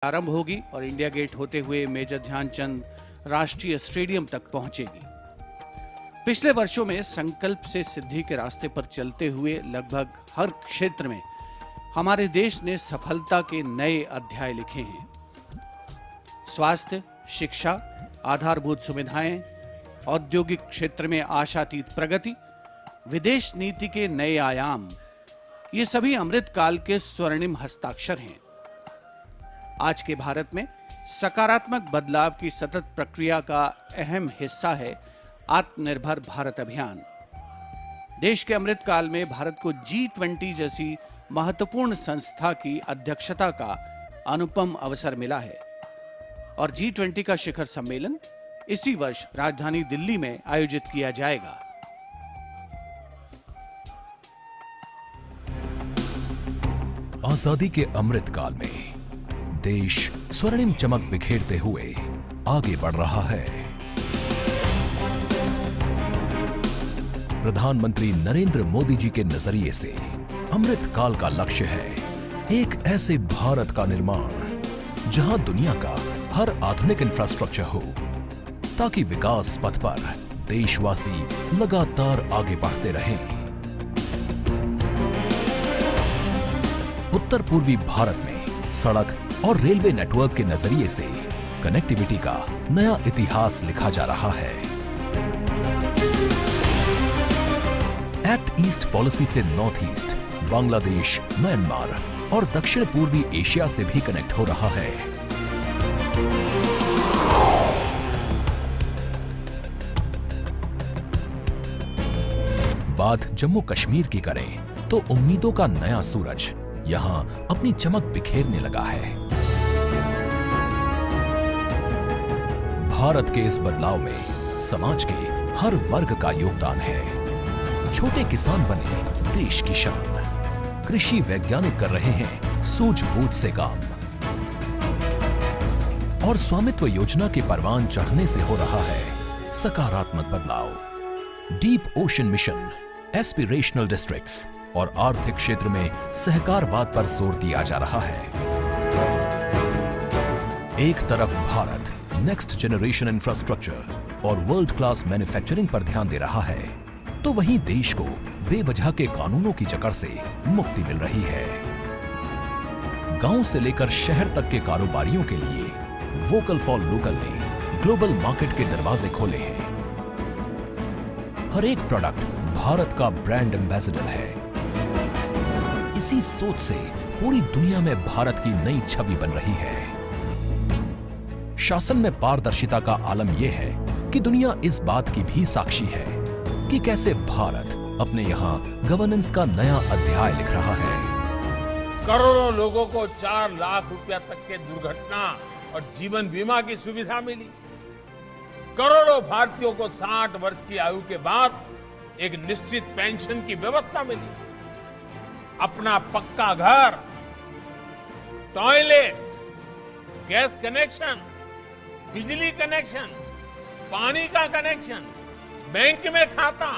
आरंभ होगी और इंडिया गेट होते हुए मेजर ध्यानचंद राष्ट्रीय स्टेडियम तक पहुंचेगी। पिछले वर्षों में संकल्प से सिद्धि के रास्ते पर चलते हुए लगभग हर क्षेत्र में हमारे देश ने सफलता के नए अध्याय लिखे हैं। स्वास्थ्य, शिक्षा, आधारभूत सुविधाएं, औद्योगिक क्षेत्र में आशातीत प्रगति, विदेश नीति के नए आयाम, ये सभी अमृत काल के स्वर्णिम हस्ताक्षर हैं। आज के भारत में सकारात्मक बदलाव की सतत प्रक्रिया का अहम हिस्सा है आत्मनिर्भर भारत अभियान। देश के अमृत काल में भारत को G20 जैसी महत्वपूर्ण संस्था की अध्यक्षता का अनुपम अवसर मिला है और G20 का शिखर सम्मेलन इसी वर्ष राजधानी दिल्ली में आयोजित किया जाएगा। आजादी के अमृत काल में देश स्वर्णिम चमक बिखेरते हुए आगे बढ़ रहा है। प्रधानमंत्री नरेंद्र मोदी जी के नजरिए से अमृत काल का लक्ष्य है एक ऐसे भारत का निर्माण जहां दुनिया का हर आधुनिक इंफ्रास्ट्रक्चर हो, ताकि विकास पथ पर देशवासी लगातार आगे बढ़ते रहें। उत्तर पूर्वी भारत में सड़क और रेलवे नेटवर्क के नजरिए से कनेक्टिविटी का नया इतिहास लिखा जा रहा है। एक्ट ईस्ट पॉलिसी से नॉर्थ ईस्ट, बांग्लादेश, म्यांमार और दक्षिण पूर्वी एशिया से भी कनेक्ट हो रहा है। बात जम्मू कश्मीर की करें तो उम्मीदों का नया सूरज यहां अपनी चमक बिखेरने लगा है। भारत के इस बदलाव में समाज के हर वर्ग का योगदान है। छोटे किसान बने देश की शान, कृषि वैज्ञानिक कर रहे हैं सूझबूझ से काम, और स्वामित्व योजना के परवान चढ़ने से हो रहा है सकारात्मक बदलाव। Deep ocean mission, aspirational districts और आर्थिक क्षेत्र में सहकारवाद पर जोर दिया जा रहा है। एक तरफ भारत नेक्स्ट जनरेशन इंफ्रास्ट्रक्चर और वर्ल्ड क्लास मैन्युफैक्चरिंग पर ध्यान दे रहा है, तो वहीं देश को बेवजह के कानूनों की जकड़ से मुक्ति मिल रही है। गांव से लेकर शहर तक के कारोबारियों के लिए वोकल फॉर लोकल ने ग्लोबल मार्केट के दरवाजे खोले हैं। हर एक प्रोडक्ट भारत का ब्रांड एम्बेसडर है। इसी सोच से पूरी दुनिया में भारत की नई छवि बन रही है। शासन में पारदर्शिता का आलम यह है कि दुनिया इस बात की भी साक्षी है कि कैसे भारत अपने यहाँ गवर्नेंस का नया अध्याय लिख रहा है। करोड़ों लोगों को 4 लाख रुपया तक के दुर्घटना और जीवन बीमा की सुविधा मिली। करोड़ों भारतीयों को 60 वर्ष की आयु के बाद एक निश्चित पेंशन की व्यवस्था मिली। अपना पक्का घर, टॉयलेट, गैस कनेक्शन, बिजली कनेक्शन, पानी का कनेक्शन, बैंक में खाता,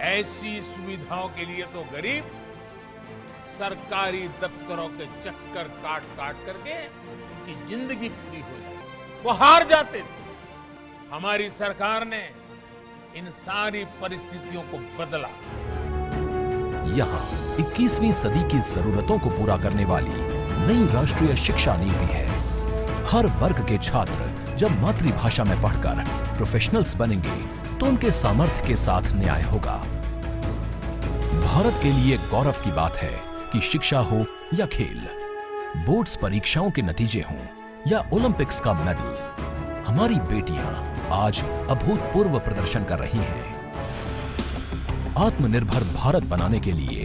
ऐसी सुविधाओं के लिए तो गरीब सरकारी दफ्तरों के चक्कर काट काट करके उनकी जिंदगी पूरी हो जाती, वो हार जाते थे। हमारी सरकार ने इन सारी परिस्थितियों को बदला। यहाँ 21वीं सदी की जरूरतों को पूरा करने वाली नई राष्ट्रीय शिक्षा नीति है। हर वर्ग के छात्र जब मातृभाषा में पढ़कर प्रोफेशनल्स बनेंगे तो उनके सामर्थ्य के साथ न्याय होगा। भारत के लिए गौरव की बात है कि शिक्षा हो या खेल, बोर्ड्स परीक्षाओं के नतीजे हों या ओलंपिक्स का मेडल, हमारी बेटियां आज अभूतपूर्व प्रदर्शन कर रही हैं। आत्मनिर्भर भारत बनाने के लिए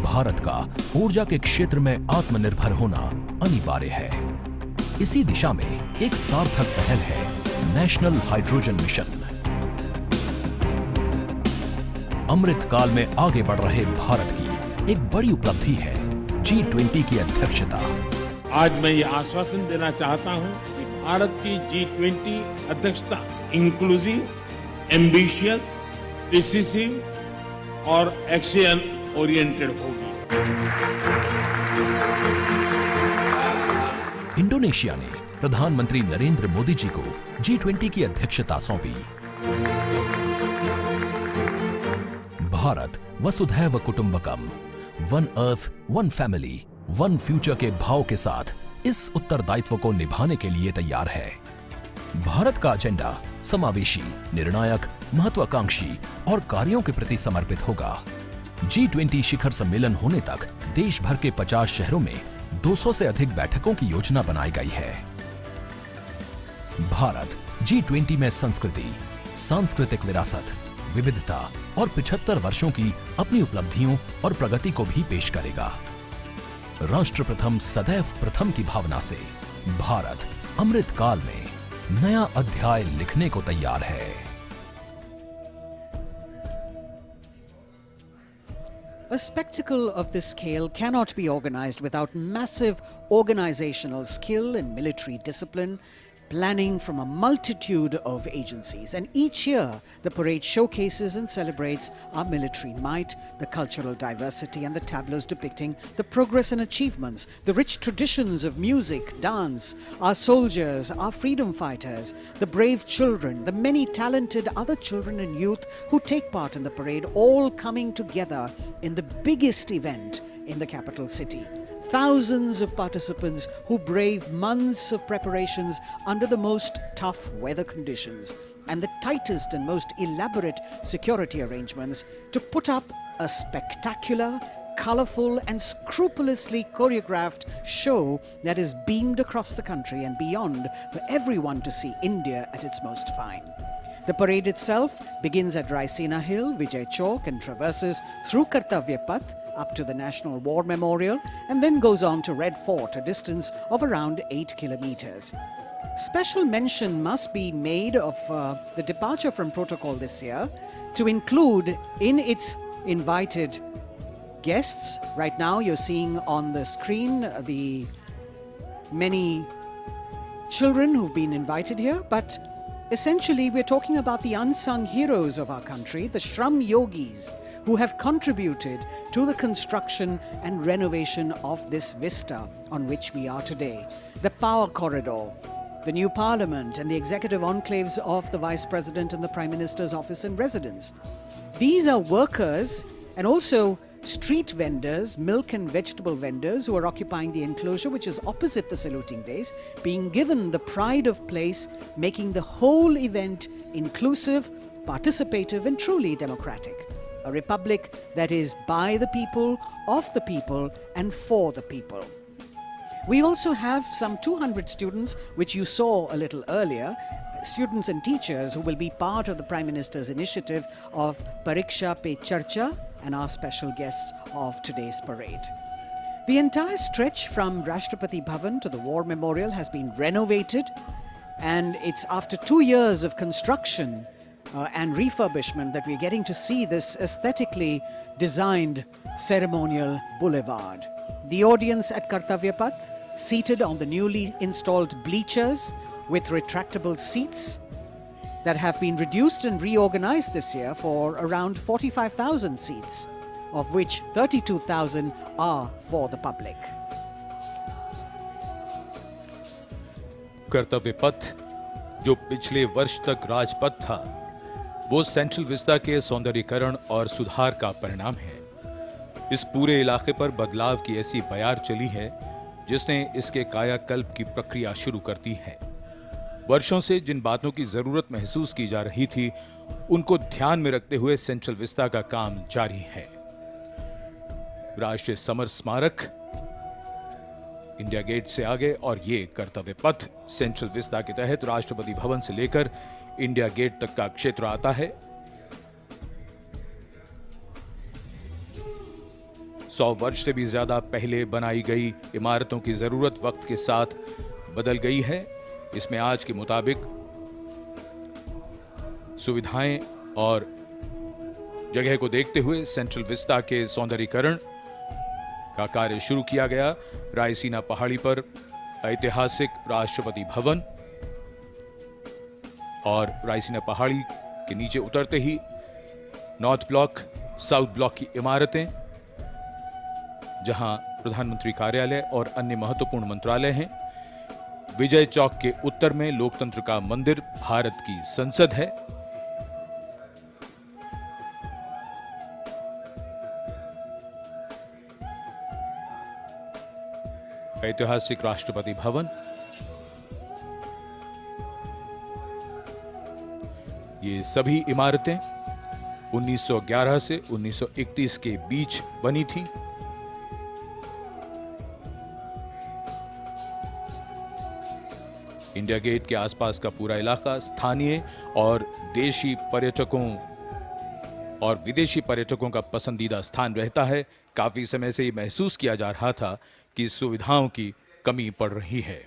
भारत का ऊर्जा के क्षेत्र में आत्मनिर्भर होना अनिवार्य है। इसी दिशा में एक सार्थक पहल है नेशनल हाइड्रोजन मिशन। अमृत काल में आगे बढ़ रहे भारत की एक बड़ी उपलब्धि है G20 की अध्यक्षता। आज मैं ये आश्वासन देना चाहता हूं कि भारत की G20 अध्यक्षता इंक्लूसिव, एम्बिशियस, डिसिसिव और एक्शन ओरिएंटेड होगी। इंडोनेशिया ने प्रधानमंत्री नरेंद्र मोदी जी को G20 की अध्यक्षता सौंपी। भारत वसुधैव कुटुंबकम, one earth one family one future के भाव के साथ इस उत्तरदायित्व को निभाने के लिए तैयार है। भारत का एजेंडा समावेशी, निर्णायक, महत्वाकांक्षी और कार्यों के प्रति समर्पित होगा। G20 शिखर सम्मेलन होने तक देश भर के 50 शहरों में 200 से अधिक बैठकों की योजना बनाई गई है। भारत G20 में संस्कृति, सांस्कृतिक विरासत, विविधता और 75 वर्षों की अपनी उपलब्धियों और प्रगति को भी पेश करेगा। राष्ट्र प्रथम सदैव प्रथम की भावना से भारत अमृत काल में नया अध्याय लिखने को तैयार है। A spectacle of this scale cannot be organized without massive organizational skill and military discipline, planning from a multitude of agencies. And each year, the parade showcases and celebrates our military might, the cultural diversity, and the tableaus depicting the progress and achievements, the rich traditions of music, dance, our soldiers, our freedom fighters, the brave children, the many talented other children and youth who take part in the parade, all coming together in the biggest event in the capital city. Thousands of participants who brave months of preparations under the most tough weather conditions and the tightest and most elaborate security arrangements to put up a spectacular, colourful and scrupulously choreographed show that is beamed across the country and beyond for everyone to see India at its most fine. The parade itself begins at Raisina Hill, Vijay Chowk, and traverses through Kartavya Path up to the National War Memorial and then goes on to Red Fort, a distance of around 8 kilometers. Special mention must be made of the departure from protocol this year to include in its invited guests. Right now you're seeing on the screen the many children who've been invited here, but essentially we're talking about the unsung heroes of our country, the Shram Yogis, who have contributed to the construction and renovation of this vista on which we are today. The Power Corridor, the new Parliament and the executive enclaves of the Vice President and the Prime Minister's office and residence. These are workers and also street vendors, milk and vegetable vendors who are occupying the enclosure which is opposite the saluting base, being given the pride of place, making the whole event inclusive, participative and truly democratic. A republic that is by the people, of the people and for the people. We also have some 200 students, which you saw a little earlier, students and teachers who will be part of the Prime Minister's initiative of Pariksha Pe Charcha and our special guests of today's parade. The entire stretch from Rashtrapati Bhavan to the War Memorial has been renovated, and it's after 2 years of construction and refurbishment that we're getting to see this aesthetically designed ceremonial boulevard. The audience at Kartavya Path, seated on the newly installed bleachers with retractable seats that have been reduced and reorganized this year for around 45,000 seats, of which 32,000 are for the public. कर्तव्य पथ जो पिछले वर्ष तक राजपथ था, वो central Vista के सौंदर्यीकरण और सुधार का परिणाम है। इस पूरे इलाके पर बदलाव की ऐसी बयार चली है जिसने इसके कायाकल्प की प्रक्रिया शुरू कर दी है। वर्षों से जिन बातों की जरूरत महसूस की जा रही थी, उनको ध्यान में रखते हुए सेंट्रल विस्टा का काम जारी है। राष्ट्रीय समर स्मारक इंडिया गेट से आगे और ये कर्तव्य पथ सेंट्रल विस्टा के तहत राष्ट्रपति भवन से लेकर इंडिया गेट तक का क्षेत्र आता है। 100 वर्ष से भी ज्यादा पहले बनाई गई इमारतों की जरूरत वक्त के साथ बदल गई है। इसमें आज के मुताबिक सुविधाएं और जगह को देखते हुए सेंट्रल विस्टा के सौंदर्यीकरण का कार्य शुरू किया गया। रायसीना पहाड़ी पर ऐतिहासिक राष्ट्रपति भवन और रायसीना पहाड़ी के नीचे उतरते ही नॉर्थ ब्लॉक, साउथ ब्लॉक की इमारतें, जहां प्रधानमंत्री कार्यालय और अन्य महत्वपूर्ण मंत्रालय हैं। विजय चौक के उत्तर में लोकतंत्र का मंदिर भारत की संसद है। ऐतिहासिक राष्ट्रपति भवन, ये सभी इमारतें 1911 से 1931 के बीच बनी थी। इंडिया गेट के आसपास का पूरा इलाका स्थानीय और देशी पर्यटकों और विदेशी पर्यटकों का पसंदीदा स्थान रहता है। काफी समय से ये महसूस किया जा रहा था कि सुविधाओं की कमी पड़ रही है।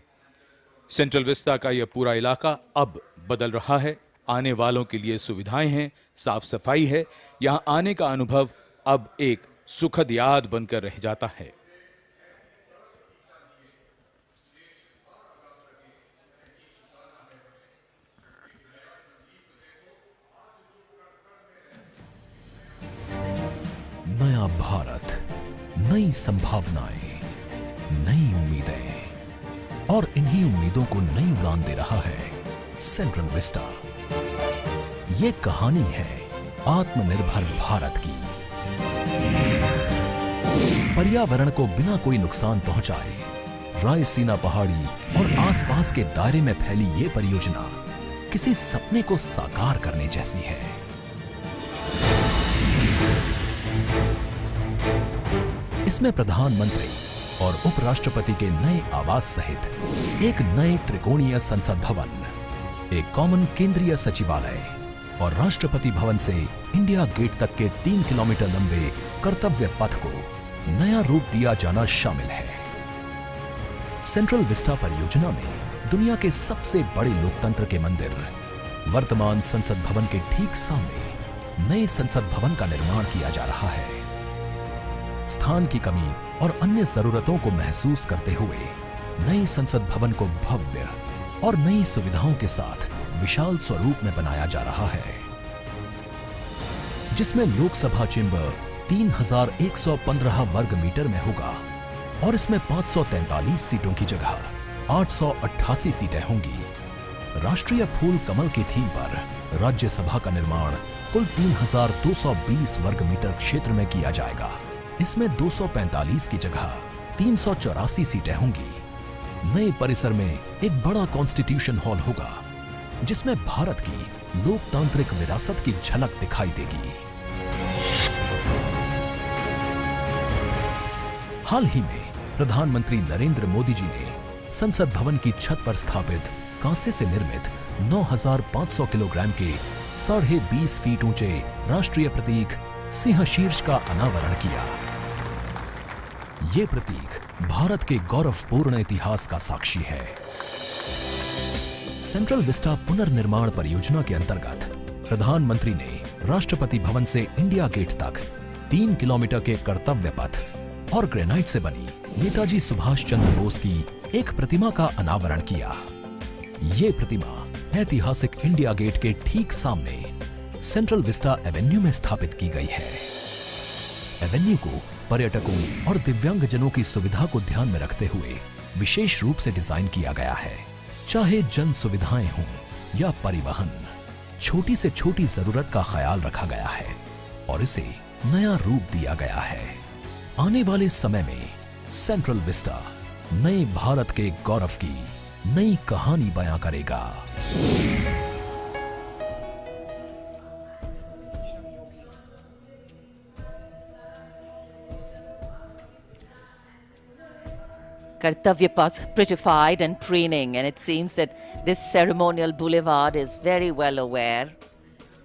सेंट्रल विस्टा का यह पूरा इलाका अब बदल रहा है। आने वालों के लिए सुविधाएं हैं, साफ सफाई है। यहां आने का अनुभव अब एक सुखद याद बनकर रह जाता है। नया भारत, नई संभावनाएं, नई उम्मीदें, और इन्हीं उम्मीदों को नई उड़ान दे रहा है सेंट्रल विस्टा। ये कहानी है आत्मनिर्भर भारत की। पर्यावरण को बिना कोई नुकसान पहुंचाए रायसीना पहाड़ी और आसपास के दायरे में फैली ये परियोजना किसी सपने को साकार करने जैसी है। इसमें प्रधानमंत्री और उपराष्ट्रपति के नए आवास सहित एक नए त्रिकोणीय संसद भवन, एक कॉमन केंद्रीय सचिवालय और राष्ट्रपति भवन से इंडिया गेट तक के 3 किलोमीटर लंबे कर्तव्य पथ को नया रूप दिया जाना शामिल है। सेंट्रल विस्टा परियोजना में दुनिया के सबसे बड़े लोकतंत्र के मंदिर, वर्तमान संसद भवन के ठीक सामने नए संसद भवन का निर्माण किया जा रहा है। स्थान की कमी और अन्य जरूरतों को महसूस करते हुए नए संसद भवन को भव्य और नई सुविधाओं के साथ विशाल स्वरूप में बनाया जा रहा है, जिसमें लोकसभा चेंबर 3115 वर्ग मीटर में होगा और इसमें 543 सीटों की जगह 888 सीटें होंगी। राष्ट्रीय फूल कमल की थीम पर राज्यसभा का निर्माण कुल 3220 वर्ग मीटर क्षेत्र में किया जाएगा। इसमें 245 की जगह 384 सीटें होंगी। नए परिसर में एक बड़ा कॉन्स्टिट्यूशन हॉल होगा, जिसमें भारत की लोकतांत्रिक विरासत की झलक दिखाई देगी। हाल ही में प्रधानमंत्री नरेंद्र मोदी जी ने संसद भवन की छत पर स्थापित कांसे से निर्मित 9500 किलोग्राम के 20.5 फीट ऊंचे राष्ट्रीय प्रतीक सिंह शीर्ष का अनावरण किया। ये प्रतीक भारत के गौरवपूर्ण इतिहास का साक्षी है। सेंट्रल विस्टा पुनर्निर्माण परियोजना के अंतर्गत प्रधानमंत्री ने राष्ट्रपति भवन से इंडिया गेट तक 3 किलोमीटर के कर्तव्य पथ और ग्रेनाइट से बनी नेताजी सुभाष चंद्र बोस की एक प्रतिमा का अनावरण किया। ये प्रतिमा ऐतिहासिक इंडिया गेट के ठीक सामने सेंट्रल विस्टा एवेन्यू में स्थापित की गई है। एवेन्यू को पर्यटकों और दिव्यांगजनों की सुविधा को ध्यान में रखते हुए विशेष रूप से डिजाइन किया गया है। चाहे जन सुविधाएं हों या परिवहन, छोटी से छोटी जरूरत का ख्याल रखा गया है और इसे नया रूप दिया गया है। आने वाले समय में सेंट्रल विस्टा नए भारत के गौरव की नई कहानी बयां करेगा। Kartavya Path prettified and preening, and it seems that this ceremonial boulevard is very well aware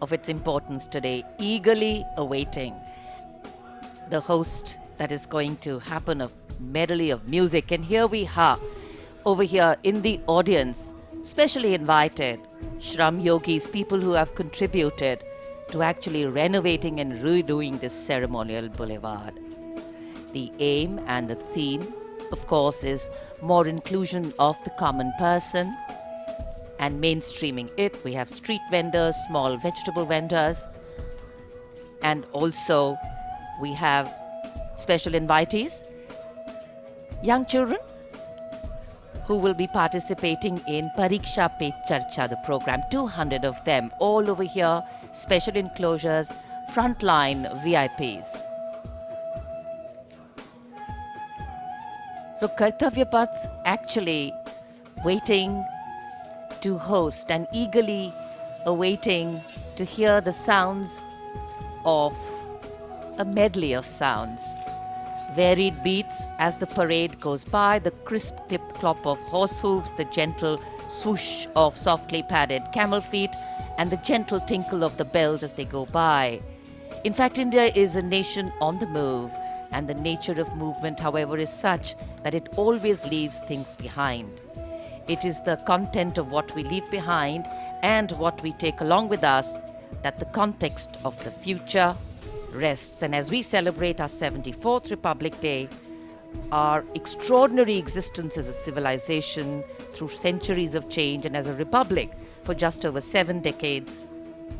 of its importance today, eagerly awaiting the host that is going to happen of medley of music. And here we are, over here in the audience, specially invited Shram Yogis, people who have contributed to actually renovating and redoing this ceremonial boulevard. The aim and the theme, of course, is more inclusion of the common person and mainstreaming it. We have street vendors, small vegetable vendors, and also we have special invitees, young children, who will be participating in Pariksha Pe Charcha, the program. 200 of them, all over here, special enclosures, frontline VIPs. So Kartavya Path actually waiting to host and eagerly awaiting to hear the sounds of a medley of sounds. Varied beats as the parade goes by, the crisp clip-clop of horse hooves, the gentle swoosh of softly padded camel feet, and the gentle tinkle of the bells as they go by. In fact, India is a nation on the move, and the nature of movement, however, is such that it always leaves things behind. It is the content of what we leave behind and what we take along with us that the context of the future rests. And as we celebrate our 74th Republic Day, our extraordinary existence as a civilization through centuries of change and as a republic for just over 7 decades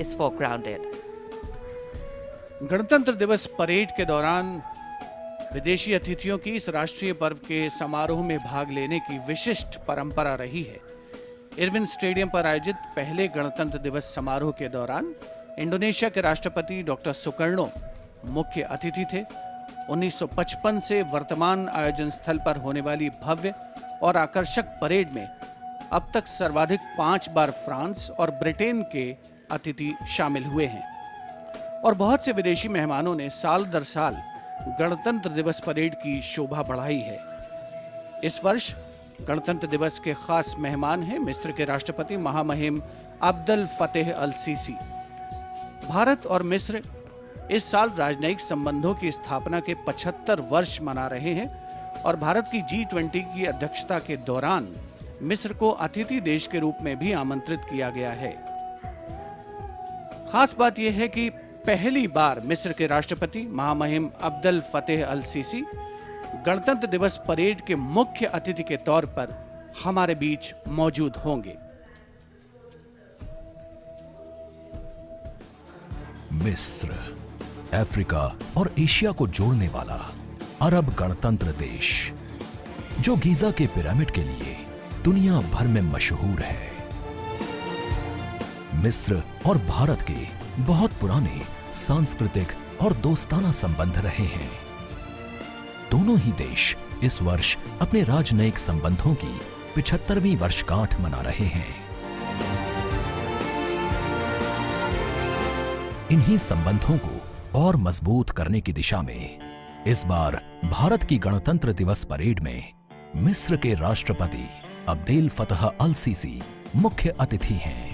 is foregrounded. गणतंत्र दिवस parade के दौरान विदेशी अतिथियों की इस राष्ट्रीय पर्व के समारोह में भाग लेने की विशिष्ट परंपरा रही है। इरविन स्टेडियम पर आयोजित पहले गणतंत्र दिवस समारोह के दौरान इंडोनेशिया के राष्ट्रपति डॉक्टर सुकर्णो मुख्य अतिथि थे। 1955 से वर्तमान आयोजन स्थल पर होने वाली भव्य और आकर्षक परेड में अब तक सर्वाधिक 5 बार फ्रांस और ब्रिटेन के अतिथि शामिल हुए हैं और बहुत से विदेशी मेहमानों ने साल दर साल गणतंत्र दिवस परेड की शोभा बढ़ाई है। इस वर्ष गणतंत्र दिवस के खास मेहमान हैं मिस्र के राष्ट्रपति महामहिम अब्दुल फतेह अल सीसी। भारत और मिस्र इस साल राजनयिक संबंधों की स्थापना के 75 वर्ष मना रहे हैं और भारत की G20 की अध्यक्षता के दौरान मिस्र को अतिथि देश के रूप में भी आमंत्रित किया गया है। खास बात यह है कि पहली बार मिस्र के राष्ट्रपति महामहिम अब्दुल फतेह अल सीसी गणतंत्र दिवस परेड के मुख्य अतिथि के तौर पर हमारे बीच मौजूद होंगे। मिस्र, अफ्रीका और एशिया को जोड़ने वाला अरब गणतंत्र देश, जो गीजा के पिरामिड के लिए दुनिया भर में मशहूर है। मिस्र और भारत के बहुत पुराने सांस्कृतिक और दोस्ताना संबंध रहे हैं। दोनों ही देश इस वर्ष अपने राजनयिक संबंधों की 75वीं वर्षगांठ मना रहे हैं। इन्हीं संबंधों को और मजबूत करने की दिशा में इस बार भारत की गणतंत्र दिवस परेड में मिस्र के राष्ट्रपति अब्देल फतह अल सीसी मुख्य अतिथि हैं।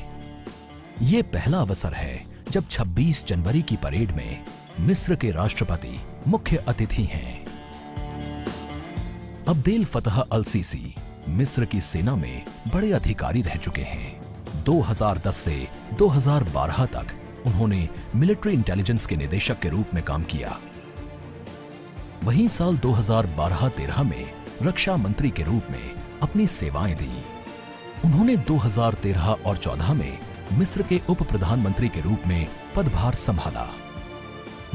ये पहला अवसर है जब 26 जनवरी की परेड में मिस्र के राष्ट्रपति मुख्य अतिथि हैं। अब्देल फतह अल सीसी मिस्र की सेना में बड़े अधिकारी रह चुके हैं। 2010 से 2012 तक उन्होंने मिलिट्री इंटेलिजेंस के निदेशक के रूप में काम किया। वहीं साल 2012-13 में रक्षा मंत्री के रूप में अपनी सेवाएं दी। उन्होंने 2013 और 14 में मिस्र के उप प्रधानमंत्री के रूप में पदभार संभाला।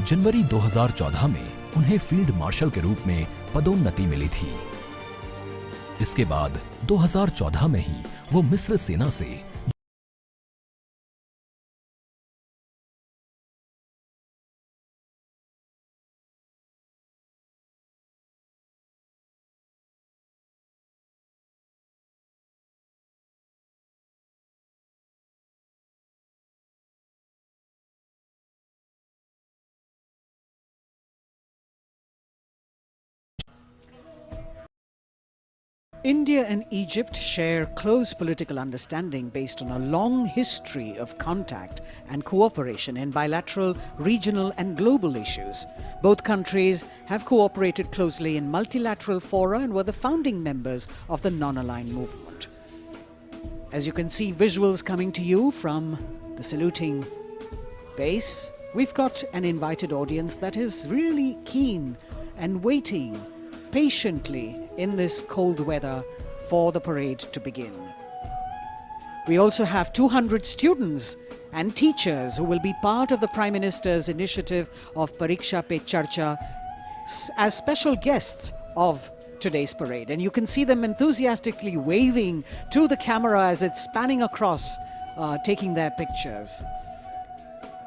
जनवरी 2014 में उन्हें फील्ड मार्शल के रूप में पदोन्नति मिली थी। इसके बाद 2014 में ही वो मिस्र सेना से India and Egypt share close political understanding based on a long history of contact and cooperation in bilateral, regional and global issues. Both countries have cooperated closely in multilateral fora and were the founding members of the non-aligned movement. As you can see visuals coming to you from the saluting base, we've got an invited audience that is really keen and waiting patiently in this cold weather for the parade to begin. We also have 200 students and teachers who will be part of the Prime Minister's initiative of Pariksha Pe Charcha as special guests of today's parade. And you can see them enthusiastically waving to the camera as it's spanning across, taking their pictures.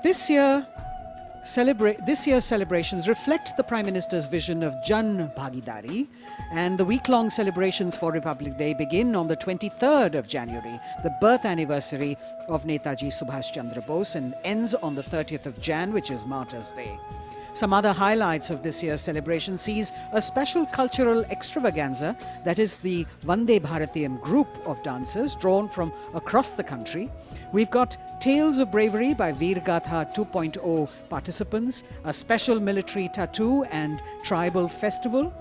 This year's celebrations reflect the Prime Minister's vision of Jan Bhagidari, and the week-long celebrations for Republic Day begin on the 23rd of January, the birth anniversary of Netaji Subhash Chandra Bose, and ends on the 30th of Jan, which is Martyrs' Day. Some other highlights of this year's celebration sees a special cultural extravaganza, that is the Vande Bharatiyam group of dancers drawn from across the country. We've got Tales of Bravery by Veer Gatha 2.0 participants, a special military tattoo and tribal festival,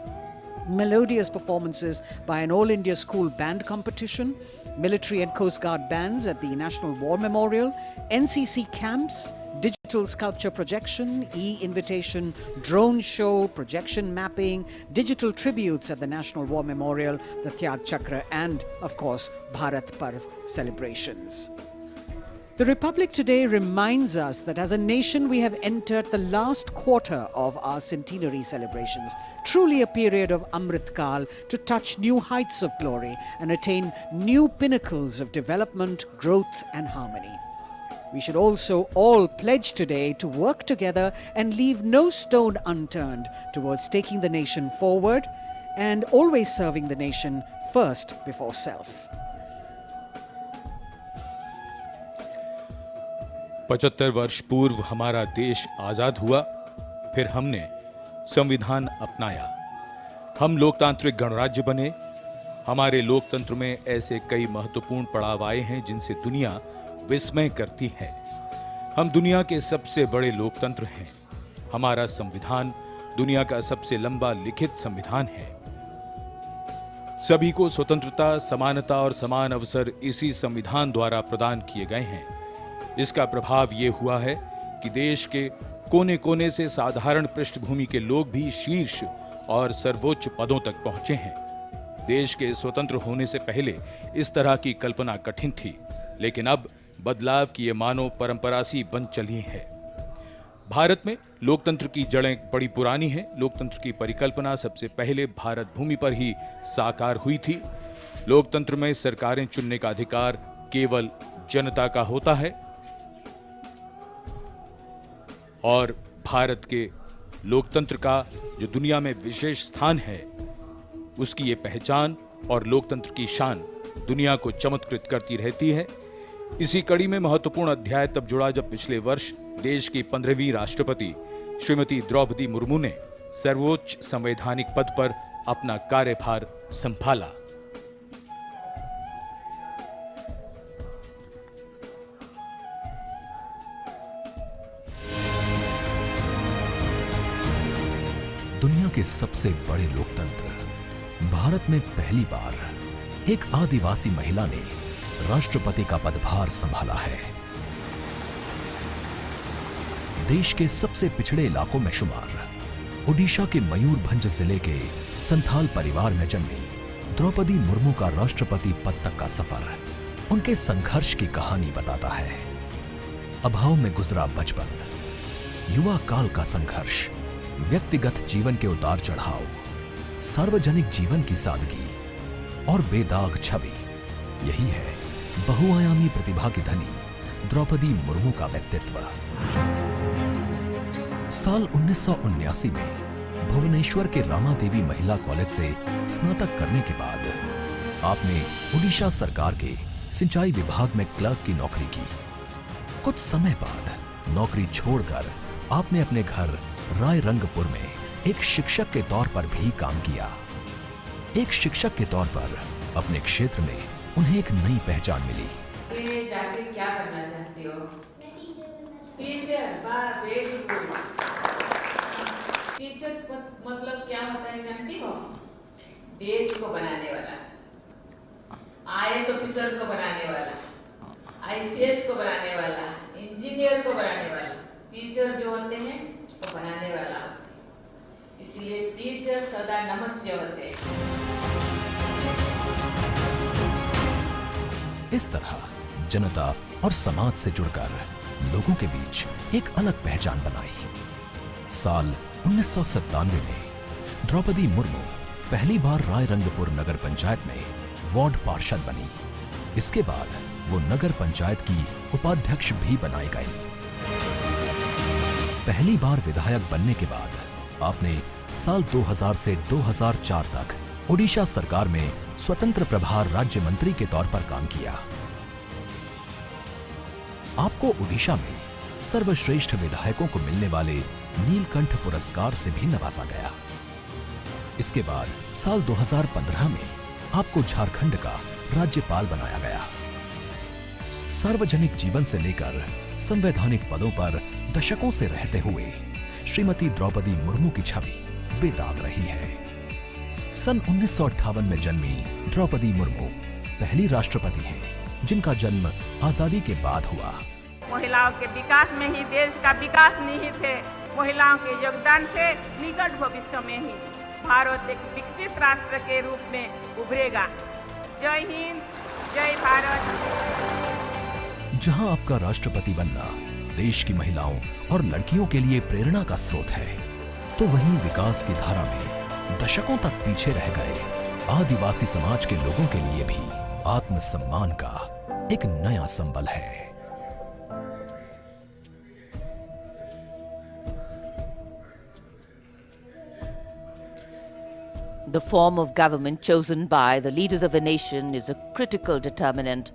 melodious performances by an All India School Band competition, military and Coast Guard bands at the National War Memorial, NCC camps, digital sculpture projection, e-invitation, drone show, projection mapping, digital tributes at the National War Memorial, the Tyag Chakra, and, of course, Bharat Parv celebrations. The Republic today reminds us that as a nation we have entered the last quarter of our centenary celebrations, truly a period of Amrit Kal, to touch new heights of glory and attain new pinnacles of development, growth and harmony. We should also all pledge today to work together and leave no stone unturned towards taking the nation forward and always serving the nation first before self. 75 वर्ष पूर्व हमारा देश आजाद हुआ, फिर हमने संविधान अपनाया, हम लोकतांत्रिक गणराज्य बने। हमारे लोकतंत्र में ऐसे कई महत्वपूर्ण पड़ाव आए हैं जिनसे दुनिया विस्मय करती है। हम दुनिया के सबसे बड़े लोकतंत्र हैं। हमारा संविधान दुनिया का सबसे लंबा लिखित संविधान है। सभी को स्वतंत्रता, समानता और समान अवसर इसी संविधान द्वारा प्रदान किए गए हैं। इसका प्रभाव ये हुआ है कि देश के कोने कोने से साधारण पृष्ठभूमि के लोग भी शीर्ष और सर्वोच्च पदों तक पहुंचे हैं। देश के स्वतंत्र होने से पहले इस तरह की कल्पना कठिन थी, लेकिन अब बदलाव की ये मानव परंपरा सी बन चली है। भारत में लोकतंत्र की जड़ें बड़ी पुरानी हैं। लोकतंत्र की परिकल्पना सबसे पहले भारत भूमि पर ही साकार हुई थी। लोकतंत्र में सरकारें चुनने का अधिकार केवल जनता का होता है और भारत के लोकतंत्र का जो दुनिया में विशेष स्थान है, उसकी ये पहचान और लोकतंत्र की शान दुनिया को चमत्कृत करती रहती है। इसी कड़ी में महत्वपूर्ण अध्याय तब जुड़ा जब पिछले वर्ष देश की 15वीं राष्ट्रपति श्रीमती द्रौपदी मुर्मू ने सर्वोच्च संवैधानिक पद पर अपना कार्यभार संभाला। दुनिया के सबसे बड़े लोकतंत्र भारत में पहली बार एक आदिवासी महिला ने राष्ट्रपति का पदभार संभाला है। देश के सबसे पिछड़े इलाकों में शुमार ओडिशा के मयूरभंज जिले के संथाल परिवार में जन्मी द्रौपदी मुर्मू का राष्ट्रपति पद तक का सफर उनके संघर्ष की कहानी बताता है। अभाव में गुजरा बचपन, युवा काल का संघर्ष, व्यक्तिगत जीवन के उतार चढ़ाव, सार्वजनिक जीवन की सादगी और बेदाग छवि, यही है बहुआयामी प्रतिभा की धनी द्रौपदी मुर्मू का व्यक्तित्व। साल 1979 में भुवनेश्वर के रामा देवी महिला कॉलेज से स्नातक करने के बाद आपने ओडिशा सरकार के सिंचाई विभाग में क्लर्क की नौकरी की। कुछ समय बाद नौकरी छोड़कर आपने अपने घर रायरंगपुर में एक शिक्षक के तौर पर भी काम किया। एक शिक्षक के तौर पर अपने क्षेत्र में उन्हें एक नई पहचान मिली। जाके क्या बनना चाहती हो? टीचर। Very good. टीचर मतलब क्या होता है जानती हो? देश को बनाने वाला, IAS ऑफिसर को बनाने वाला, IPS को बनाने वाला, इंजीनियर को बनाने वाला। टीचर जो होते हैं वो बनाने वाला, इसलिए टीचर सदा नमस्य होते हैं। इस तरह जनता और समाज से जुड़कर लोगों के बीच एक अलग पहचान बनाई। साल 1997 में द्रौपदी मुर्मू पहली बार रायरंगपुर नगर पंचायत में वार्ड पार्षद बनी। इसके बाद वो नगर पंचायत की उपाध्यक्ष भी बनाई गई। पहली बार विधायक बनने के बाद आपने साल 2000 से 2004 तक ओडिशा सरकार में स्वतंत्र प्रभार राज्य मंत्री के तौर पर काम किया। आपको ओडिशा में सर्वश्रेष्ठ विधायकों को मिलने वाले नीलकंठ पुरस्कार से भी नवाजा गया। इसके बाद साल 2015 में आपको झारखंड का राज्यपाल बनाया गया। सार्वजनिक जीवन से लेकर संवैधानिक पदों पर दशकों से रहते हुए श्रीमती द्रौपदी मुर्मू की छवि बेदाग रही है। सन 1958 में जन्मी द्रौपदी मुर्मू पहली राष्ट्रपति हैं जिनका जन्म आजादी के बाद हुआ। महिलाओं के विकास में ही देश का विकास निहित है। महिलाओं के योगदान से निकट भविष्य में ही भारत एक विकसित राष्ट्र के रूप में उभरेगा। जय हिंद, जय भारत। जहां आपका राष्ट्रपति बनना देश की महिलाओं और लड़कियों के लिए प्रेरणा का स्रोत है, तो वहीं विकास की धारा में दशकों तक पीछे रह गए आदिवासी समाज के लोगों के लिए भी आत्मसम्मान का एक नया संबल है। The form of government chosen by the leaders of a nation is a critical determinant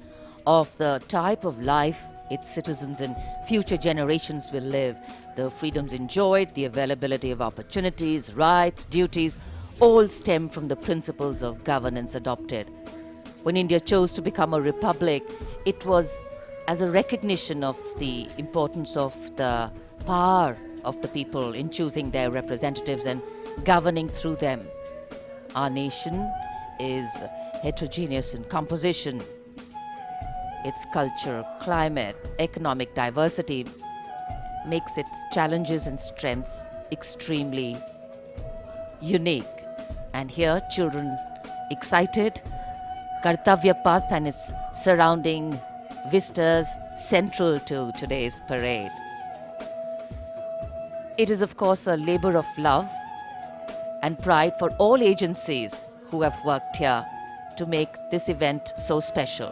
of the type of life its citizens and future generations will live. The freedoms enjoyed, the availability of opportunities, rights, duties, all stem from the principles of governance adopted. When India chose to become a republic, it was as a recognition of the importance of the power of the people in choosing their representatives and governing through them. Our nation is heterogeneous in composition. Its culture, climate, economic diversity makes its challenges and strengths extremely unique. And here, children excited, Kartavya Path and its surrounding vistas central to today's parade. It is, of course, a labor of love and pride for all agencies who have worked here to make this event so special.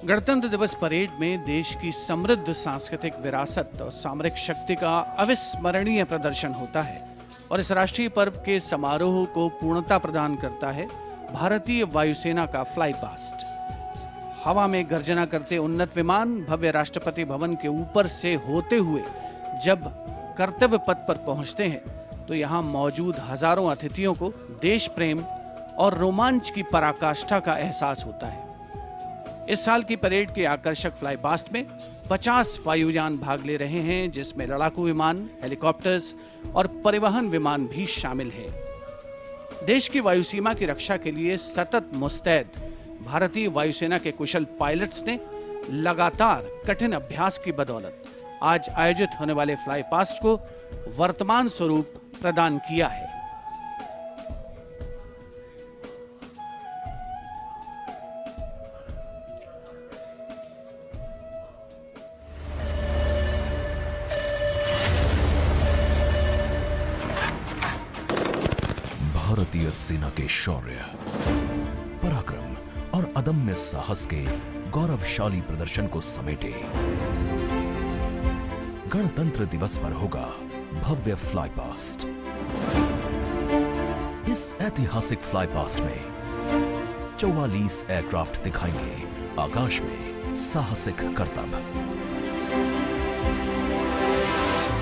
गणतंत्र दिवस parade में देश की समृद्ध सांस्कृतिक विरासत और सामरिक शक्ति का अविस्मरणीय प्रदर्शन होता है और इस राष्ट्रीय पर्व के समारोह को पूर्णता प्रदान करता है भारतीय वायुसेना का फ्लाई पास्ट। हवा में गर्जना करते उन्नत विमान भव्य राष्ट्रपति भवन के ऊपर से होते हुए जब कर्तव्य पथ पर पहुंचते हैं तो यहां मौजूद हजारों अतिथियों को देश प्रेम और रोमांच की पराकाष्ठा का एहसास होता है। इस साल की परेड के आकर्षक फ्लाई पास्ट में 50 वायुयान भाग ले रहे हैं, जिसमें लड़ाकू विमान, हेलीकॉप्टर्स और परिवहन विमान भी शामिल हैं। देश की वायु सीमा की रक्षा के लिए सतत मुस्तैद भारतीय वायुसेना के कुशल पायलट्स ने लगातार कठिन अभ्यास की बदौलत आज आयोजित होने वाले फ्लाई पास्ट को वर्तमान स्वरूप प्रदान किया है। भारतीय सेना के शौर्य, पराक्रम और अदम्य साहस के गौरवशाली प्रदर्शन को समेटे गणतंत्र दिवस पर होगा भव्य फ्लाई पास्ट। इस ऐतिहासिक फ्लाई पास्ट में 44 एयरक्राफ्ट दिखाएंगे आकाश में साहसिक करतब।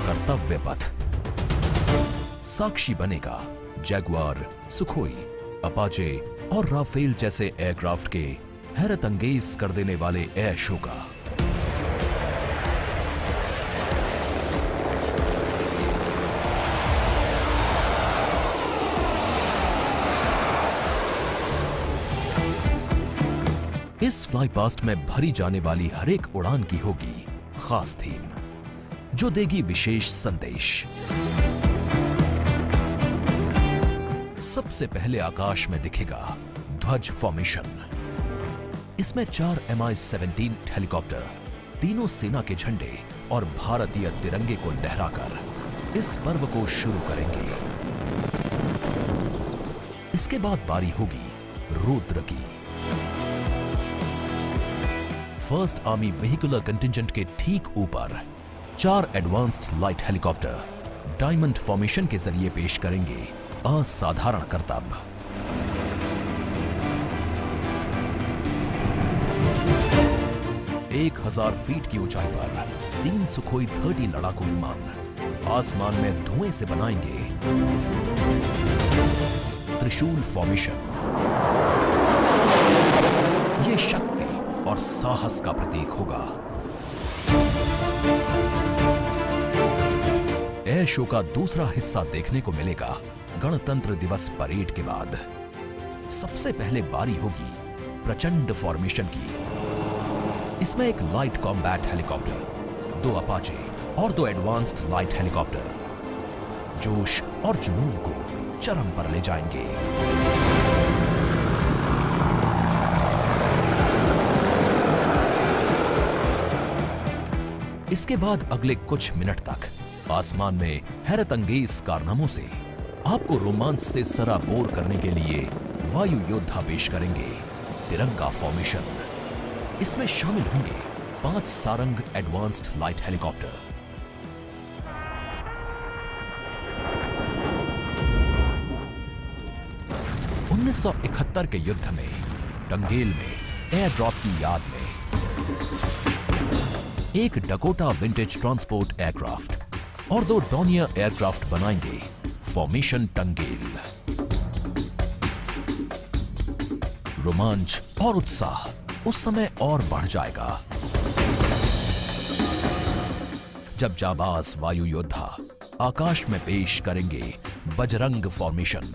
कर्तव्य पथ साक्षी बनेगा जैगुआर, सुखोई, अपाचे और राफेल जैसे एयरक्राफ्ट के हैरत अंगेज कर देने वाले एयर शो का। इस फ्लाई पास्ट में भरी जाने वाली हर एक उड़ान की होगी खास थीम, जो देगी विशेष संदेश। सबसे पहले आकाश में दिखेगा ध्वज फॉर्मेशन। इसमें 4 Mi-17 हेलीकॉप्टर तीनों सेना के झंडे और भारतीय तिरंगे को लहराकर इस पर्व को शुरू करेंगे। इसके बाद बारी होगी रुद्र की। फर्स्ट आर्मी व्हीकुलर कंटिंजेंट के ठीक ऊपर 4 advanced light helicopter diamond formation के जरिए पेश करेंगे असाधारण करतब। एक 1000 फीट की ऊंचाई पर 3 सुखोई 30 लड़ाकू विमान आसमान में धुएं से बनाएंगे त्रिशूल फॉर्मेशन। यह शक्ति और साहस का प्रतीक होगा। एयर शो का दूसरा हिस्सा देखने को मिलेगा गणतंत्र दिवस परेड के बाद। सबसे पहले बारी होगी प्रचंड फॉर्मेशन की। इसमें एक लाइट कॉम्बैट हेलीकॉप्टर, 2 अपाचे और 2 एडवांस्ड लाइट हेलीकॉप्टर जोश और जुनून को चरम पर ले जाएंगे। इसके बाद अगले कुछ मिनट तक आसमान में हैरत अंगेज कारनामों से आपको रोमांच से सराबोर करने के लिए वायु योद्धा पेश करेंगे तिरंगा फॉर्मेशन। इसमें शामिल होंगे 5 सारंग एडवांस्ड लाइट हेलीकॉप्टर। उन्नीस 1971 के युद्ध में टंगेल में एयर ड्रॉप की याद में एक डकोटा विंटेज ट्रांसपोर्ट एयरक्राफ्ट और 2 डॉनियर एयरक्राफ्ट बनाएंगे फॉर्मेशन टंगेल। रोमांच और उत्साह उस समय और बढ़ जाएगा जब जाबाज वायु योद्धा आकाश में पेश करेंगे बजरंग फॉर्मेशन।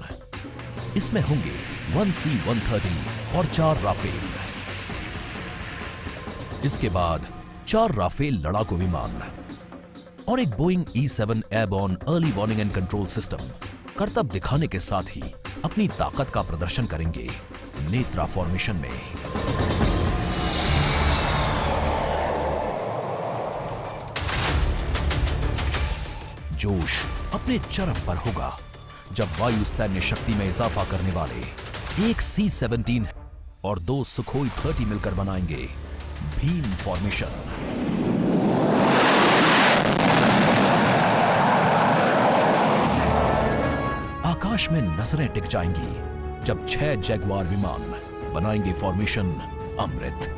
इसमें होंगे 1C-130 और 4 राफेल। इसके बाद 4 राफेल लड़ाकू विमान और एक Boeing E-7 airborne early warning and control system करतब दिखाने के साथ ही अपनी ताकत का प्रदर्शन करेंगे नेत्रा फॉर्मेशन में। जोश अपने चरम पर होगा जब वायु सैन्य शक्ति में इजाफा करने वाले एक C-17 और 2 सुखोई 30 मिलकर बनाएंगे भीम फॉर्मेशन। आकाश में नजरें टिक जाएंगी जब 6 जैगवार विमान बनाएंगे फॉर्मेशन अमृत।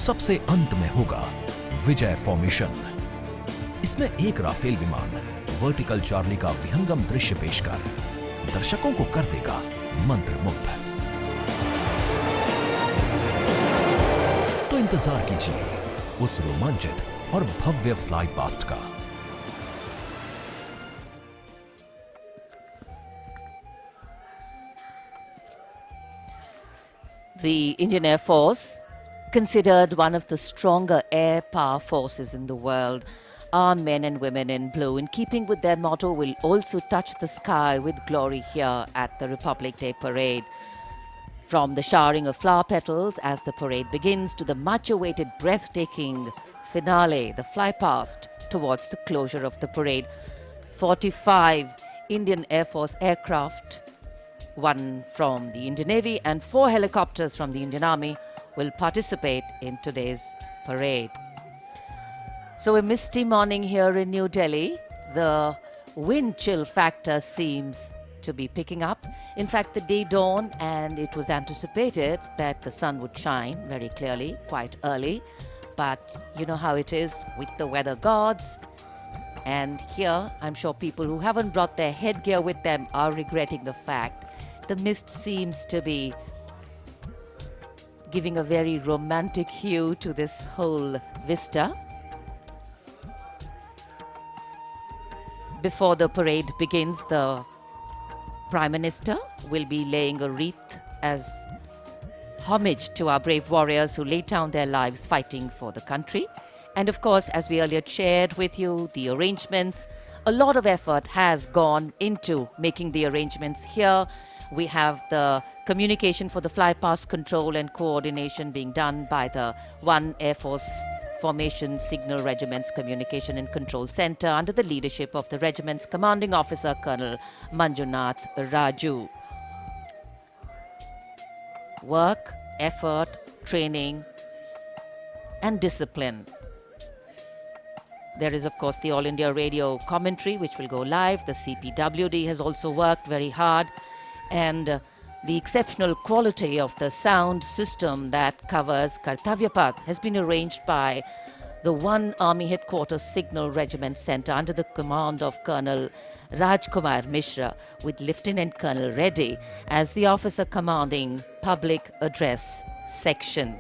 सबसे अंत में होगा विजय फॉर्मेशन। इसमें एक राफेल विमान वर्टिकल चार्ली का विहंगम दृश्य पेश कर दर्शकों को कर देगा मंत्रमुग्ध। तो इंतजार कीजिए उस रोमांचित और भव्य फ्लाई पास्ट का। The Indian Air Force, considered one of the stronger air power forces in the world, our men and women in blue, in keeping with their motto, will also touch the sky with glory here at the Republic Day Parade. From the showering of flower petals as the parade begins to the much-awaited breathtaking finale, the fly past towards the closure of the parade, 45 Indian Air Force aircraft, 1 from the Indian Navy and 4 helicopters from the Indian Army will participate in today's parade. So a misty morning here in New Delhi. The wind chill factor seems to be picking up. In fact, the day dawned and it was anticipated that the sun would shine very clearly quite early. But you know how it is with the weather gods. And here, I'm sure people who haven't brought their headgear with them are regretting the fact the mist seems to be giving a very romantic hue to this whole vista. before the parade begins, the Prime Minister will be laying a wreath as homage to our brave warriors who laid down their lives fighting for the country. And of course, as we earlier shared with you, the arrangements, a lot of effort has gone into making the arrangements here. We have the communication for the fly-past control and coordination being done by the 1 Air Force Formation Signal Regiment's Communication and Control Center under the leadership of the regiment's commanding officer, Colonel Manjunath Raju. Work, effort, training, and discipline. There is, of course, the All India Radio commentary, which will go live. The CPWD has also worked very hard. And the exceptional quality of the sound system that covers Kartavya Path has been arranged by the 1 Army Headquarters Signal Regiment Center under the command of Colonel Rajkumar Mishra, with Lieutenant Colonel Reddy as the officer commanding Public Address Section.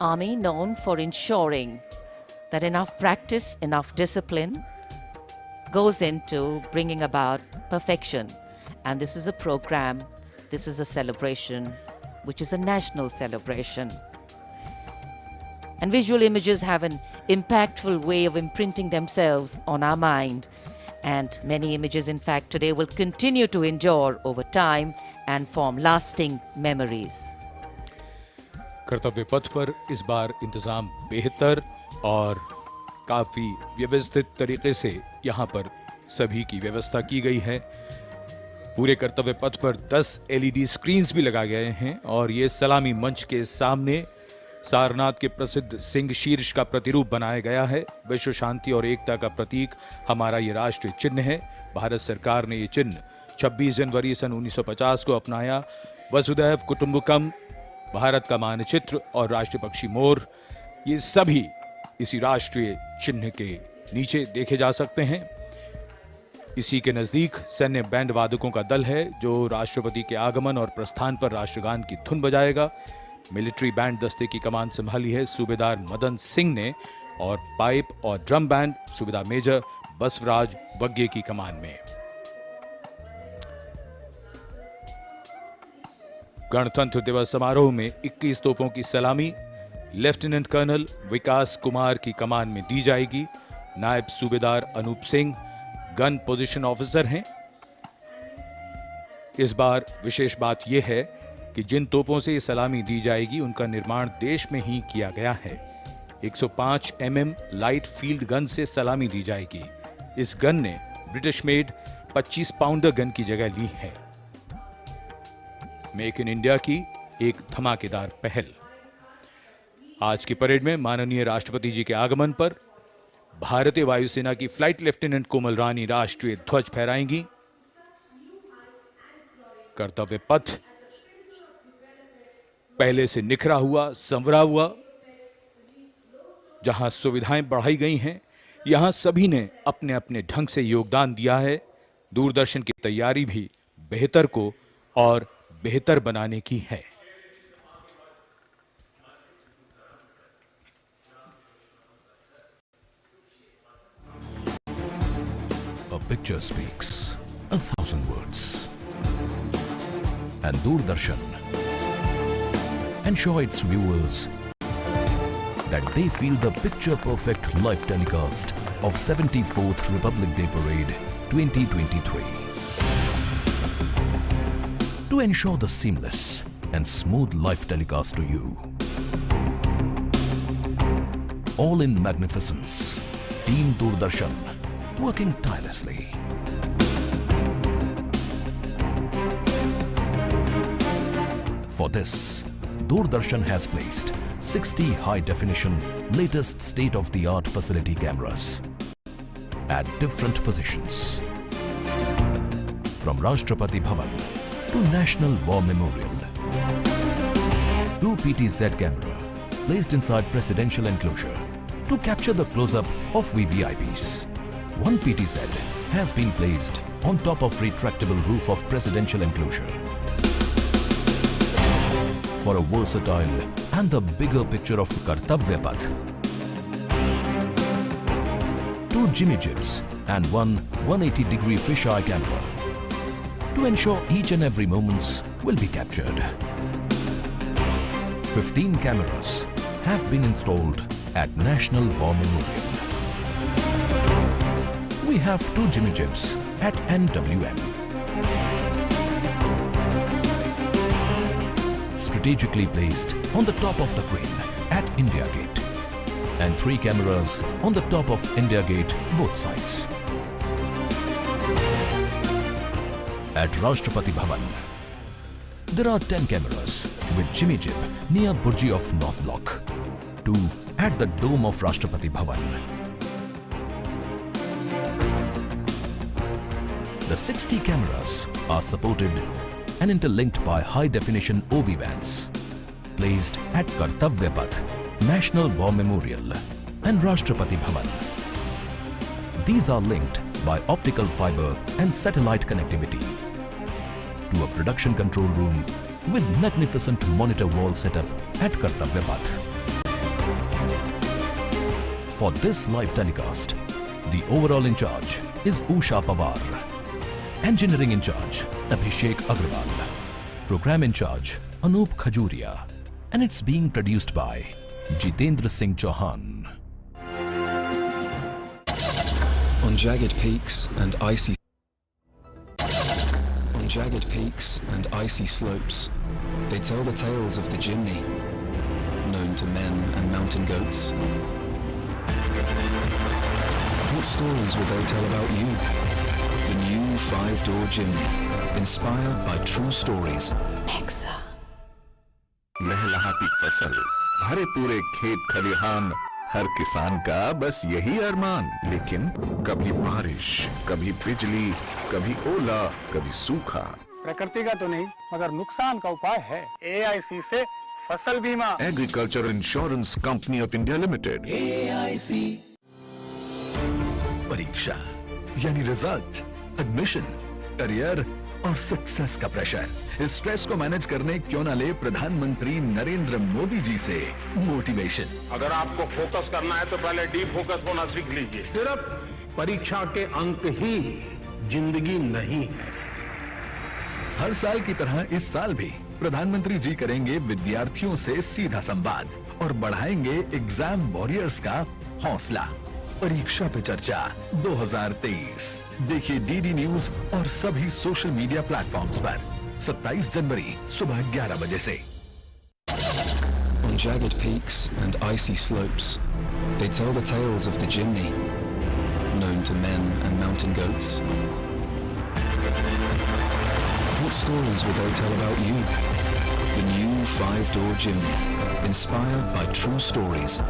Army known for ensuring that enough practice, enough discipline goes into bringing about perfection. And this is a program, this is a celebration, which is a national celebration. And visual images have an impactful way of imprinting themselves on our mind. And many images, in fact, today will continue to endure over time and form lasting memories. कर्तव्य पथ पर इस बार इंतजाम बेहतर और काफी व्यवस्थित तरीके से यहाँ पर सभी की व्यवस्था की गई है। पूरे कर्तव्य पथ पर 10 LED स्क्रीन्स भी लगाए गए हैं और ये सलामी मंच के सामने सारनाथ के प्रसिद्ध सिंह शीर्ष का प्रतिरूप बनाया गया है। विश्व शांति और एकता का प्रतीक हमारा ये राष्ट्रीय चिन्ह है। भारत सरकार ने ये चिन्ह 26 जनवरी सन 1950 को अपनाया। वसुधैव कुटुंबकम, भारत का मानचित्र और राष्ट्रीय पक्षी मोर, ये सभी इसी राष्ट्रीय चिन्ह के नीचे देखे जा सकते हैं। इसी के नजदीक सैन्य बैंड वादकों का दल है जो राष्ट्रपति के आगमन और प्रस्थान पर राष्ट्रगान की धुन बजाएगा। मिलिट्री बैंड दस्ते की कमान संभाली है सूबेदार मदन सिंह ने और पाइप और ड्रम बैंड सूबेदार मेजर बसवराज वग्गे की कमान में। गणतंत्र दिवस समारोह में 21 तोपों की सलामी लेफ्टिनेंट कर्नल विकास कुमार की कमान में दी जाएगी। नायब सूबेदार Anoop Singh gun position officer हैं। इस बार विशेष बात यह है कि जिन तोपों से ये सलामी दी जाएगी उनका निर्माण देश में ही किया गया है। 105 mm लाइट फील्ड गन से सलामी दी जाएगी। इस गन ने ब्रिटिश मेड 25 पाउंडर गन की जगह ली है। मेक इन इंडिया की एक धमाकेदार पहल। आज की परेड में माननीय राष्ट्रपति जी के आगमन पर भारतीय वायुसेना की फ्लाइट लेफ्टिनेंट कोमल रानी राष्ट्रीय ध्वज फहराएंगी। कर्तव्य पथ पहले से निखरा हुआ, संवरा हुआ, जहां सुविधाएं बढ़ाई गई हैं, यहां सभी ने अपने अपने ढंग से योगदान दिया है। दूरदर्शन की तैयारी भी बेहतर को और बेहतर बनाने की है। A picture speaks 1,000 words. And Doordarshan ensure its viewers that they feel the picture-perfect live telecast of 74th Republic Day Parade 2023. To ensure the seamless and smooth live telecast to you. All in magnificence, Team Doordarshan working tirelessly. For this, Doordarshan has placed 60 high-definition, latest state-of-the-art facility cameras at different positions. From Rashtrapati Bhavan to National War Memorial. 2 PTZ camera placed inside presidential enclosure to capture the close-up of VVIPs. 1 PTZ has been placed on top of retractable roof of presidential enclosure. For a versatile and the bigger picture of Kartavya Path. 2 Jimmy Jibs and one 180-degree fisheye camera to ensure each and every moments will be captured. 15 cameras have been installed at National War Memorial. We have 2 Jimmy Jibs at NWM. Strategically placed on the top of the crane at India Gate, and 3 cameras on the top of India Gate both sides. At Rashtrapati Bhavan, there are 10 cameras with Jimmy Jib near Burji of North Block, 2 at the dome of Rashtrapati Bhavan. The 60 cameras are supported and interlinked by high-definition OB vans placed at Kartavya Path, National War Memorial and Rashtrapati Bhavan. These are linked by optical fiber and satellite connectivity to a production control room with magnificent monitor wall setup at Kartavya Path. For this live telecast, the overall in charge is Usha Pawar. Engineering in charge, Abhishek Agrawal. Program in charge, Anup Khajuria. And it's being produced by Jitendra Singh Chauhan. On jagged peaks and icy slopes, they tell the tales of the Jimny, known to men and mountain goats. What stories will they tell about you? The new 5-door Jimny, inspired by true stories. लहलहाती फसल, भरे पूरे खेत खलिहान, हर किसान का बस यही अरमान। लेकिन कभी बारिश, कभी बिजली, कभी ओला, कभी सूखा। प्रकृति का तो नहीं, मगर नुकसान का उपाय है। AIC से फसल बीमा। Agriculture insurance company of India limited. AIC। परीक्षा यानी रिजल्ट, एडमिशन, करियर और सक्सेस का प्रेशर। इस स्ट्रेस को मैनेज करने क्यों ना ले प्रधानमंत्री नरेंद्र मोदी जी से मोटिवेशन। अगर आपको फोकस करना है तो पहले डी फोकस होना सीख लीजिए। सिर्फ परीक्षा के अंक ही जिंदगी नहीं है। हर साल की तरह इस साल भी प्रधानमंत्री जी करेंगे विद्यार्थियों से सीधा संवाद और बढ़ाएंगे एग्जाम वॉरियर्स का हौसला। परीक्षा पे चर्चा 2023 देखिए डीडी न्यूज और सभी सोशल मीडिया प्लेटफॉर्म्स पर 27 जनवरी सुबह 11 बजे से। On jagged peaks and icy slopes, they tell the tales of the Jimny, known to men and mountain goats. What stories will they tell about you? The new 5-door Jimny, inspired by true stories.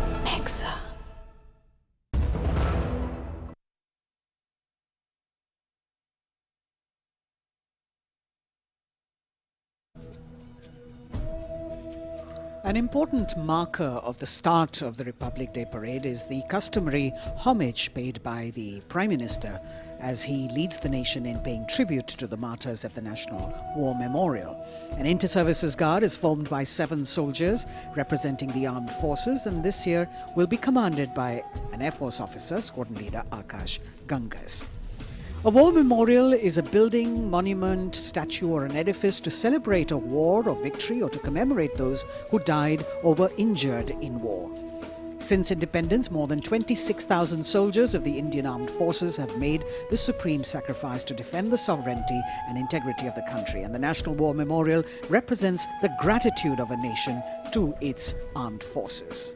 An important marker of the start of the Republic Day parade is the customary homage paid by the Prime Minister as he leads the nation in paying tribute to the martyrs at the National War Memorial. An inter-services guard is formed by 7 soldiers representing the armed forces, and this year will be commanded by an Air Force officer, Squadron Leader Akash Gangas. A war memorial is a building, monument, statue or an edifice to celebrate a war or victory or to commemorate those who died or were injured in war. Since independence, more than 26,000 soldiers of the Indian Armed Forces have made the supreme sacrifice to defend the sovereignty and integrity of the country, and the National War Memorial represents the gratitude of a nation to its armed forces.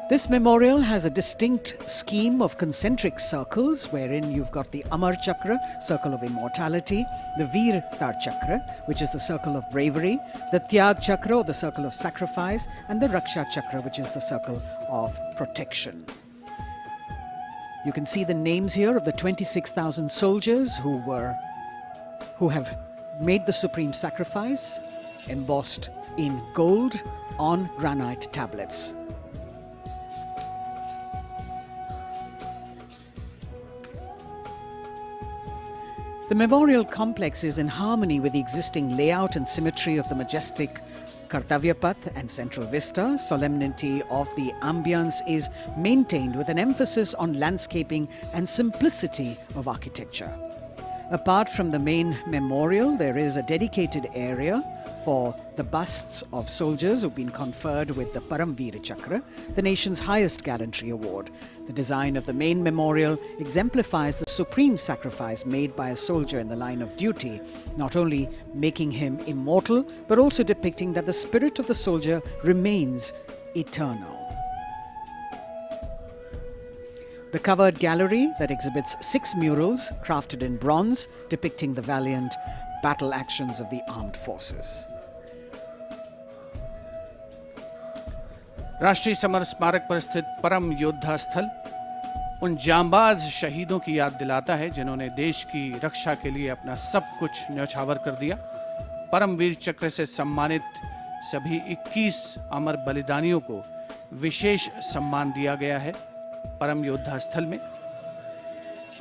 This memorial has a distinct scheme of concentric circles wherein you've got the Amar Chakra, circle of immortality, the Veer Tar Chakra, which is the circle of bravery, the Tyag Chakra, or the circle of sacrifice, and the Raksha Chakra, which is the circle of protection. You can see the names here of the 26,000 soldiers who have made the supreme sacrifice, embossed in gold on granite tablets. The memorial complex is in harmony with the existing layout and symmetry of the majestic Kartavya Path and Central Vista, solemnity of the ambience is maintained with an emphasis on landscaping and simplicity of architecture. Apart from the main memorial, there is a dedicated area for the busts of soldiers who've been conferred with the Paramveer Chakra, the nation's highest gallantry award. The design of the main memorial exemplifies the supreme sacrifice made by a soldier in the line of duty, not only making him immortal, but also depicting that the spirit of the soldier remains eternal. The covered gallery that exhibits 6 murals crafted in bronze depicting the valiant battle actions of the armed forces. राष्ट्रीय summer स्मारक पर स्थित परम योद्धा स्थल उन जांबाज शहीदों की याद दिलाता है जिन्होंने देश की रक्षा के लिए अपना सब कुछ न्यौछावर कर दिया। परमवीर चक्र से सम्मानित सभी 21 अमर बलिदानियों को विशेष सम्मान दिया गया है। परम योद्धा स्थल में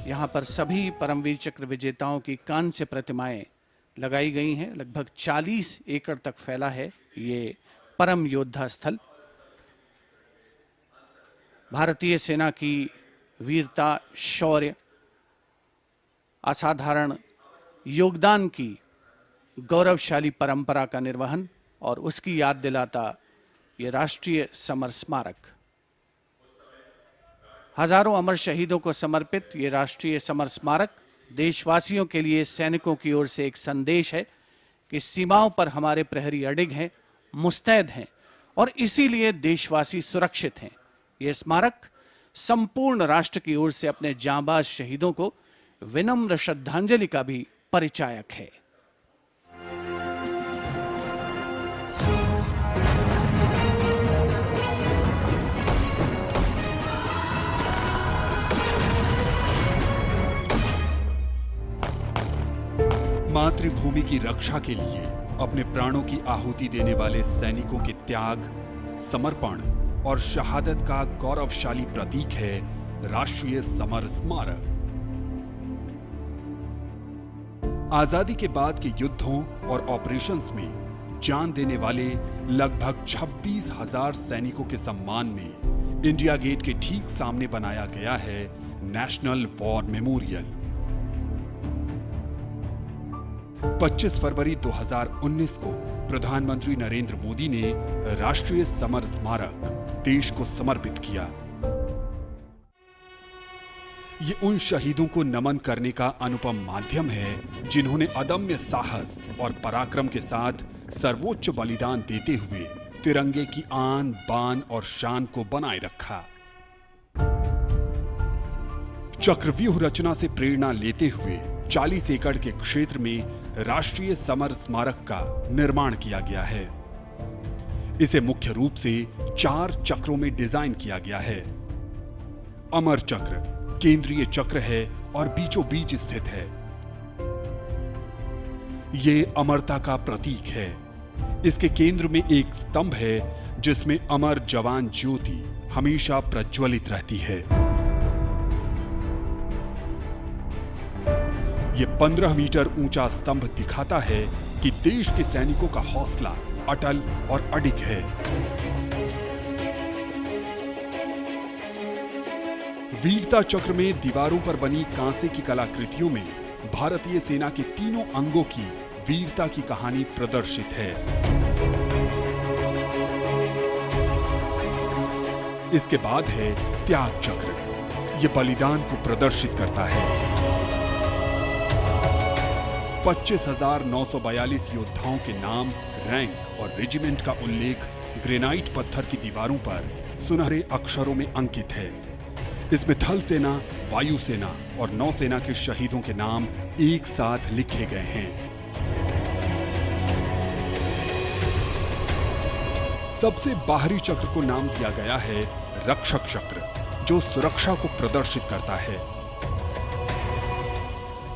यहां पर सभी परमवीर चक्र विजेताओं की कांस्य प्रतिमाएं लगाई गई हैं। लगभग 40 एकड़ तक फैला है ये परम योद्धा स्थल। भारतीय सेना की वीरता, शौर्य, असाधारण योगदान की गौरवशाली परंपरा का निर्वहन और उसकी याद दिलाता ये राष्ट्रीय समर स्मारक। हजारों अमर शहीदों को समर्पित ये राष्ट्रीय समर स्मारक देशवासियों के लिए सैनिकों की ओर से एक संदेश है कि सीमाओं पर हमारे प्रहरी अडिग हैं, मुस्तैद हैं और इसीलिए देशवासी सुरक्षित हैं। यह स्मारक संपूर्ण राष्ट्र की ओर से अपने जांबाज शहीदों को विनम्र श्रद्धांजलि का भी परिचायक है। मातृभूमि की रक्षा के लिए अपने प्राणों की आहुति देने वाले सैनिकों के त्याग, समर्पण और शहादत का गौरवशाली प्रतीक है राष्ट्रीय समर स्मारक। आजादी के बाद के युद्धों और ऑपरेशंस में जान देने वाले लगभग 26,000 सैनिकों के सम्मान में इंडिया गेट के ठीक सामने बनाया गया है नेशनल वॉर मेमोरियल। 25 फरवरी 2019 को प्रधानमंत्री नरेंद्र मोदी ने राष्ट्रीय समर स्मारक देश को समर्पित किया। ये उन शहीदों को नमन करने का अनुपम माध्यम है जिन्होंने अदम्य साहस और पराक्रम के साथ सर्वोच्च बलिदान देते हुए तिरंगे की आन, बान और शान को बनाए रखा। चक्रव्यूह रचना से प्रेरणा लेते हुए 40 एकड़ के क्षेत्र में राष्ट्रीय समर स्मारक का निर्माण किया गया है। इसे मुख्य रूप से 4 चक्रों में डिजाइन किया गया है। अमर चक्र केंद्रीय चक्र है और बीचों बीच स्थित है। ये अमरता का प्रतीक है। इसके केंद्र में एक स्तंभ है जिसमें अमर जवान ज्योति हमेशा प्रज्वलित रहती है। ये 15 मीटर ऊंचा स्तंभ दिखाता है कि देश के सैनिकों का हौसला अटल और अडिग है। वीरता चक्र में दीवारों पर बनी कांसे की कलाकृतियों में भारतीय सेना के तीनों अंगों की वीरता की कहानी प्रदर्शित है। इसके बाद है त्याग चक्र। यह बलिदान को प्रदर्शित करता है। 25,942 योद्धाओं के नाम, रैंक और रेजिमेंट का उल्लेख ग्रेनाइट पत्थर की दीवारों पर सुनहरे अक्षरों में अंकित है। इसमें थल सेना, वायु सेना और नौसेना के शहीदों के नाम एक साथ लिखे गए हैं। सबसे बाहरी चक्र को नाम दिया गया है रक्षक चक्र, जो सुरक्षा को प्रदर्शित करता है।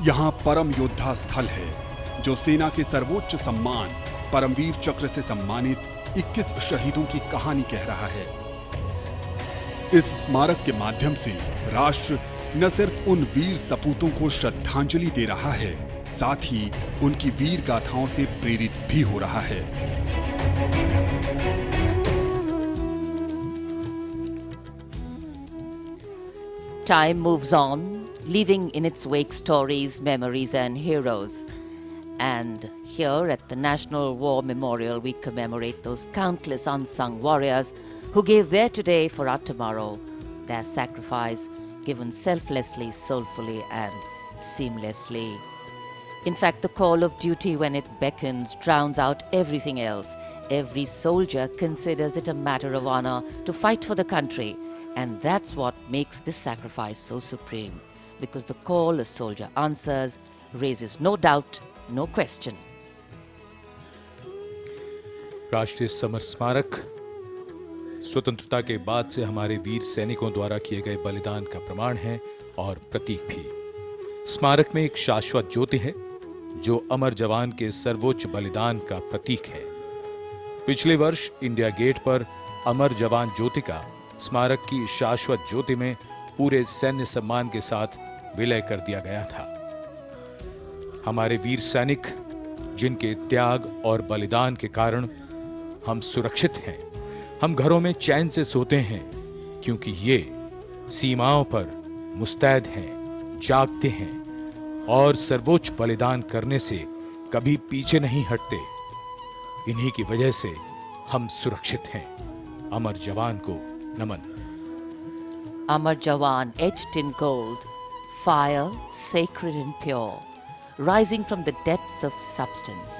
यहां परम योद्धा स्थल है जो सेना के सर्वोच्च सम्मान परमवीर चक्र से सम्मानित 21 शहीदों की कहानी कह रहा है। इस स्मारक के माध्यम से राष्ट्र न सिर्फ उन वीर सपूतों को श्रद्धांजलि दे रहा है, साथ ही उनकी वीर गाथाओं से प्रेरित भी हो रहा है। Time moves on, leaving in its wake stories, memories, and heroes. And here at the National War Memorial, we commemorate those countless unsung warriors who gave their today for our tomorrow, their sacrifice given selflessly, soulfully, and seamlessly. In fact, the call of duty, when it beckons, drowns out everything else. Every soldier considers it a matter of honor to fight for the country. And that's what makes this sacrifice so supreme, because the call a soldier answers raises no doubt, no question. राष्ट्रीय summer स्मारक स्वतंत्रता के बाद से हमारे वीर सैनिकों द्वारा किए गए बलिदान का प्रमाण है और प्रतीक भी। स्मारक में एक शाश्वत ज्योति है जो अमर जवान के सर्वोच्च बलिदान का प्रतीक है। पिछले वर्ष इंडिया गेट पर अमर जवान ज्योति का स्मारक की शाश्वत ज्योति में पूरे सैन्य सम्मान के साथ विलय कर दिया गया था। हमारे वीर सैनिक जिनके त्याग और बलिदान के कारण हम सुरक्षित हैं, हम घरों में चैन से सोते हैं, क्योंकि ये सीमाओं पर मुस्तैद हैं, जागते हैं और सर्वोच्च बलिदान करने से कभी पीछे नहीं हटते। इन्हीं की वजह से हम सुरक्षित हैं। अमर जवान को नमन। Amar Jawan, etched in gold, fire sacred and pure, rising from the depths of substance.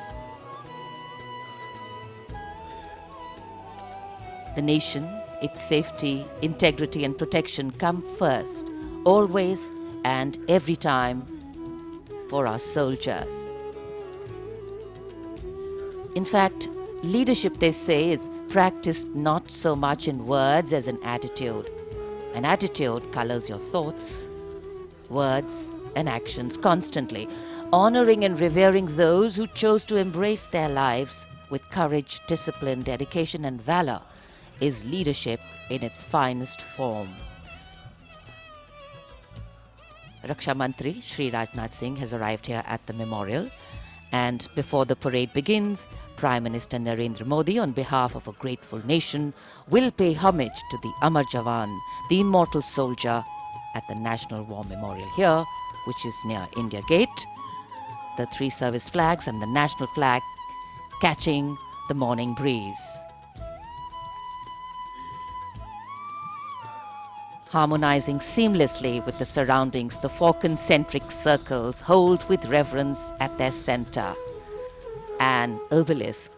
The nation, its safety, integrity and protection come first, always and every time for our soldiers. In fact, leadership, they say, is practiced not so much in words as in attitude. An attitude colors your thoughts, words and actions constantly, honoring and revering those who chose to embrace their lives with courage, discipline, dedication and valor is leadership in its finest form. Raksha Mantri Shri Rajnath Singh has arrived here at the memorial, and before the parade begins, Prime Minister Narendra Modi, on behalf of a grateful nation, will pay homage to the Amar Jawan, the immortal soldier, at the National War Memorial here, which is near India Gate. The three service flags and the national flag catching the morning breeze. Harmonizing seamlessly with the surroundings, the four concentric circles hold with reverence at their center an obelisk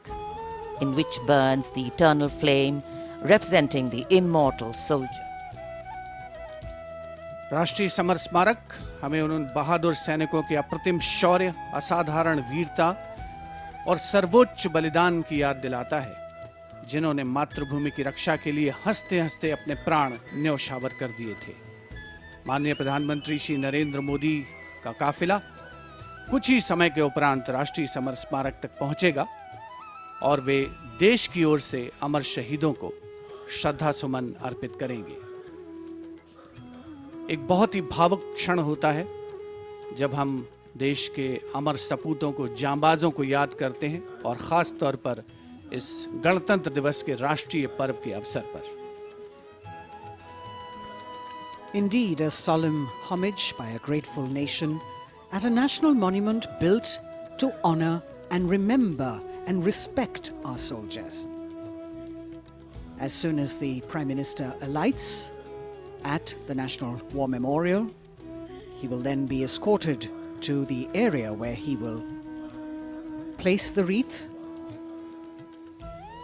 in which burns the eternal flame representing the immortal soldier. राष्ट्रीय summer स्मारक हमें उन बहादुर सैनिकों के अप्रतिम शौर्य, असाधारण वीरता और सर्वोच्च बलिदान की याद दिलाता है, जिन्होंने मातृभूमि की रक्षा के लिए हंसते हंसते अपने प्राण न्यौछावर कर दिए थे। माननीय प्रधानमंत्री श्री नरेंद्र मोदी का काफिला कुछ ही समय के उपरांत राष्ट्रीय समर स्मारक तक पहुंचेगा और वे देश की ओर से अमर शहीदों को श्रद्धा सुमन अर्पित करेंगे। एक बहुत ही भावुक क्षण होता है जब हम देश के अमर सपूतों को, जांबाजों को याद करते हैं, और खास तौर पर इस गणतंत्र दिवस के राष्ट्रीय पर्व के अवसर पर। Indeed, a solemn homage by a grateful nation at a national monument built to honor and remember and respect our soldiers. As soon as the Prime Minister alights at the National War Memorial, he will then be escorted to the area where he will place the wreath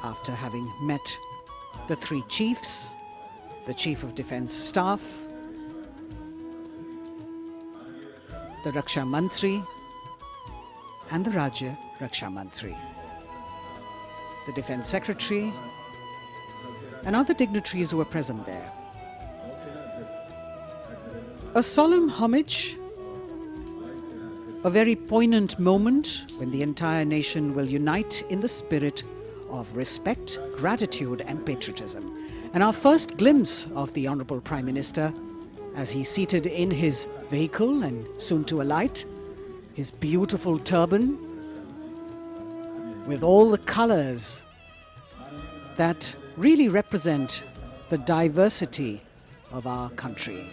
after having met the three chiefs, the Chief of Defence Staff, the Raksha Mantri and the Rajya Raksha Mantri, the Defence Secretary and other dignitaries who were present there. A solemn homage, a very poignant moment when the entire nation will unite in the spirit of respect, gratitude and patriotism. And our first glimpse of the Honourable Prime Minister as he's seated in his vehicle and soon to alight, his beautiful turban with all the colours that really represent the diversity of our country.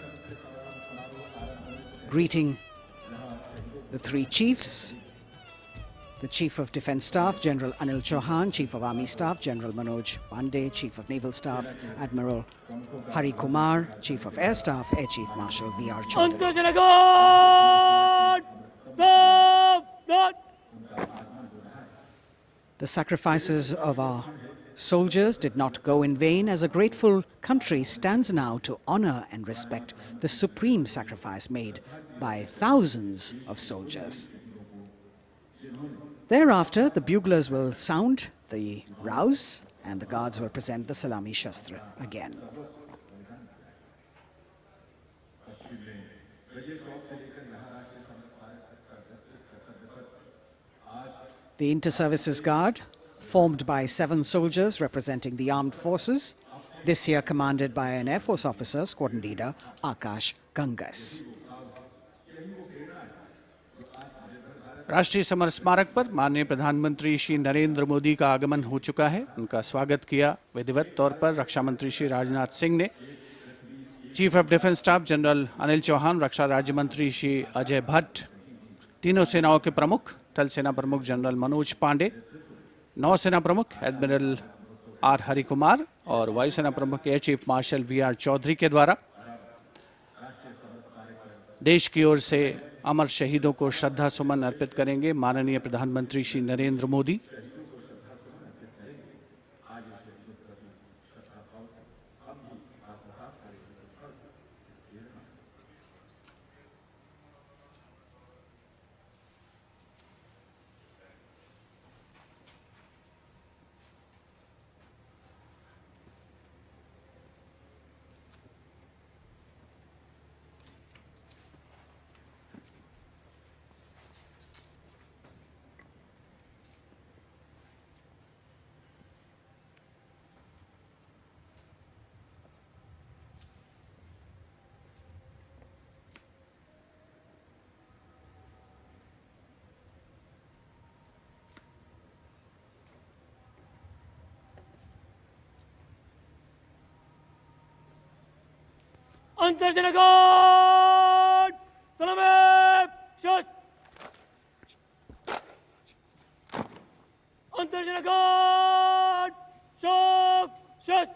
Greeting the three chiefs, the Chief of Defence Staff, General Anil Chauhan, Chief of Army Staff, General Manoj Pandey, Chief of Naval Staff, Admiral Hari Kumar, Chief of Air Staff, Air Chief Marshal V.R. Chaudhary. The sacrifices of our soldiers did not go in vain, as a grateful country stands now to honor and respect the supreme sacrifice made by thousands of soldiers. Thereafter, the buglers will sound the rouse and the guards will present the Salami Shastra again. The Inter-Services Guard, formed by 7 soldiers representing the armed forces, this year commanded by an Air Force officer, Squadron Leader Akash Gangas. राष्ट्रीय summer स्मारक पर माननीय प्रधानमंत्री श्री नरेंद्र मोदी का आगमन हो चुका है। उनका स्वागत किया विधिवत तौर पर रक्षा मंत्री श्री राजनाथ सिंह ने। Chief of defence staff general Anil Chauhan, रक्षा राज्य मंत्री श्री अजय भट्ट, तीनों सेनाओं के प्रमुख थल सेना प्रमुख जनरल मनोज पांडे, नौसेना प्रमुख एडमिरल आर हरि कुमार और वायुसेना प्रमुख air chief marshal V R. Chaudhari के द्वारा देश की ओर से अमर शहीदों को श्रद्धा सुमन अर्पित करेंगे माननीय प्रधानमंत्री Shri Narendra Modi. Antarjanagat! Salame! Shast! Antarjanagat! Shok! Shast!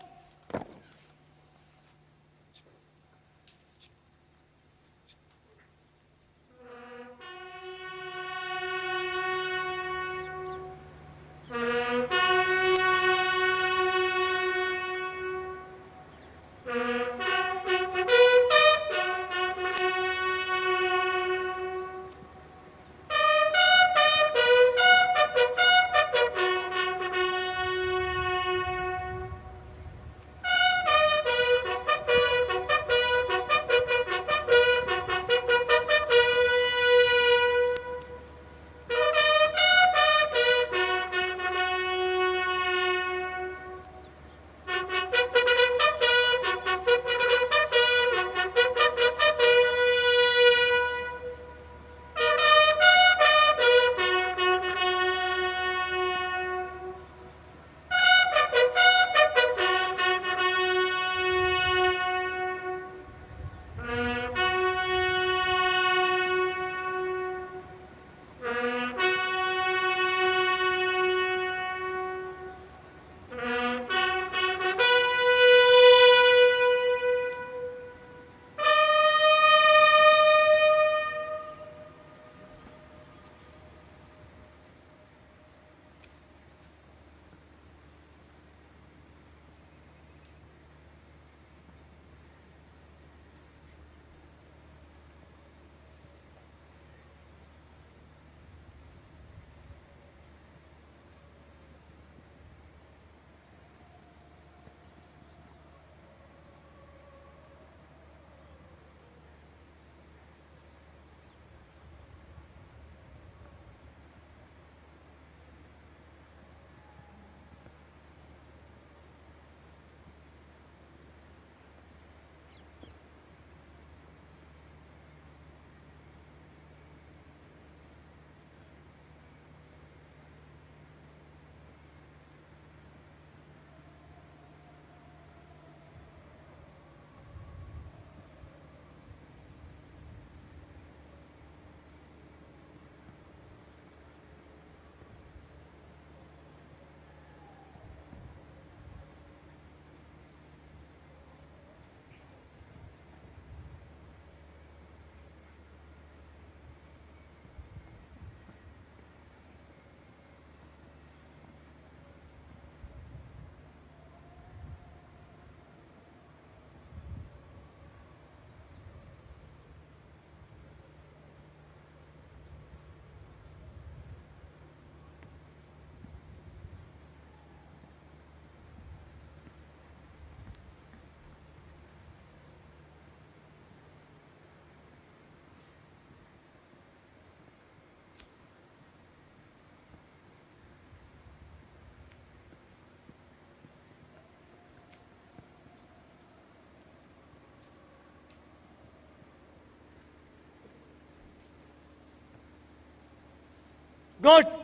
Guards!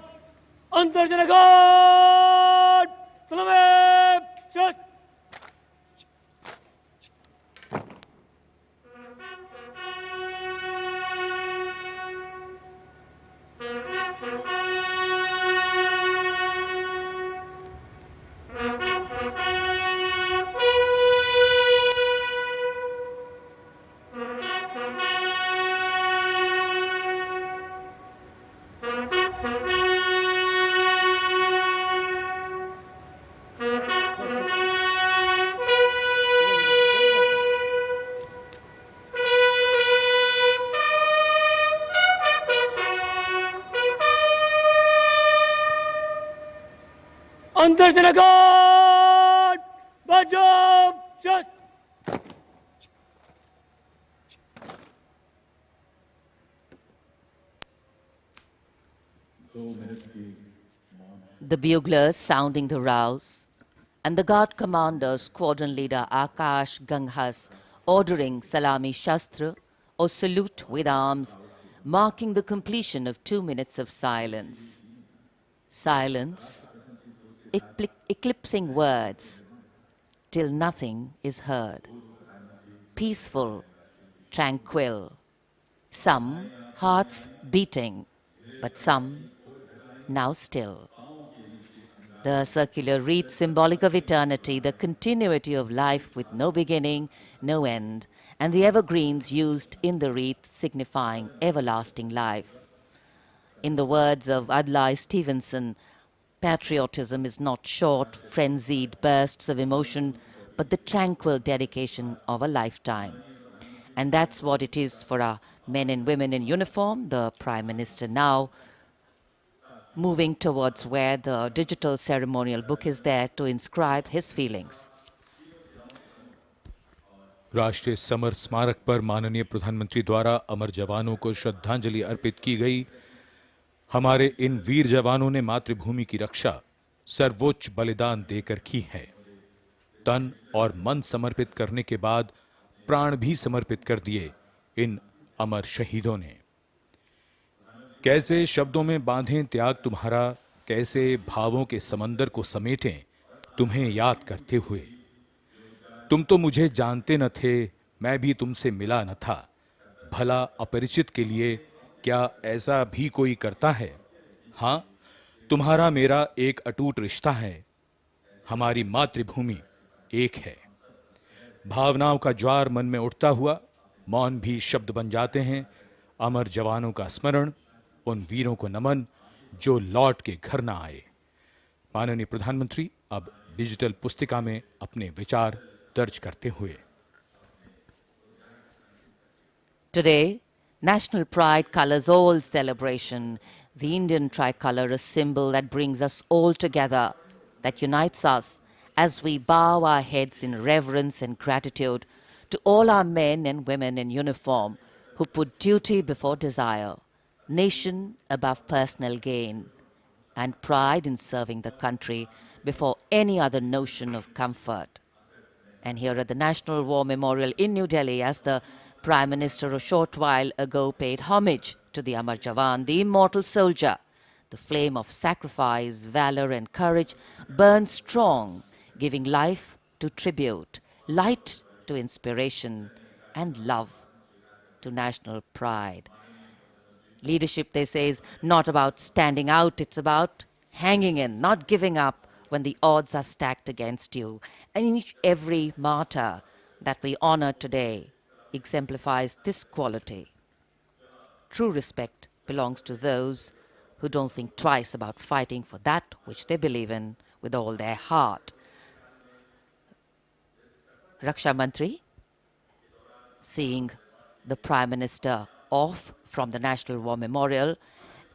Antarjana Guard! Salame! Shast! Antarjana Guard! Bajab! Shast! The buglers sounding the rouse, and the guard commander, squadron leader Akash Ganghas, ordering Salami Shastra or salute with arms, marking the completion of 2 minutes of silence. Silence, eclipsing words, till nothing is heard. Peaceful, tranquil, some hearts beating, but some now still. The circular wreath, symbolic of eternity, the continuity of life with no beginning, no end, and the evergreens used in the wreath signifying everlasting life. In the words of Adlai Stevenson, patriotism is not short, frenzied bursts of emotion, but the tranquil dedication of a lifetime. And that's what it is for our men and women in uniform. The Prime Minister now moving towards where the digital ceremonial book is there to inscribe his feelings. राष्ट्रीय summer स्मारक पर माननीय प्रधानमंत्री द्वारा अमर जवानों को श्रद्धांजलि अर्पित की गई। हमारे इन वीर जवानों ने मातृभूमि की रक्षा सर्वोच्च बलिदान देकर की है। तन और मन समर्पित करने के बाद प्राण भी समर्पित कर दिए इन अमर शहीदों ने। कैसे शब्दों में बांधें त्याग तुम्हारा, कैसे भावों के समंदर को समेटें तुम्हें याद करते हुए। तुम तो मुझे जानते न थे, मैं भी तुमसे मिला न था। भला अपरिचित के लिए क्या ऐसा भी कोई करता है? हाँ, तुम्हारा मेरा एक अटूट रिश्ता है। हमारी मातृभूमि एक है। भावनाओं का ज्वार मन में उठता हुआ मौन भी शब्द बन जाते हैं। अमर जवानों का स्मरण, उन वीरों को नमन जो लौट के घर ना आए। माननीय प्रधानमंत्री अब डिजिटल पुस्तिका में अपने विचार दर्ज करते हुए। Today, national pride colors all celebration. The Indian tricolor, a symbol that brings us all together, that unites us as we bow our heads in reverence and gratitude to all our men and women in uniform who put duty before desire, nation above personal gain, and pride in serving the country before any other notion of comfort. And here at the National War Memorial in New Delhi, as the Prime Minister a short while ago paid homage to the Amar Jawan, the immortal soldier, the flame of sacrifice, valor and courage burns strong, giving life to tribute, light to inspiration, and love to national pride. Leadership, they say, is not about standing out, it's about hanging in, not giving up when the odds are stacked against you. And every martyr that we honor today exemplifies this quality. True respect belongs to those who don't think twice about fighting for that which they believe in with all their heart. Raksha Mantri, seeing the Prime Minister off from the National War Memorial,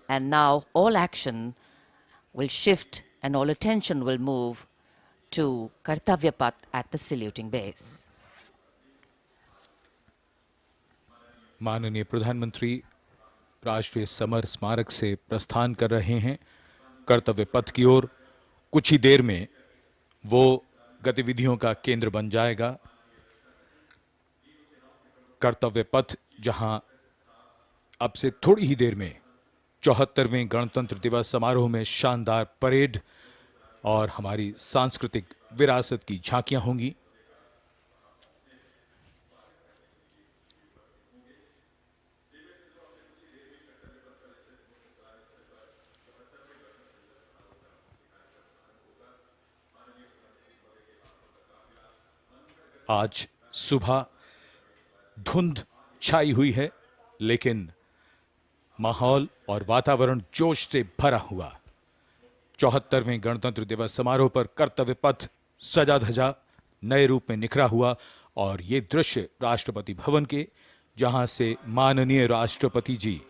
and now all action will shift and all attention will move to Kartavya Path at the saluting base. माननीय प्रधानमंत्री राष्ट्रीय summer स्मारक से प्रस्थान कर रहे हैं कर्तव्य पथ की ओर। कुछ ही देर में वो गतिविधियों का केंद्र बन जाएगा। कर्तव्य पथ जहां अब से थोड़ी ही देर में 74वें गणतंत्र दिवस समारोह में शानदार परेड और हमारी सांस्कृतिक विरासत की झांकियां होंगी। आज सुबह धुंध छाई हुई है, लेकिन माहौल और वातावरण जोश से भरा हुआ। 74वें गणतंत्र दिवस समारोह पर कर्तव्य पथ सजा धजा नए रूप में निखरा हुआ और ये दृश्य राष्ट्रपति भवन के, जहां से माननीय राष्ट्रपति जी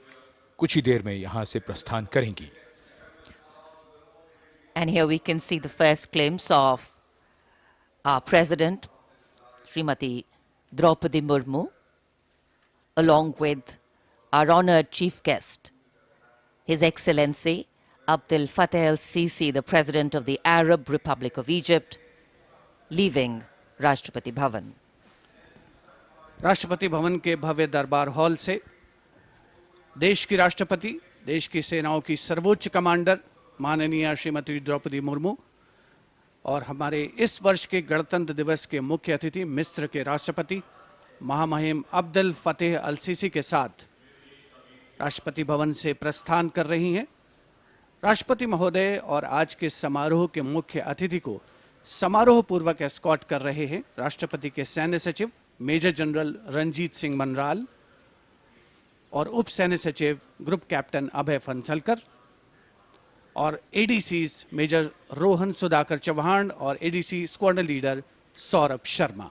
कुछ ही देर में यहां से प्रस्थान करेंगी। And here we can see the first glimpse of our President, Srimati Draupadi Murmu, along with our honored chief guest, His Excellency Abdel Fattah el-Sisi, the President of the Arab Republic of Egypt, leaving Rashtrapati Bhavan. Rashtrapati Bhavan के भव्य दरबार hall से देश की राष्ट्रपति, देश की सेनाओं की सर्वोच्च कमांडर माननीय श्रीमती द्रौपदी मुर्मू और हमारे इस वर्ष के गणतंत्र दिवस के मुख्य अतिथि मिस्र के राष्ट्रपति महामहिम अब्दुल फतेह अल सीसी के साथ राष्ट्रपति भवन से प्रस्थान कर रही हैं। राष्ट्रपति महोदय और आज के समारोह के मुख्य अतिथि को समारोह पूर्वक एस्कॉर्ट कर रहे हैं राष्ट्रपति के सैन्य सचिव मेजर जनरल रंजीत सिंह मनराल और उप सैन्य सचिव ग्रुप कैप्टन अभय फंसलकर और एडीसी मेजर रोहन सुधाकर चौहान और ADC squadron leader Saurabh Sharma.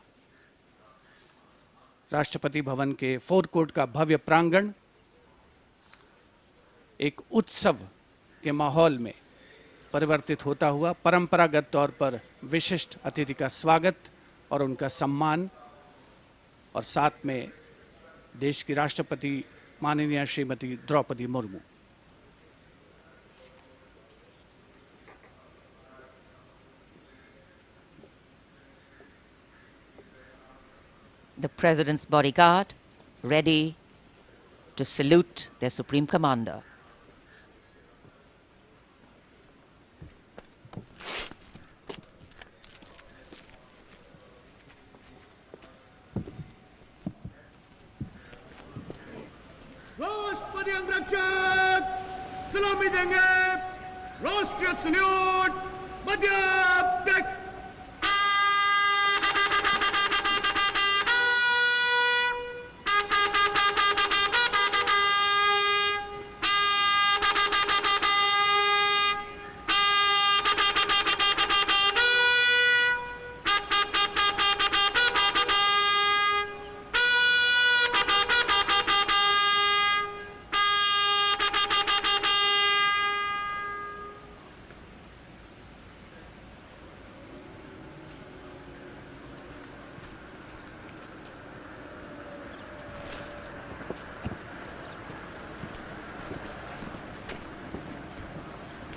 Rashtrapati Bhavan के फोर कोर्ट का भव्य प्रांगण एक उत्सव के माहौल में परिवर्तित होता हुआ परंपरागत तौर पर विशिष्ट अतिथि का स्वागत और उनका सम्मान और साथ में देश की राष्ट्रपति माननीय Shrimati Draupadi Murmu. The President's bodyguard ready to salute their Supreme Commander. राष्ट्रपति अंगरक्षक सलामी देंगे। राष्ट्रीय सल्यूट मध्य टेक।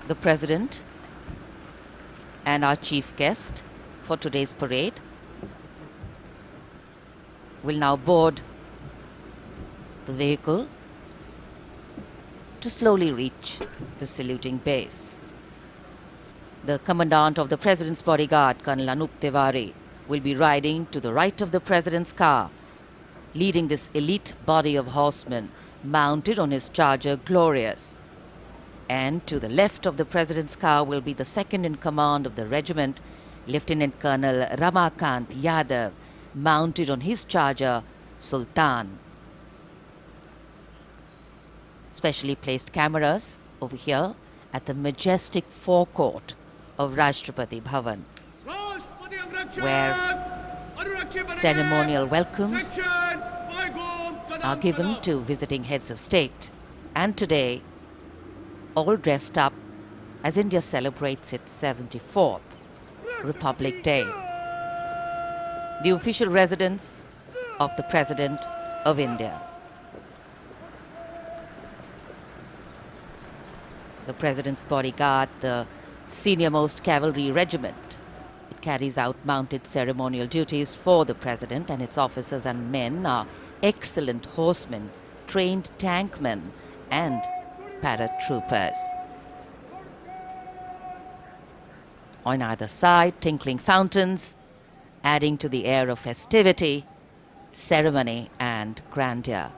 The President and our chief guest for today's parade will now board the vehicle to slowly reach the saluting base. The Commandant of the President's bodyguard, Colonel Anup Tiwari, will be riding to the right of the President's car, leading this elite body of horsemen mounted on his charger Glorious. And to the left of the President's car will be the second in command of the regiment, Lieutenant Colonel Ramakant Yadav, mounted on his charger Sultan. Specially placed cameras over here at the majestic forecourt of Rashtrapati Bhavan, where ceremonial welcomes are given to visiting heads of state. And today, all dressed up as India celebrates its 74th Republic Day. The official residence of the President of India. The President's bodyguard, the senior-most cavalry regiment. It carries out mounted ceremonial duties for the President, and its officers and men are excellent horsemen, trained tankmen, and paratroopers. On either side, tinkling fountains, adding to the air of festivity, ceremony and grandeur.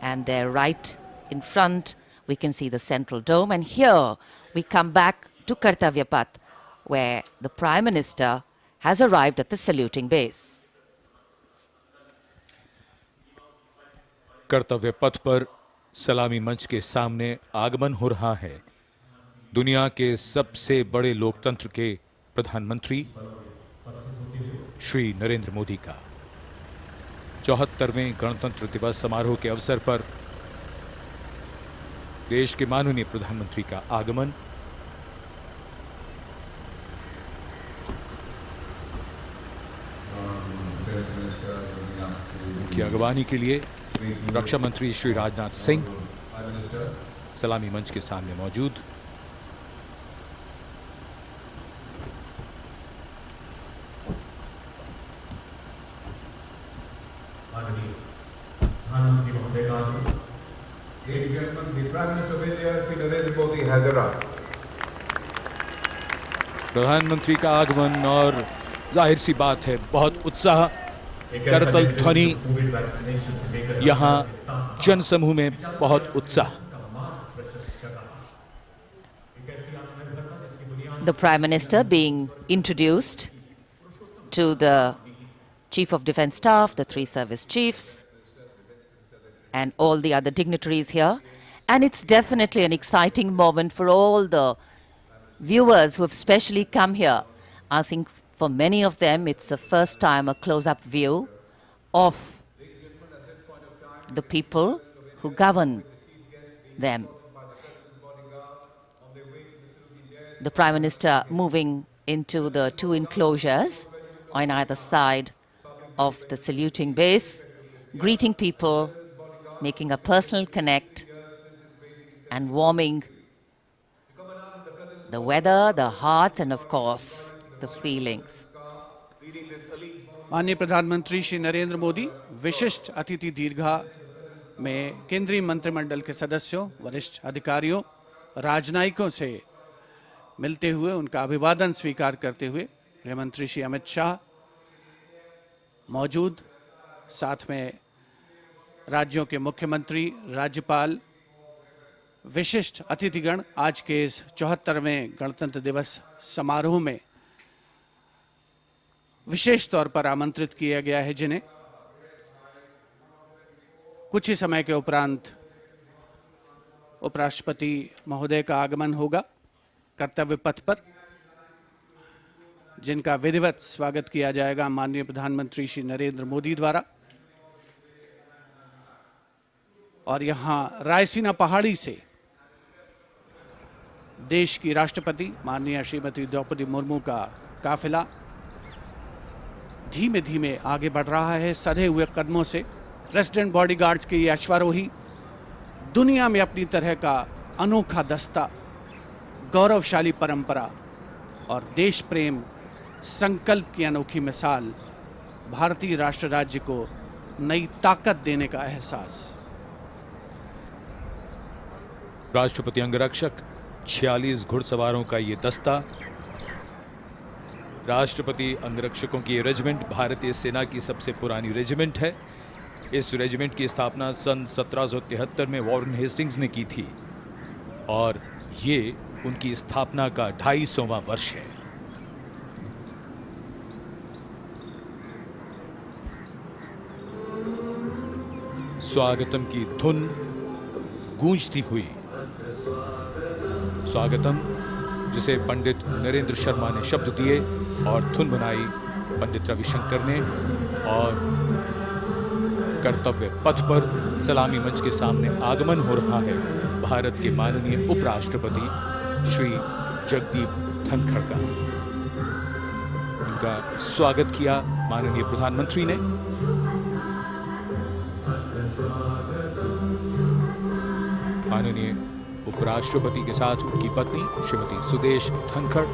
And there right in front, we can see the central dome. And here we come back to Kartavya Path, where the Prime Minister has arrived at the saluting base. कर्तव्य पथ पर सलामी मंच के सामने आगमन हो रहा है दुनिया के सबसे बड़े लोकतंत्र के प्रधानमंत्री श्री नरेंद्र मोदी का 74वें गणतंत्र दिवस समारोह के अवसर पर देश के माननीय प्रधानमंत्री का आगमन। उनकी अगवानी के लिए रक्षा मंत्री श्री राजनाथ सिंह सलामी मंच के सामने मौजूद। प्रधानमंत्री का आगमन और जाहिर सी बात है बहुत उत्साह करतल ध्वनि यहाँ जनसमूह में बहुत उत्साह। The Prime Minister being introduced to the Chief of Defence Staff, the 3 service chiefs, and all the other dignitaries here. And it's definitely an exciting moment for all the viewers who have specially come here. I think for many of them, it's the first time a close-up view of the people who govern them. The Prime Minister moving into the 2 enclosures on either side of the saluting base, greeting people, making a personal connect and warming the weather, the hearts and of course the feelings. माननीय प्रधानमंत्री श्री नरेंद्र मोदी विशिष्ट अतिथि दीर्घा में केंद्रीय मंत्रिमंडल के सदस्यों, वरिष्ठ अधिकारियों, राजनयिकों से मिलते हुए उनका अभिवादन स्वीकार करते हुए गृह मंत्री श्री अमित शाह मौजूद, साथ में राज्यों के मुख्यमंत्री, राज्यपाल, विशिष्ट अतिथिगण आज के इस 74वें गणतंत्र दिवस समारोह में विशेष तौर पर आमंत्रित किया गया है, जिन्हें कुछ ही समय के उपरांत उपराष्ट्रपति महोदय का आगमन होगा कर्तव्य पथ पर, जिनका विधिवत स्वागत किया जाएगा माननीय प्रधानमंत्री श्री नरेंद्र मोदी द्वारा। और यहां रायसीना पहाड़ी से देश की राष्ट्रपति माननीय श्रीमती द्रौपदी मुर्मू का काफिला धीमे धीमे आगे बढ़ रहा है सधे हुए कदमों से। रेसिडेंट बॉडीगार्ड्स के ये अश्वारोही दुनिया में अपनी तरह का अनोखा दस्ता, गौरवशाली परंपरा और देश प्रेम संकल्प की अनोखी मिसाल, भारतीय राष्ट्र राज्य को नई ताकत देने का एहसास। राष्ट्रपति अंगरक्षक 46 घुड़सवारों का ये दस्ता, राष्ट्रपति अंगरक्षकों की रेजिमेंट भारतीय सेना की सबसे पुरानी रेजिमेंट है। इस रेजिमेंट की स्थापना सन 1773 में वॉरेन हेस्टिंग्स ने की थी और ये उनकी स्थापना का 250वां वर्ष है। स्वागतम की धुन गूंजती हुई, स्वागतम जिसे पंडित नरेंद्र शर्मा ने शब्द दिए और धुन बनाई पंडित रविशंकर ने, और कर्तव्य पथ पर सलामी मंच के सामने आगमन हो रहा है भारत के माननीय उपराष्ट्रपति श्री जगदीप धनखड़ का। उनका स्वागत किया माननीय प्रधानमंत्री ने। माननीय उपराष्ट्रपति के साथ उनकी पत्नी Shrimati Sudesh Dhankhar,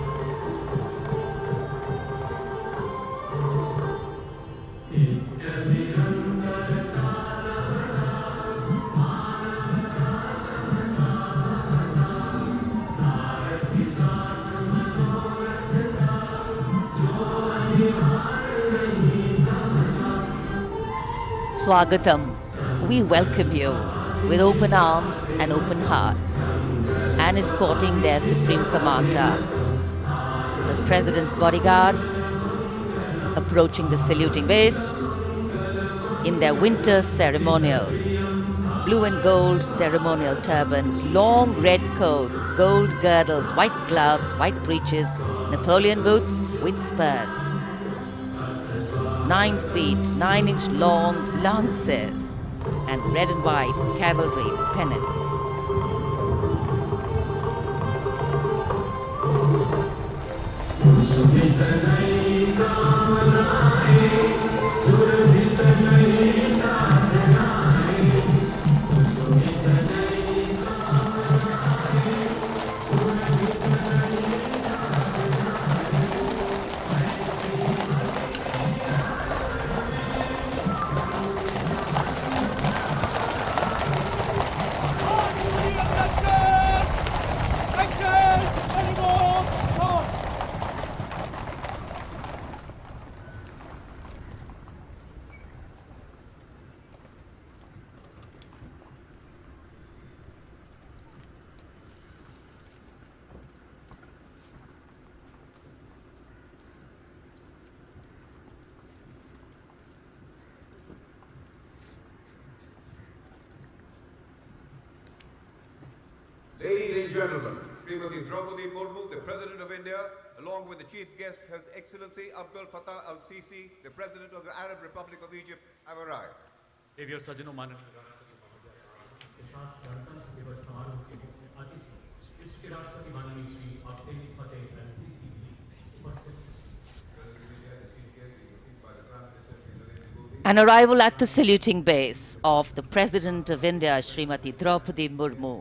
Swagatam. We welcome you with open arms and open hearts, and escorting their Supreme Commander, the President's bodyguard, approaching the saluting base in their winter ceremonials. Blue and gold ceremonial turbans, long red coats, gold girdles, white gloves, white breeches, Napoleon boots with spurs. 9 feet, 9-inch long lances, and red and white cavalry pennants. Ladies and gentlemen, Srimati Draupadi Murmu, the President of India, along with the Chief Guest, His Excellency Abdel Fattah al-Sisi, the President of the Arab Republic of Egypt, have arrived. देवियों सज्जनों माननीय इसके राष्ट्रपति माननीय श्री अब्दुल फतेह अल-सीसी उपस्थित। An arrival at the saluting base of the President of India, Srimati Draupadi Murmu,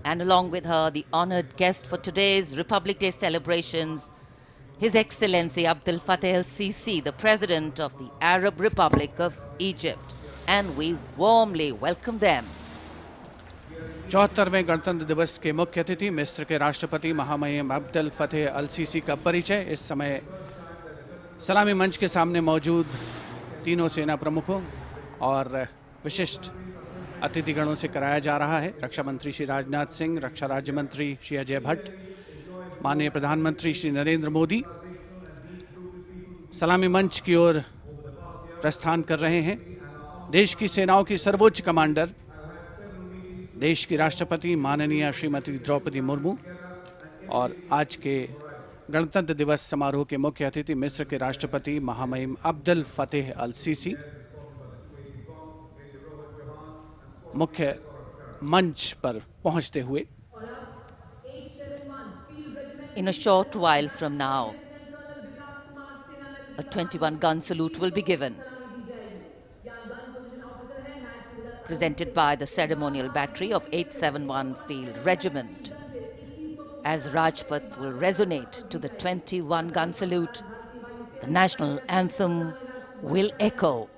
and along with her, the honored guest for today's Republic Day celebrations, His Excellency Abdel Fattah al-Sisi, the President of the Arab Republic of Egypt, and we warmly welcome them. 74वें गणतंत्र दिवस के मुख्य अतिथि मिस्र के राष्ट्रपति महामहिम अब्दुल फतेह अल-सीसी का परिचय इस समय सलामी मंच के सामने मौजूद तीनों सेना प्रमुखों और विशिष्ट अतिथिगणों से कराया जा रहा है। रक्षा मंत्री श्री राजनाथ सिंह, रक्षा राज्य मंत्री श्री अजय भट्ट, माननीय प्रधानमंत्री श्री नरेंद्र मोदी सलामी मंच की ओर प्रस्थान कर रहे हैं। देश की सेनाओं की सर्वोच्च कमांडर, देश की राष्ट्रपति माननीय श्रीमती द्रौपदी मुर्मू और आज के गणतंत्र दिवस समारोह के मुख्य अतिथि मिस्र के राष्ट्रपति महामहिम अब्दुल फतेह अल-सीसी मुख्य मंच पर पहुंचते हुए In a short while from now, a 21-gun salute will be given, presented by the ceremonial battery of 871 Field Regiment. As Rajpath will resonate to the 21-gun salute, the national anthem will echo.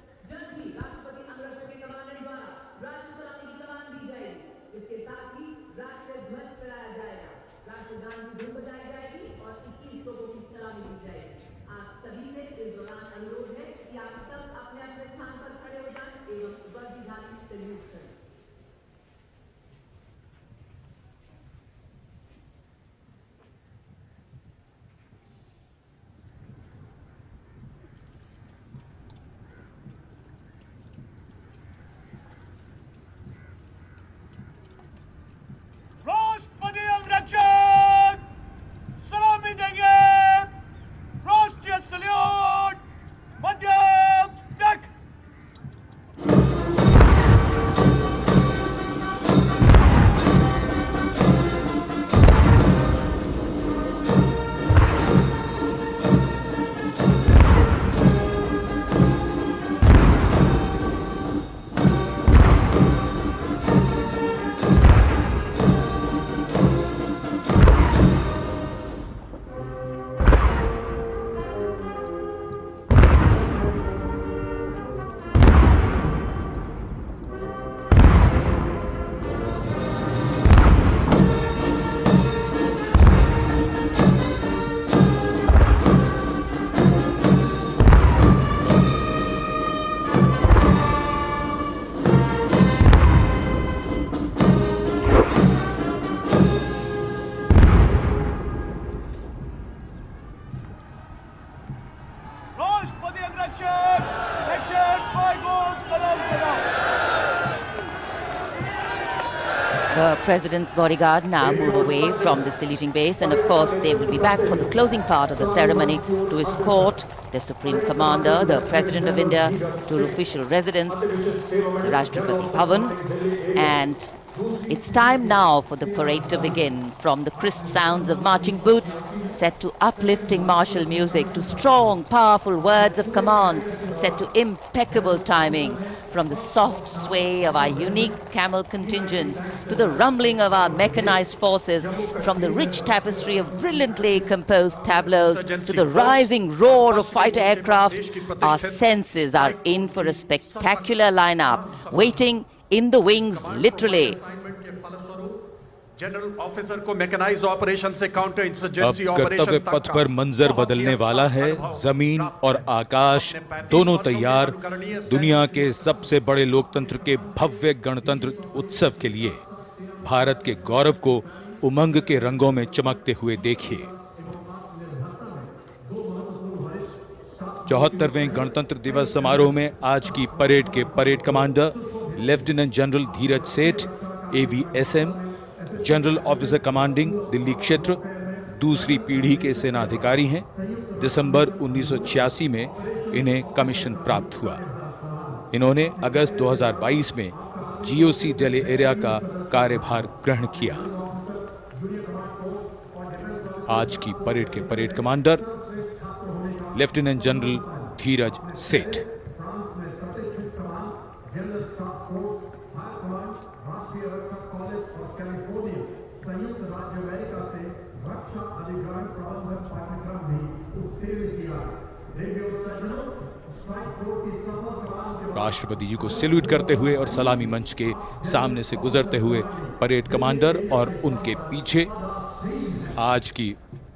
The President's bodyguard now move away from the saluting base, and of course they will be back for the closing part of the ceremony to escort the Supreme Commander, the President of India, to official residence, the Rashtrapati Bhavan. And it's time now for the parade to begin. From the crisp sounds of marching boots, set to uplifting martial music, to strong, powerful words of command, set to impeccable timing, from the soft sway of our unique camel contingents to the rumbling of our mechanized forces, from the rich tapestry of brilliantly composed tableaus to the rising roar of fighter aircraft, our senses are in for a spectacular lineup, waiting in the wings, literally. General officer को mechanised operation से counter insurgency अब कर्तव्य पथ पर मंजर बदलने वाला है। जमीन और आकाश दोनों तैयार दुनिया के सबसे बड़े लोकतंत्र के भव्य गणतंत्र उत्सव के लिए। भारत के गौरव को उमंग के रंगों में चमकते हुए देखिए। 74वें गणतंत्र दिवस समारोह में आज की परेड के परेड कमांडर लेफ्टिनेंट जनरल धीरज सेठ, AVSM, general officer commanding Delhi क्षेत्र, दूसरी पीढ़ी के सेना अधिकारी हैं। दिसंबर 1986 में इन्हें कमीशन प्राप्त हुआ। इन्होंने अगस्त 2022 में GOC दिल्ली एरिया का कार्यभार ग्रहण किया। आज की परेड के परेड कमांडर लेफ्टिनेंट जनरल धीरज सेठ। राष्ट्रपति जी को सैल्यूट करते हुए और सलामी मंच के सामने से गुजरते हुए परेड कमांडर और उनके पीछे आज की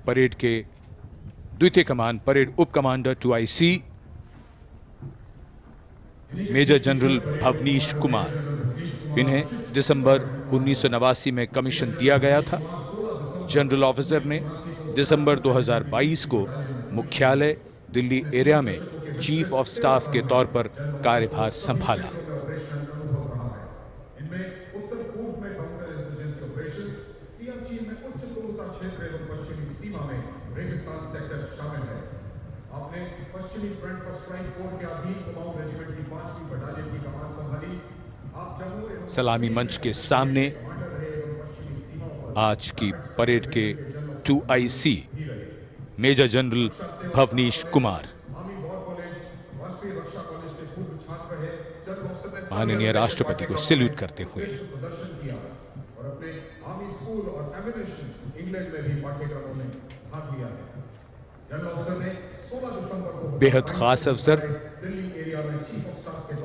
परेड के द्वितीय कमान परेड उप commander 2IC major general Bhavnish Kumar. इन्हें दिसंबर 1989 में कमीशन दिया गया था। जनरल ऑफिसर ने दिसंबर 2022 को मुख्यालय दिल्ली एरिया में चीफ ऑफ स्टाफ के तौर पर कार्यभार संभाला। सलामी मंच के सामने आज की परेड के 2IC major general Bhavnish Kumar माननीय राष्ट्रपति को सैल्यूट करते हुए। बेहद खास अवसर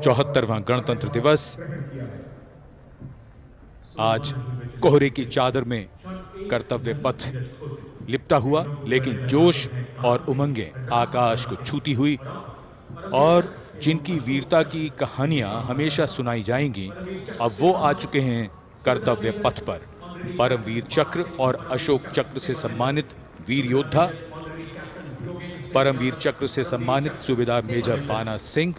74वां गणतंत्र दिवस। आज कोहरे की चादर में कर्तव्य पथ लिपटा हुआ, लेकिन जोश और उमंगें आकाश को छूती हुई और जिनकी वीरता की कहानियां हमेशा सुनाई जाएंगी, अब वो आ चुके हैं कर्तव्य पथ पर। परमवीर चक्र और अशोक चक्र से सम्मानित वीर योद्धा, परमवीर चक्र से सम्मानित सूबेदार मेजर पाना सिंह,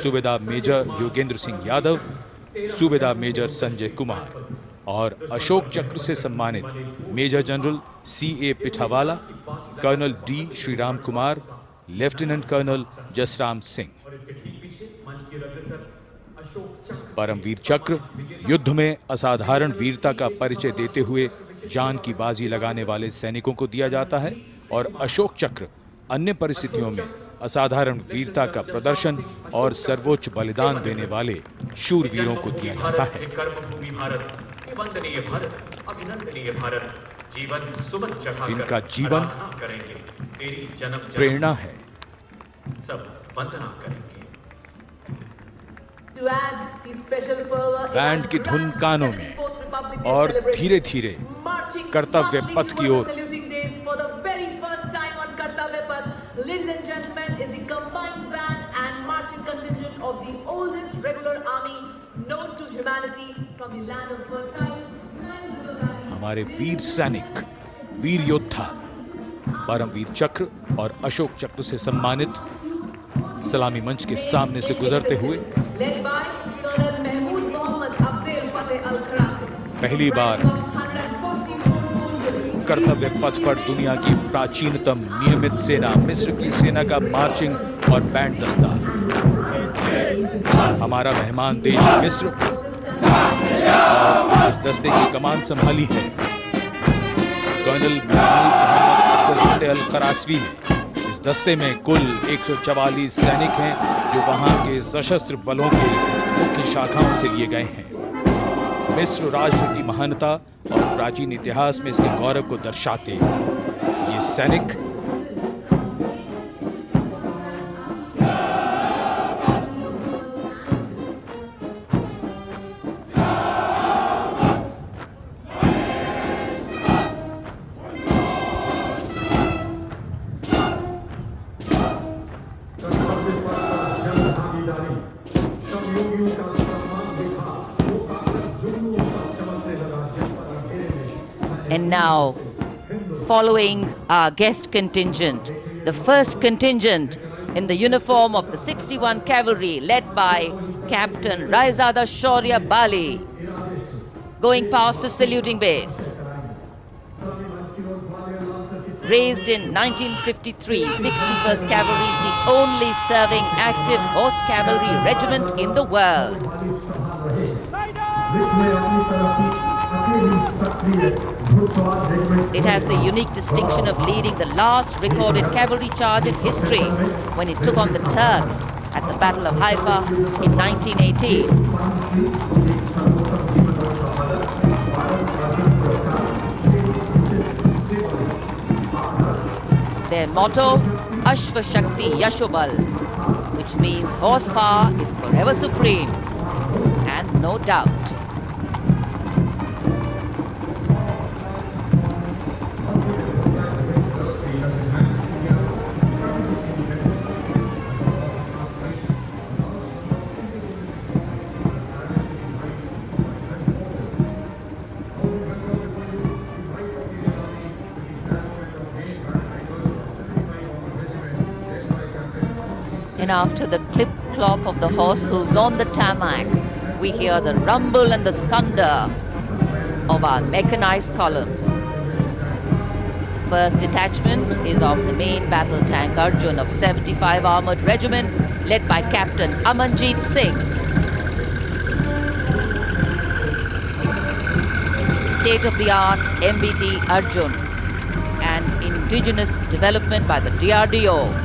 सूबेदार मेजर योगेंद्र सिंह यादव, सूबेदार मेजर संजय कुमार और अशोक चक्र से सम्मानित major general CA Pithawala, colonel D Shriram Kumar, lieutenant colonel Jasram Singh. Param Vir Chakra युद्ध में असाधारण वीरता का परिचय देते हुए जान की बाजी लगाने वाले सैनिकों को दिया जाता है और अशोक चक्र अन्य परिस्थितियों में असाधारण वीरता का प्रदर्शन और सर्वोच्च बलिदान देने वाले शूरवीरों को दिया जाता है। इनका जीवन प्रेरणा है। बैंड की धुन कानों में और धीरे धीरे कर्तव्य पथ की ओर। Ladies and gentlemen, is the combined band and marching contingent of the oldest regular army known to humanity from the land of fertile. हमारे वीर सैनिक, वीर योद्धा परमवीर चक्र और अशोक चक्र से सम्मानित सलामी मंच के सामने से गुजरते हुए पहली बार कर्तव्य पथ पर दुनिया की प्राचीनतम नियमित सेना मिस्र की सेना का मार्चिंग और बैंड दस्ता। हमारा मेहमान देश मिस्र और इस दस्ते की कमान संभाली है कर्नल मोहम्मद अल करासवी ने। इस दस्ते में कुल 144 सैनिक हैं जो वहां के सशस्त्र बलों की मुख्य शाखाओं से लिए गए हैं। मिस्र राष्ट्र की महानता और प्राचीन इतिहास में इसके गौरव को दर्शाते ये सैनिक And now, following our guest contingent, the first contingent in the uniform of the 61 Cavalry led by Captain Raizada Shaurya Bali, going past the saluting base. Raised in 1953, 61st Cavalry is the only serving active horse cavalry regiment in the world. It has the unique distinction of leading the last recorded cavalry charge in history when it took on the Turks at the Battle of Haifa in 1918. Their motto, Ashva Shakti Yashobal, which means horsepower is forever supreme, and no doubt. And after the clip-clop of the horse hooves on the tarmac, we hear the rumble and the thunder of our mechanized columns. First detachment is of the main battle tank Arjun of 75 Armored Regiment, led by Captain Amanjeet Singh. State-of-the-art MBT Arjun, an indigenous development by the DRDO.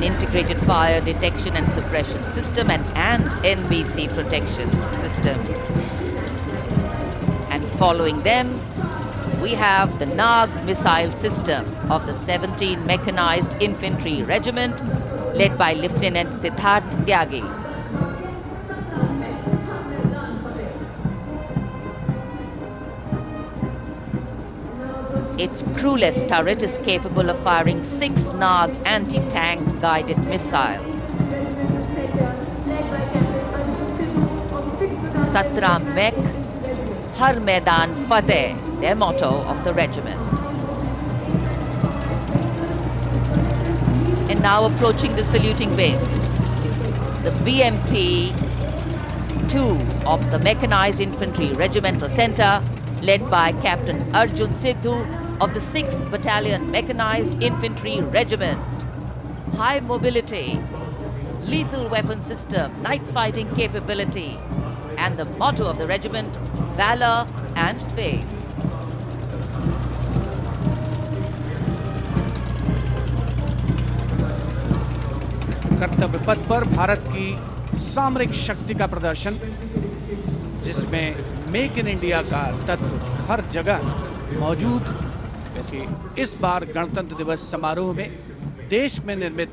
Integrated fire detection and suppression system and NBC protection system. And following them, we have the Nag missile system of the 17 Mechanized Infantry Regiment, led by Lieutenant Siddharth Tyagi. Its crewless turret is capable of firing 6 Nag anti-tank guided missiles. Satra Mek, Har Maidan Fateh, their motto of the regiment. And now approaching the saluting base, the BMP 2 of the Mechanized Infantry Regimental Center, led by Captain Arjun Sidhu of the 6th Battalion Mechanized Infantry Regiment. High mobility, lethal weapon system, night fighting capability, and the motto of the regiment, valor and faith. कर्तव्य पथ पर भारत की सामरिक शक्ति का प्रदर्शन, जिसमें make in India का तत्व हर जगह मौजूद। वैसे इस बार गणतंत्र दिवस समारोह में देश में निर्मित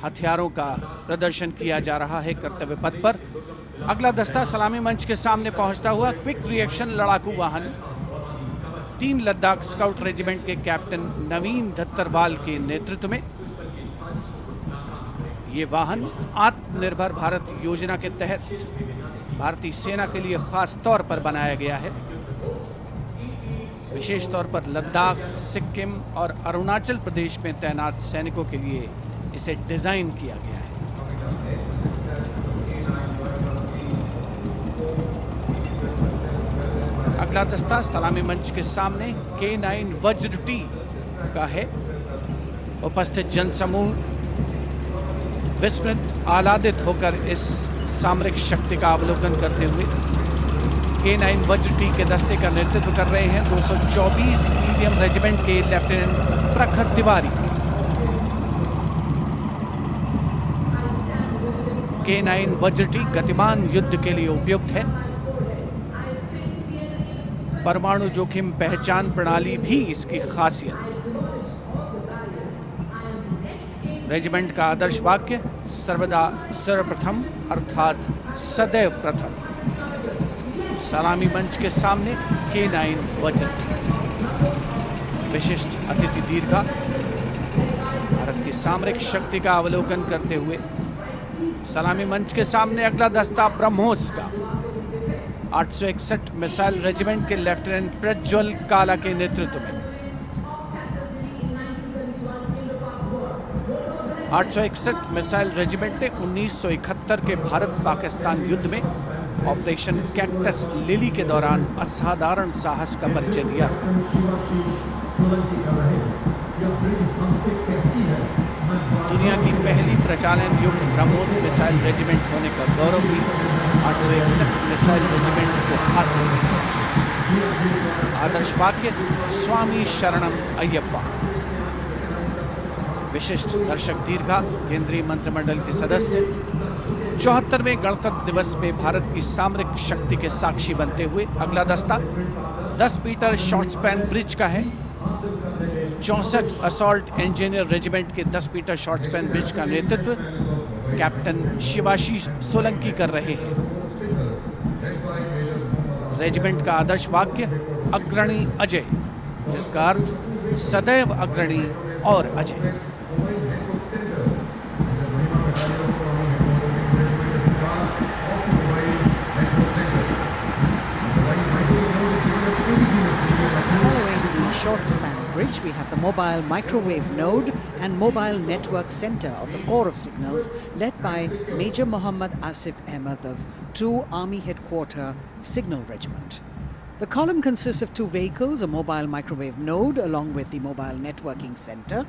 हथियारों का प्रदर्शन किया जा रहा है कर्तव्य पथ पर। अगला दस्ता सलामी मंच के सामने पहुंचता हुआ क्विक रिएक्शन लड़ाकू वाहन 3 लद्दाख स्काउट रेजिमेंट के कैप्टन नवीन धत्तरवाल के नेतृत्व में। ये वाहन आत्मनिर्भर भारत योजना के तहत भारतीय सेना के लिए खास तौर पर बनाया गया है। विशेष तौर पर लद्दाख, सिक्किम और अरुणाचल प्रदेश में तैनात सैनिकों के लिए इसे डिजाइन किया गया है। अगला दस्ता सलामी मंच के सामने K9 वज्र टी का है। उपस्थित जनसमूह विस्मित आह्लादित होकर इस सामरिक शक्ति का अवलोकन करते हुए K9 वज्र टी के दस्ते का नेतृत्व कर रहे हैं 224 मीडियम रेजिमेंट के लेफ्टिनेंट प्रखर तिवारी। K9 वज्र टी गतिमान युद्ध के लिए उपयुक्त है। परमाणु जोखिम पहचान प्रणाली भी इसकी खासियत। रेजिमेंट का आदर्श वाक्य सर्वदा सर्वप्रथम अर्थात सदैव प्रथम। सलामी मंच के सामने K9 वज्र टी। विशिष्ट अतिथि दीर्घा भारत की सामरिक शक्ति का अवलोकन करते हुए सलामी मंच के सामने अगला दस्ता ब्रह्मोस का 861 मिसाइल रेजिमेंट के लेफ्टिनेंट प्रज्वल काला के नेतृत्व में। 861 मिसाइल रेजिमेंट ने 1971 के भारत पाकिस्तान युद्ध में ऑपरेशन कैक्टस लिली के दौरान असाधारण साहस का परिचय दिया। दुनिया की पहली प्रचालन युक्त ब्रह्मोस मिसाइल रेजिमेंट होने का गौरव भी 861 मिसाइल रेजिमेंट को हासिल है। आदर्श वाक्य स्वामी शरणम अय्यप्पा। विशिष्ट दर्शक दीर्घा केंद्रीय मंत्रिमंडल के सदस्य 74वें गणतंत्र दिवस में भारत की सामरिक शक्ति के साक्षी बनते हुए अगला दस्ता 10 मीटर शॉर्ट स्पैन ब्रिज का है। 64 असॉल्ट इंजीनियर रेजिमेंट के 10 मीटर शॉर्ट स्पैन ब्रिज का नेतृत्व कैप्टन शिवाशीष सोलंकी कर रहे हैं। रेजिमेंट का आदर्श वाक्य अग्रणी अजय, जिसका अर्थ सदैव अग्रणी और Ajay. Short span bridge, we have the mobile microwave node and mobile network center of the Corps of Signals, led by Major Muhammad Asif Ahmed of 2 Army Headquarter Signal Regiment. The column consists of 2 vehicles, a mobile microwave node along with the mobile networking center.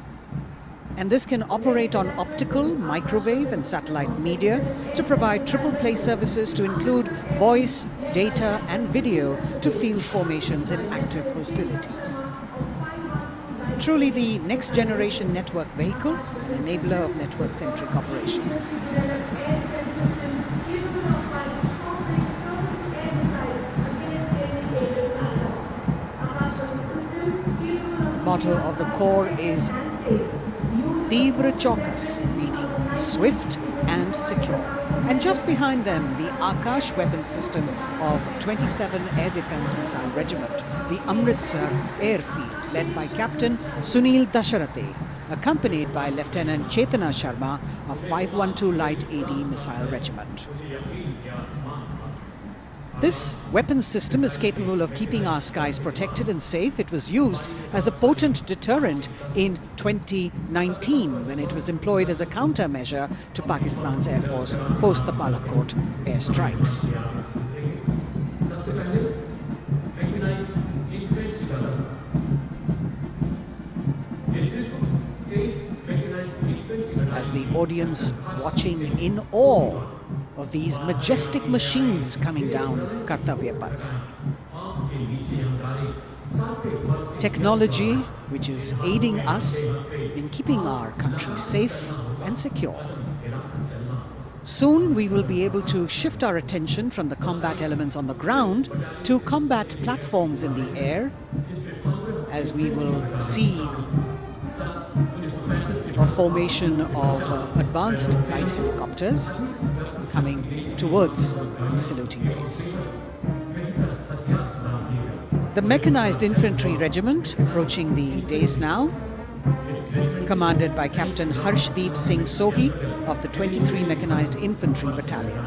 And this can operate on optical, microwave and satellite media to provide triple play services to include voice, data and video to field formations in active hostilities. Truly the next generation network vehicle, an enabler of network-centric operations. The motto of the Corps is Tivra Chaukas, meaning swift and secure. And just behind them, the Akash weapon system of 27 Air Defence Missile Regiment, the Amritsar Airfield, led by Captain Sunil Dasharathe, accompanied by Lieutenant Chetana Sharma of 512 Light AD Missile Regiment. This weapon system is capable of keeping our skies protected and safe. It was used as a potent deterrent in 2019 when it was employed as a countermeasure to Pakistan's Air Force post the Balakot airstrikes. As the audience watching in awe of these majestic machines coming down Kartavya Path. Technology which is aiding us in keeping our country safe and secure. Soon we will be able to shift our attention from the combat elements on the ground to combat platforms in the air, as we will see a formation of advanced light helicopters coming towards the saluting base. The Mechanized Infantry Regiment approaching the dais now, commanded by Captain Harshdeep Singh Sohi of the 23 Mechanized Infantry Battalion.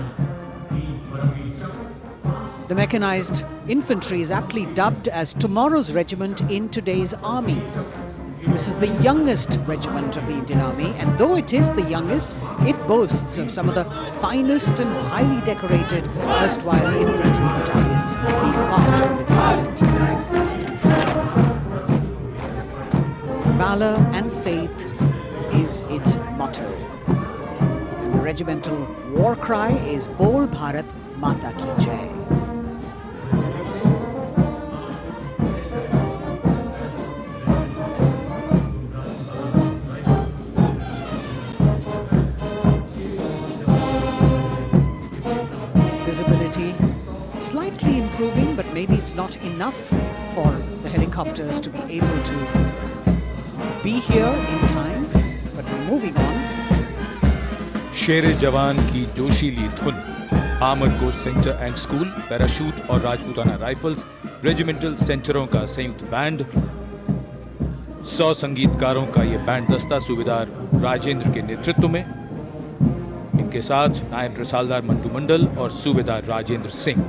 The Mechanized Infantry is aptly dubbed as tomorrow's regiment in today's army. This is the youngest regiment of the Indian Army, and though it is the youngest, it boasts of some of the finest and highly decorated erstwhile infantry battalions being part of its regiment. Valor and faith is its motto, and the regimental war cry is Bol Bharat Mata Ki Jai. Visibility slightly improving, but maybe it's not enough for the helicopters to be able to be here in time, but we're moving on. शेरे जवान की जोशीली धुन, armoured corps centre and school, parachute और Rajputana rifles regimental सेंटरों का संयुक्त band, 100 संगीतकारों का ये band दस्ता सूबेदार राजेंद्र के नेतृत्व में, इनके साथ नायब रसालदार मंटू मंडल और सूबेदार राजेंद्र सिंह।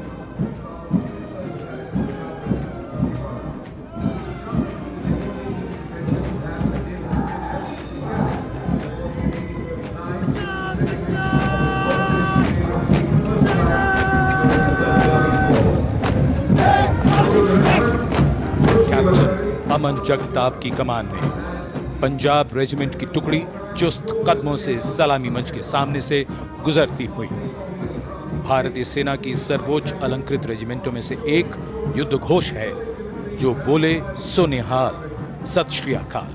कैप्टन अमन जगताप की कमान में पंजाब रेजिमेंट की टुकड़ी चुस्त कदमों से सलामी मंच के सामने से गुजरती हुई। भारतीय सेना की सर्वोच्च अलंकृत रेजिमेंटों में से एक युद्ध घोष है जो बोले सो निहाल, सत श्री अकाल।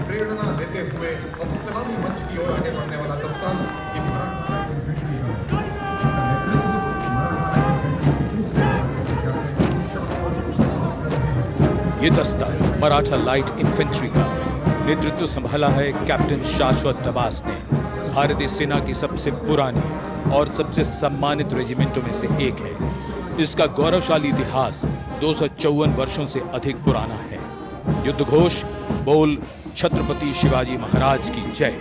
प्रेरणा देते हुए सलामी मंच की ओर आगे बढ़ने वाला दस्ता ये दस्ता मराठा लाइट इन्फेंट्री का नेतृत्व संभाला है कैप्टन शाश्वत दबास ने। भारतीय सेना की सबसे पुरानी और सबसे सम्मानित रेजिमेंटों में से एक है। इसका गौरवशाली इतिहास 254 वर्षों से अधिक पुराना है। युद्ध घोष बोल छत्रपति शिवाजी महाराज की जय।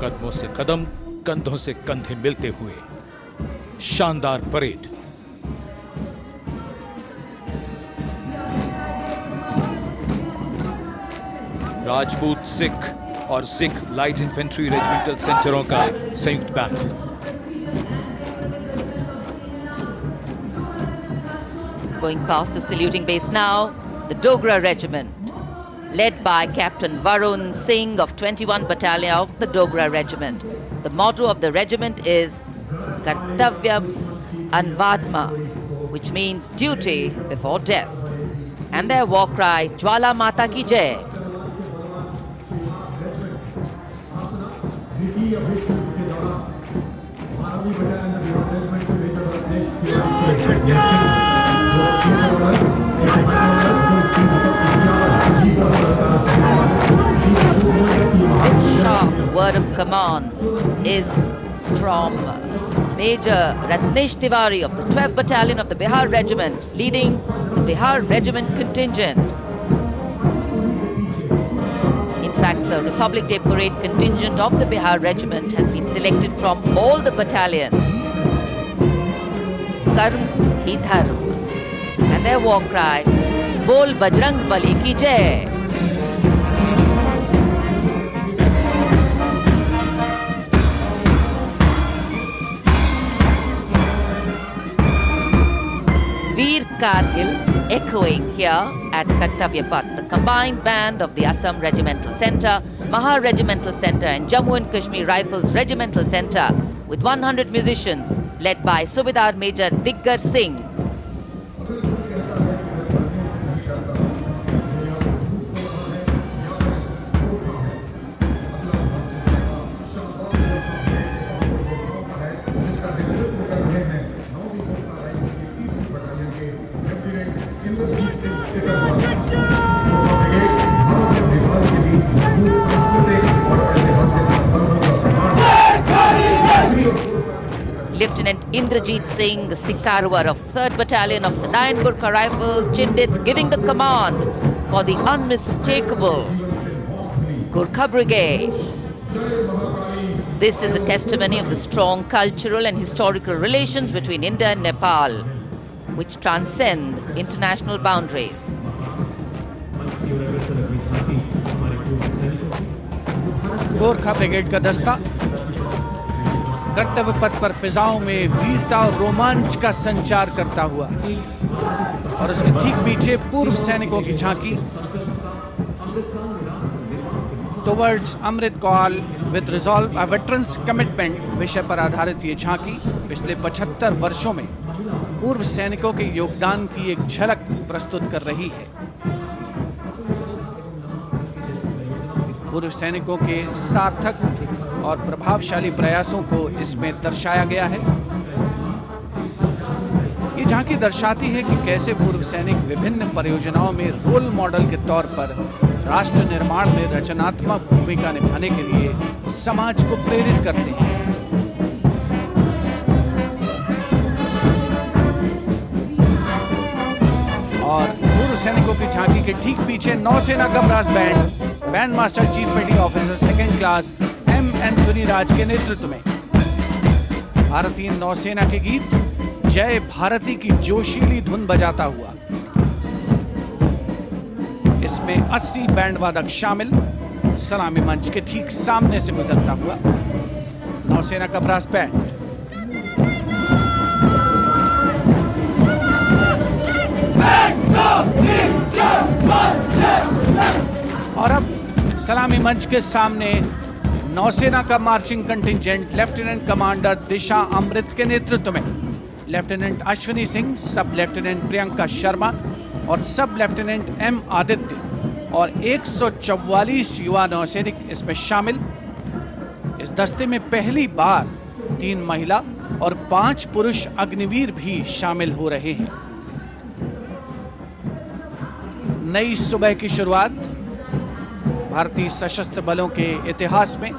कदमों से कदम, कंधों से कंधे मिलते हुए शानदार परेड। राजपूत सिख और सिख लाइट इन्फेंट्री रेजिमेंटल सेंटरों का संयुक्त band. Going past the saluting base now, the Dogra Regiment, led by Captain Varun Singh of 21 Battalion of the Dogra Regiment. The motto of the regiment is Kartavyam Anvatma, which means duty before death. And their war cry, Jwala Mata Ki Jai. This sharp word of command is from Major Ratnesh Tiwari of the 12th Battalion of the Bihar Regiment, leading the Bihar Regiment contingent. In fact, the Republic Day Parade contingent of the Bihar Regiment has been selected from all the battalions. Karm hi dharm. And their war cry, Bol Bajrang Bali ki Jai. Veer Kargil echoing here at Kartavya Path. The combined band of the Assam Regimental Centre, Maha Regimental Centre and Jammu and Kashmir Rifles Regimental Centre with 100 musicians led by Subedar Major Diggar Singh. Lieutenant Indrajit Singh Sikarwar of 3rd Battalion of the 9 Gurkha Rifles, Chindits, giving the command for the unmistakable Gurkha Brigade. This is a testimony of the strong cultural and historical relations between India and Nepal, which transcend international boundaries. Gorkha brigade का दस्ता कर्तव्य पथ पर फिजाओं में वीरता और रोमांच का संचार करता हुआ और उसके ठीक पीछे पूर्व सैनिकों की झांकी towards Amrit Kaal with resolve a veterans commitment विषय पर आधारित ये झांकी पिछले 75 वर्षों में पूर्व सैनिकों के योगदान की एक झलक प्रस्तुत कर रही है। पूर्व सैनिकों के सार्थक और प्रभावशाली प्रयासों को इसमें दर्शाया गया है। ये झांकी दर्शाती है कि कैसे पूर्व सैनिक विभिन्न परियोजनाओं में रोल मॉडल के तौर पर राष्ट्र निर्माण में रचनात्मक भूमिका निभाने के लिए समाज को प्रेरित करते हैं। और पूर्व सैनिकों की झांकी के ठीक पीछे नौसेना का brass band master chief petty officer 2nd class M Anthony Raj के नेतृत्व में भारतीय नौसेना के गीत जय भारती की जोशीली धुन बजाता हुआ। इसमें 80 बैंड वादक शामिल, सलामी मंच के ठीक सामने से गुजरता हुआ नौसेना का ब्रास बैंड। और अब सलामी मंच के सामने नौसेना का मार्चिंग कंटिंजेंट लेफ्टिनेंट कमांडर दिशा अमृत के नेतृत्व में लेफ्टिनेंट अश्विनी सिंह, सब लेफ्टिनेंट प्रियंका शर्मा और सब लेफ्टिनेंट एम आदित्य और 144 युवा नौसैनिक इसमें शामिल। इस दस्ते में पहली बार 3 महिला और 5 पुरुष अग्निवीर भी शामिल हो रहे हैं। नई सुबह की शुरुआत भारतीय सशस्त्र बलों के इतिहास में।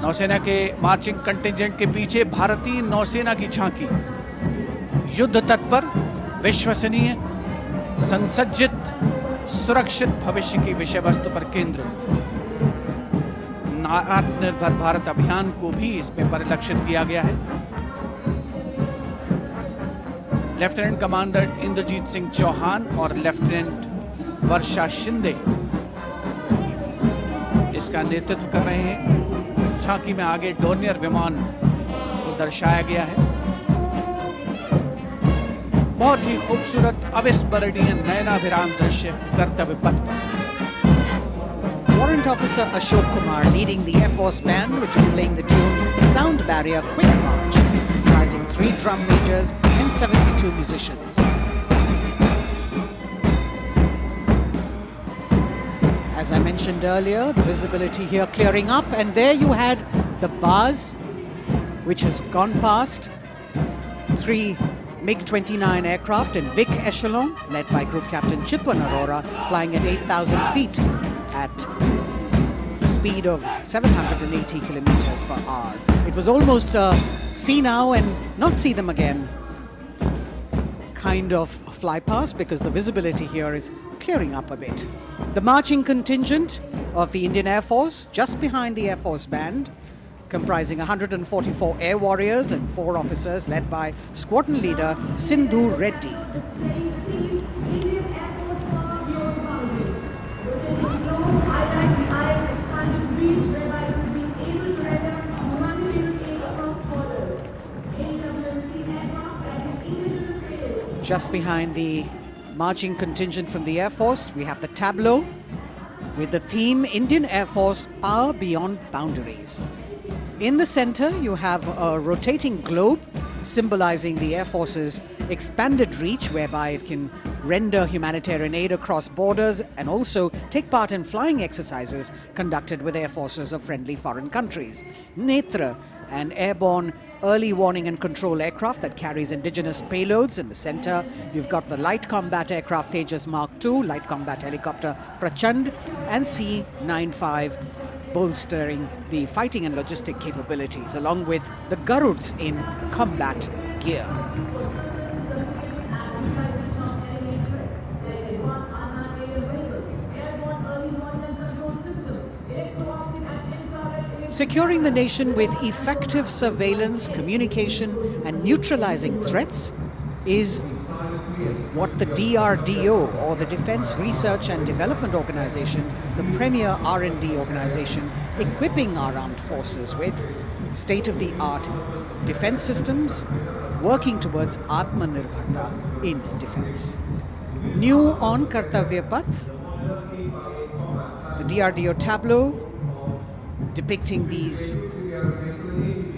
नौसेना के मार्चिंग कंटिंजेंट के पीछे भारतीय नौसेना की झांकी युद्ध तत्पर, विश्वसनीय, संसज्जित, सुरक्षित भविष्य की विषय वस्तु पर केंद्रित। आत्मनिर्भर भारत अभियान को भी इसमें परिलक्षित किया गया है। लेफ्टिनेंट कमांडर इंद्रजीत सिंह चौहान और लेफ्टिनेंट वर्षा शिंदे इसका नेतृत्व कर रहे हैं। झांकी में आगे डोर्नियर विमान को दर्शाया गया है। बहुत ही खूबसूरत अविस्मरणीय नयनाभिराम दृश्य कर्तव्य पथ पर। Warrant Officer Ashok Kumar leading the Air Force Band, which is playing the tune Sound Barrier Quick March, comprising 3 drum majors and 72 musicians. As I mentioned earlier, the visibility here clearing up, and there you had the bars, which has gone past 3 MiG-29 aircraft in Vic Echelon, led by Group Captain Chitwan Arora, flying at 8,000 feet at a speed of 780 kilometers per hour. It was almost a see now and not see them again kind of fly past, because the visibility here is clearing up a bit. The marching contingent of the Indian Air Force, just behind the Air Force Band, comprising 144 air warriors and 4 officers, led by squadron leader Sindhu Reddy. Just behind the marching contingent from the Air Force. We have the tableau with the theme Indian Air Force Power Beyond Boundaries. In the center, you have a rotating globe symbolizing the Air Force's expanded reach, whereby it can render humanitarian aid across borders and also take part in flying exercises conducted with air forces of friendly foreign countries. Netra, an airborne early warning and control aircraft that carries indigenous payloads. In the center, you've got the light combat aircraft Tejas Mark II, light combat helicopter Prachand, and C-95 bolstering the fighting and logistic capabilities, along with the Garuds in combat gear. Securing the nation with effective surveillance, communication, and neutralizing threats is what the DRDO, or the Defense Research and Development Organization, the premier R&D organization, equipping our armed forces with state-of-the-art defense systems, working towards Atmanirbharta in defense. New on Kartavya Path, the DRDO tableau depicting these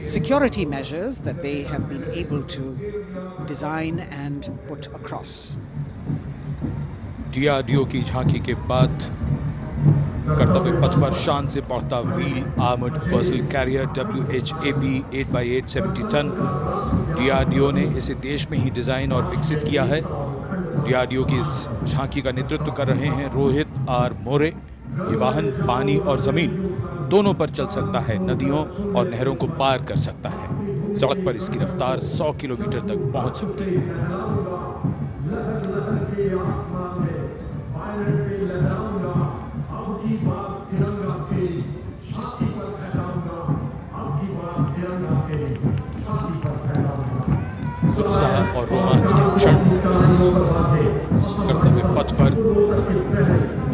security measures that they have been able to design and put across. DRDO की झांकी के बाद कर्तव्य पथ पर शान से बढ़ता wheel armoured personnel carrier WHAP 8x8 70 टन। DRDO ने इसे देश में ही डिजाइन और विकसित किया है। DRDO की इस झांकी का नेतृत्व कर रहे हैं रोहित आर मोरे। ये वाहन पानी और जमीन दोनों पर चल सकता है, नदियों और नहरों को पार कर सकता है। सड़क पर इसकी रफ्तार 100 किलोमीटर तक पहुंच सकती है। उत्साह और रोमांच के क्षण, कर्तव्य पथ पर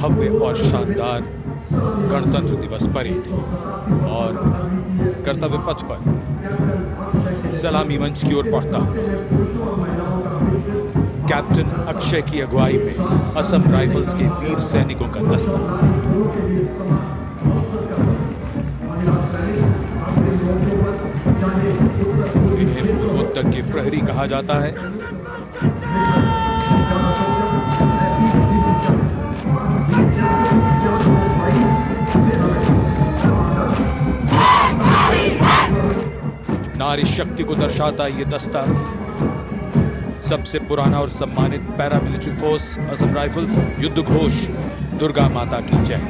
भव्य और शानदार गणतंत्र दिवस परेड और कर्तव्य पथ पर सलामी मंच की ओर बढ़ता हुआ कैप्टन अक्षय की अगुवाई में असम राइफल्स के वीर सैनिकों का दस्ता। इन्हें पूर्वोत्तर के प्रहरी कहा जाता है। नारी शक्ति को दर्शाता ये दस्ता सबसे पुराना और सम्मानित पैरामिलिट्री फोर्स असम राइफल्स। युद्ध घोष दुर्गा माता की जय।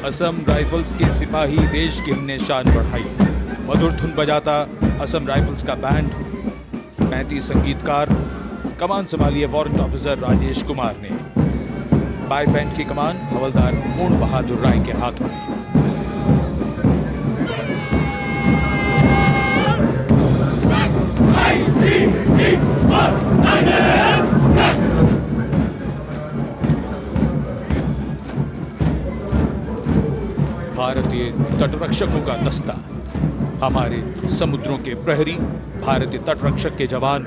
असम राइफल्स के सिपाही देश की हमने शान बढ़ाई। मधुर धुन बजाता असम राइफल्स का बैंड, 35 संगीतकार। कमान संभाली है वारंट ऑफिसर राजेश कुमार ने। बाई बैंड की कमान हवलदार पूर्ण बहादुर राय के हाथों में। भारतीय तटरक्षकों का दस्ता, हमारे समुद्रों के प्रहरी, भारतीय तटरक्षक के जवान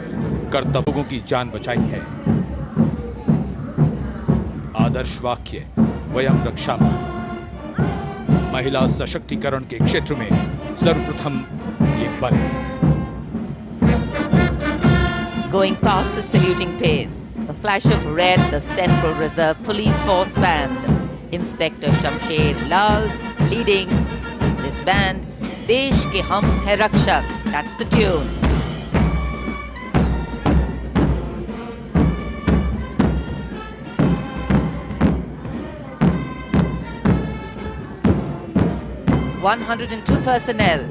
कर्तव्यों की जान बचाई है। आदर्श वाक्य वयम रक्षामः। महिला सशक्तिकरण के क्षेत्र में सर्वप्रथम ये बल। Going past the saluting pace, a flash of red, the Central Reserve Police Force Band. Inspector Shamsher Lal leading this band. Desh ke hum hai rakshak. That's the tune. (102) personnel.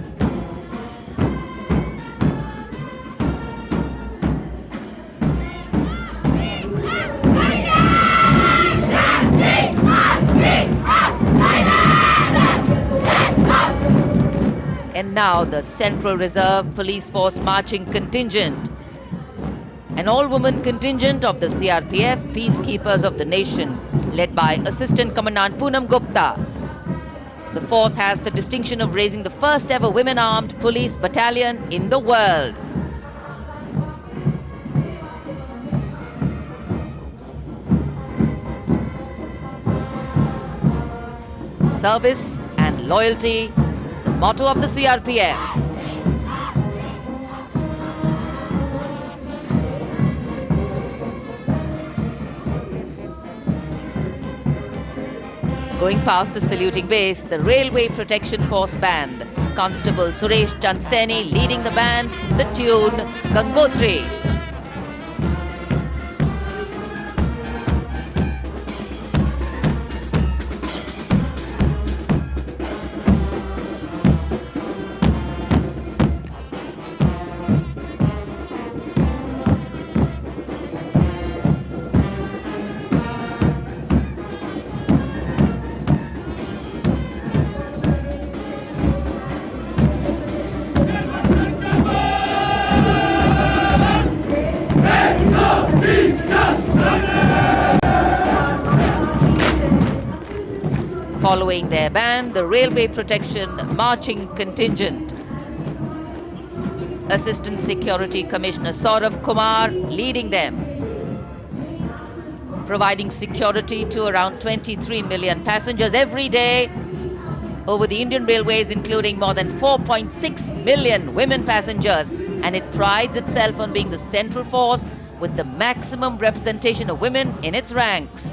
And now the Central Reserve Police Force marching contingent, an all-woman contingent of the CRPF, Peacekeepers of the Nation, led by Assistant Commandant Poonam Gupta. The force has the distinction of raising the first ever women-armed police battalion in the world. Service and loyalty, the motto of the CRPF. Going past the saluting base, the Railway Protection Force Band. Constable Suresh Chandseni leading the band, the tune Gangotri. Following their band, the Railway Protection Marching Contingent. Assistant Security Commissioner Saurav Kumar leading them, providing security to around 23 million passengers every day over the Indian Railways, including more than 4.6 million women passengers. And it prides itself on being the central force with the maximum representation of women in its ranks.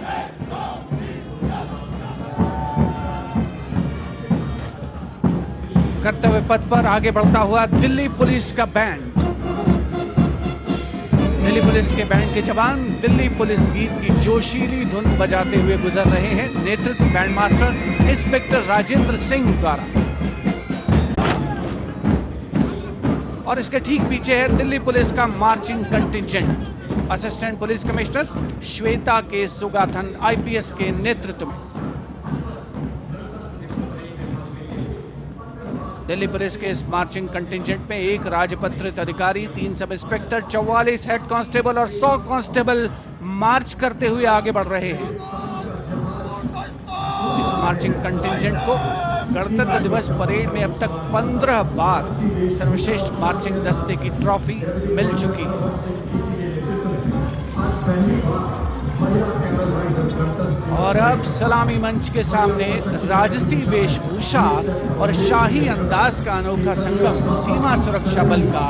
कर्तव्य पथ पर आगे बढ़ता हुआ Delhi police का band. Delhi police के band के जवान दिल्ली पुलिस गीत की जोशीली धुन बजाते हुए गुजर रहे हैं। नेतृत्व band master inspector Rajendra Singh द्वारा, और इसके ठीक पीछे है दिल्ली पुलिस का marching contingent. Assistant police commissioner Shweta के सुगाथन आईपीएस के नेतृत्व में। दिल्ली पुलिस के इस मार्चिंग कंटिंजेंट में एक राजपत्रित अधिकारी, 3 सब इंस्पेक्टर, 44 हेड कांस्टेबल और 100 कांस्टेबल मार्च करते हुए आगे बढ़ रहे हैं। इस मार्चिंग कंटिंजेंट को गणतंत्र दिवस परेड में अब तक 15 बार सर्वश्रेष्ठ मार्चिंग दस्ते की ट्रॉफी मिल चुकी है। और अब सलामी मंच के सामने राजसी वेशभूषा और शाही अंदाज का अनोखा संगम, सीमा सुरक्षा बल का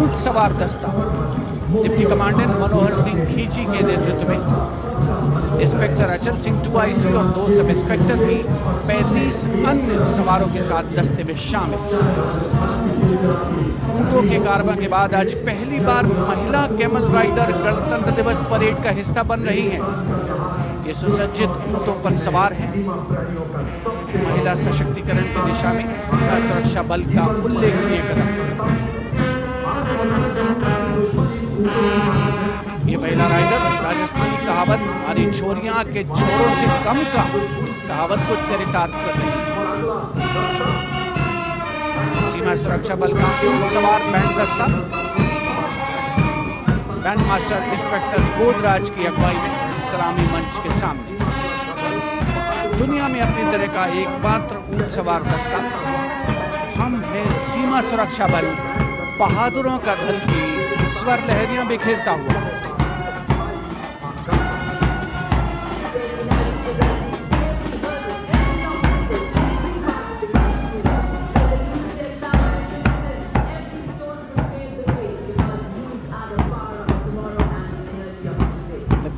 ऊंट सवार दस्ता डिप्टी कमांडेंट मनोहर सिंह खींची के नेतृत्व में इंस्पेक्टर अचल सिंह 2IC और 2 सब इंस्पेक्टर भी 35 अन्य सवारों के साथ दस्ते में शामिल। ऊंटों के कारवां के बाद आज पहली बार महिला कैमल राइडर गणतंत्र दिवस परेड का हिस्सा बन रही हैं। ये सुसज्जित ऊंटों पर सवार हैं। महिला सशक्तिकरण की दिशा में सीमा सुरक्षा बल का उल्लेखनीय कदम। ये महिला राइडर राजस्थानी कहावत हमारी छोरियां के छोरों से कम का, इस कहावत को चरितार्थ कर रही है। सीमा सुरक्षा बल का सवार बैंड दस्ता बैंड मास्टर इंस्पेक्टर गोदराज की अगुवाई में सलामी मंच के सामने। दुनिया में अपनी तरह का एकमात्र ऊंट सवार दस्ता हम हैं सीमा सुरक्षा बल, बहादुरों का दल की स्वर लहरियां बिखेरता हुआ।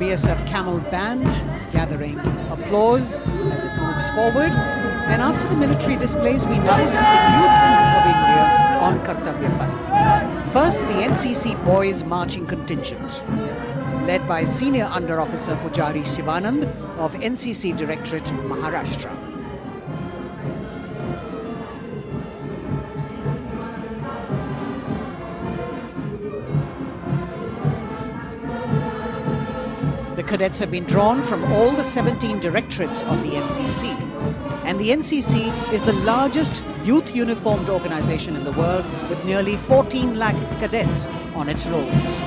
BSF Camel Band gathering applause as it moves forward. And after the military displays, we now have the Youth of India on Kartavya Path. First, the NCC Boys Marching Contingent, led by Senior Under Officer Pujari Shivanand of NCC Directorate, Maharashtra. The cadets have been drawn from all the 17 directorates of the NCC, And the NCC is the largest youth uniformed organization in the world with nearly 14 lakh cadets on its rolls.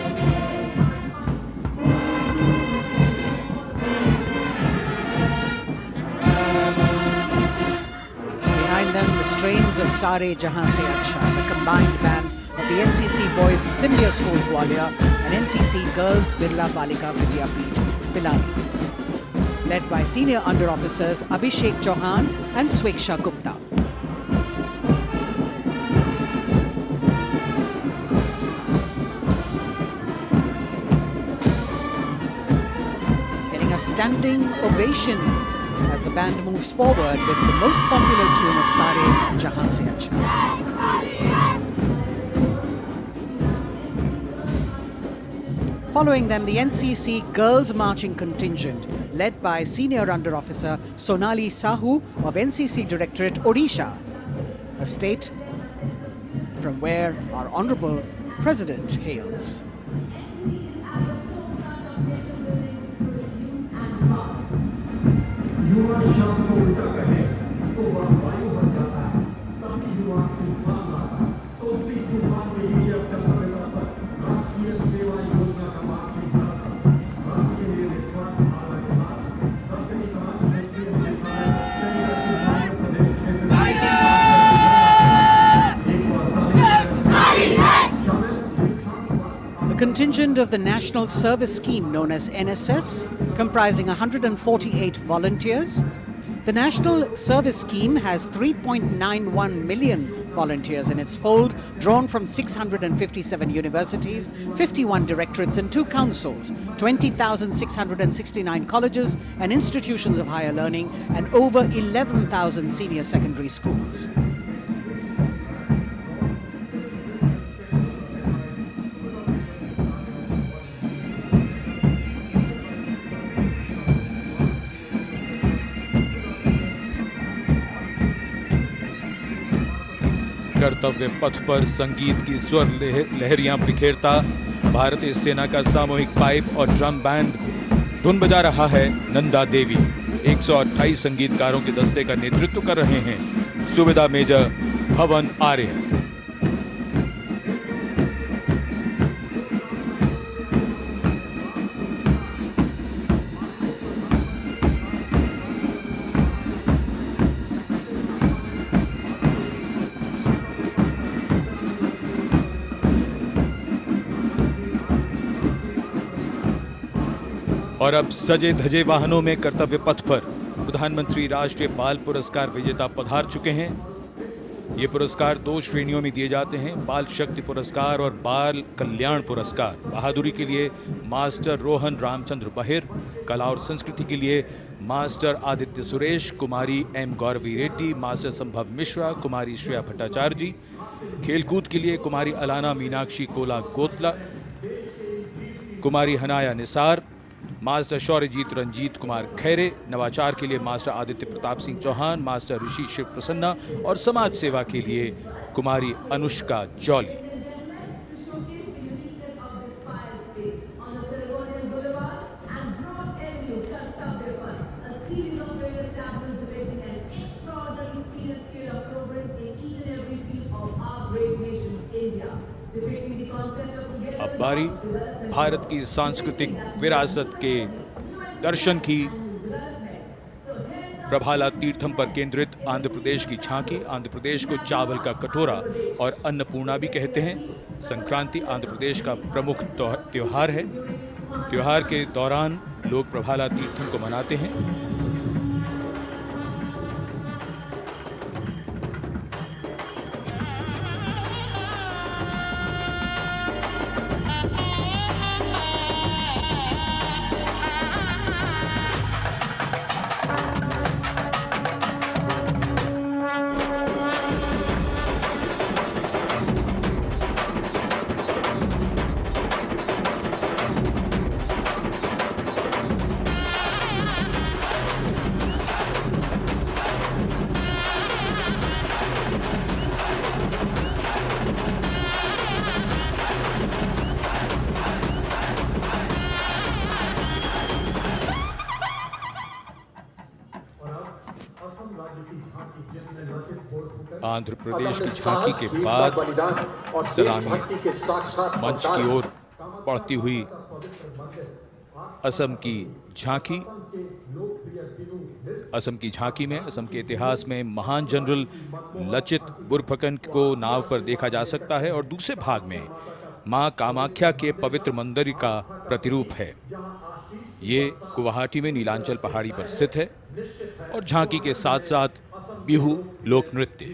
Behind them, the strains of Sare Jahan Se Acha, the combined band of the NCC Boys Senior School Gwalior and NCC Girls Birla Balika Vidyapeeth Pilani, led by senior under officers Abhishek Chauhan and Sweksha Gupta. Getting a standing ovation as the band moves forward with the most popular tune of Sare Jahan Se Acha. Following them, the NCC Girls Marching Contingent, led by Senior Under Officer Sonali Sahu of NCC Directorate, Odisha, a state from where our Honourable President hails. A contingent of the National Service Scheme known as NSS, comprising 148 volunteers. The National Service Scheme has 3.91 million volunteers in its fold, drawn from 657 universities, 51 directorates and 2 councils, 20,669 colleges and institutions of higher learning, and over 11,000 senior secondary schools. कर्तव्य पथ पर संगीत की स्वर लहरियां बिखेरता भारतीय सेना का सामूहिक पाइप और ड्रम बैंड धुन बजा रहा है। नंदा देवी 128 संगीतकारों के दस्ते का नेतृत्व कर रहे हैं। सुबेदार मेजर भवन आर्य। और अब सजे धजे वाहनों में कर्तव्य पथ पर प्रधानमंत्री राष्ट्रीय बाल पुरस्कार विजेता पधार चुके हैं। ये पुरस्कार 2 श्रेणियों में दिए जाते हैं, बाल शक्ति पुरस्कार और बाल कल्याण पुरस्कार। बहादुरी के लिए मास्टर रोहन रामचंद्र बहिर, कला और संस्कृति के लिए मास्टर आदित्य सुरेश, कुमारी एम गौरवी रेड्डी, मास्टर संभव मिश्रा, कुमारी श्रेया भट्टाचार्य जी, खेलकूद के लिए कुमारी अलाना मीनाक्षी कोला गोतला, कुमारी हनाया निसार, मास्टर शौर्यजीत रंजीत कुमार खैरे, नवाचार के लिए मास्टर आदित्य प्रताप सिंह चौहान, मास्टर ऋषि शिव प्रसन्ना और समाज सेवा के लिए कुमारी अनुष्का जौली। अब बारी भारत की सांस्कृतिक विरासत के दर्शन की। प्रभाला तीर्थम पर केंद्रित आंध्र प्रदेश की झांकी। आंध्र प्रदेश को चावल का कटोरा और अन्नपूर्णा भी कहते हैं। संक्रांति आंध्र प्रदेश का प्रमुख त्योहार है। त्योहार के दौरान लोग प्रभाला तीर्थम को मनाते हैं। आंध्र प्रदेश की झांकी के बाद सलामी मंच की ओर बढ़ती हुई असम की झांकी। असम की झांकी में असम के इतिहास में महान जनरल लचित बोरफुकन को नाव पर देखा जा सकता है और दूसरे भाग में मां कामाख्या के पवित्र मंदिर का प्रतिरूप है। ये गुवाहाटी में नीलांचल पहाड़ी पर स्थित है और झांकी के साथ साथ बिहू लोक नृत्य।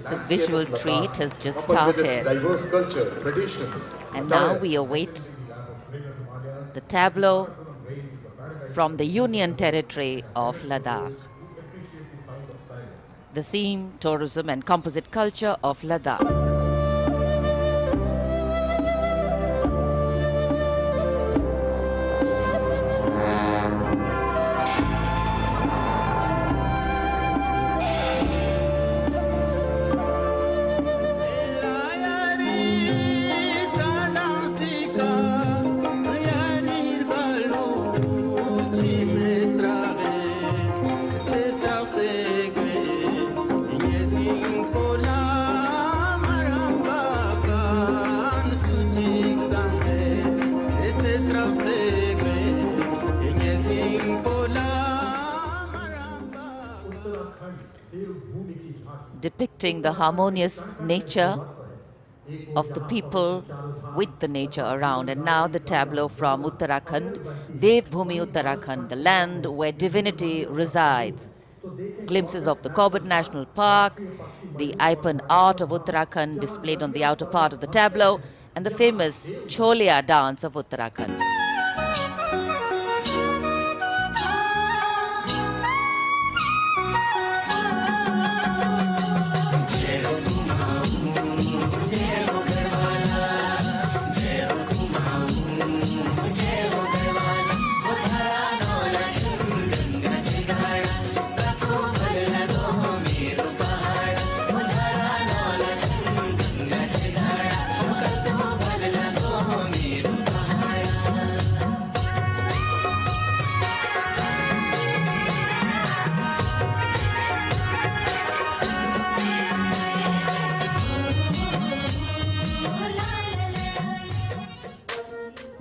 The visual treat has just started, and now we await the tableau from the Union Territory of Ladakh. The theme, tourism and composite culture of Ladakh. Depicting the harmonious nature of the people with the nature around. And now the tableau from Uttarakhand, Devbhoomi Uttarakhand, the land where divinity resides. Glimpses of the Corbett National Park, the Ipan art of Uttarakhand displayed on the outer part of the tableau, and the famous Cholia dance of Uttarakhand.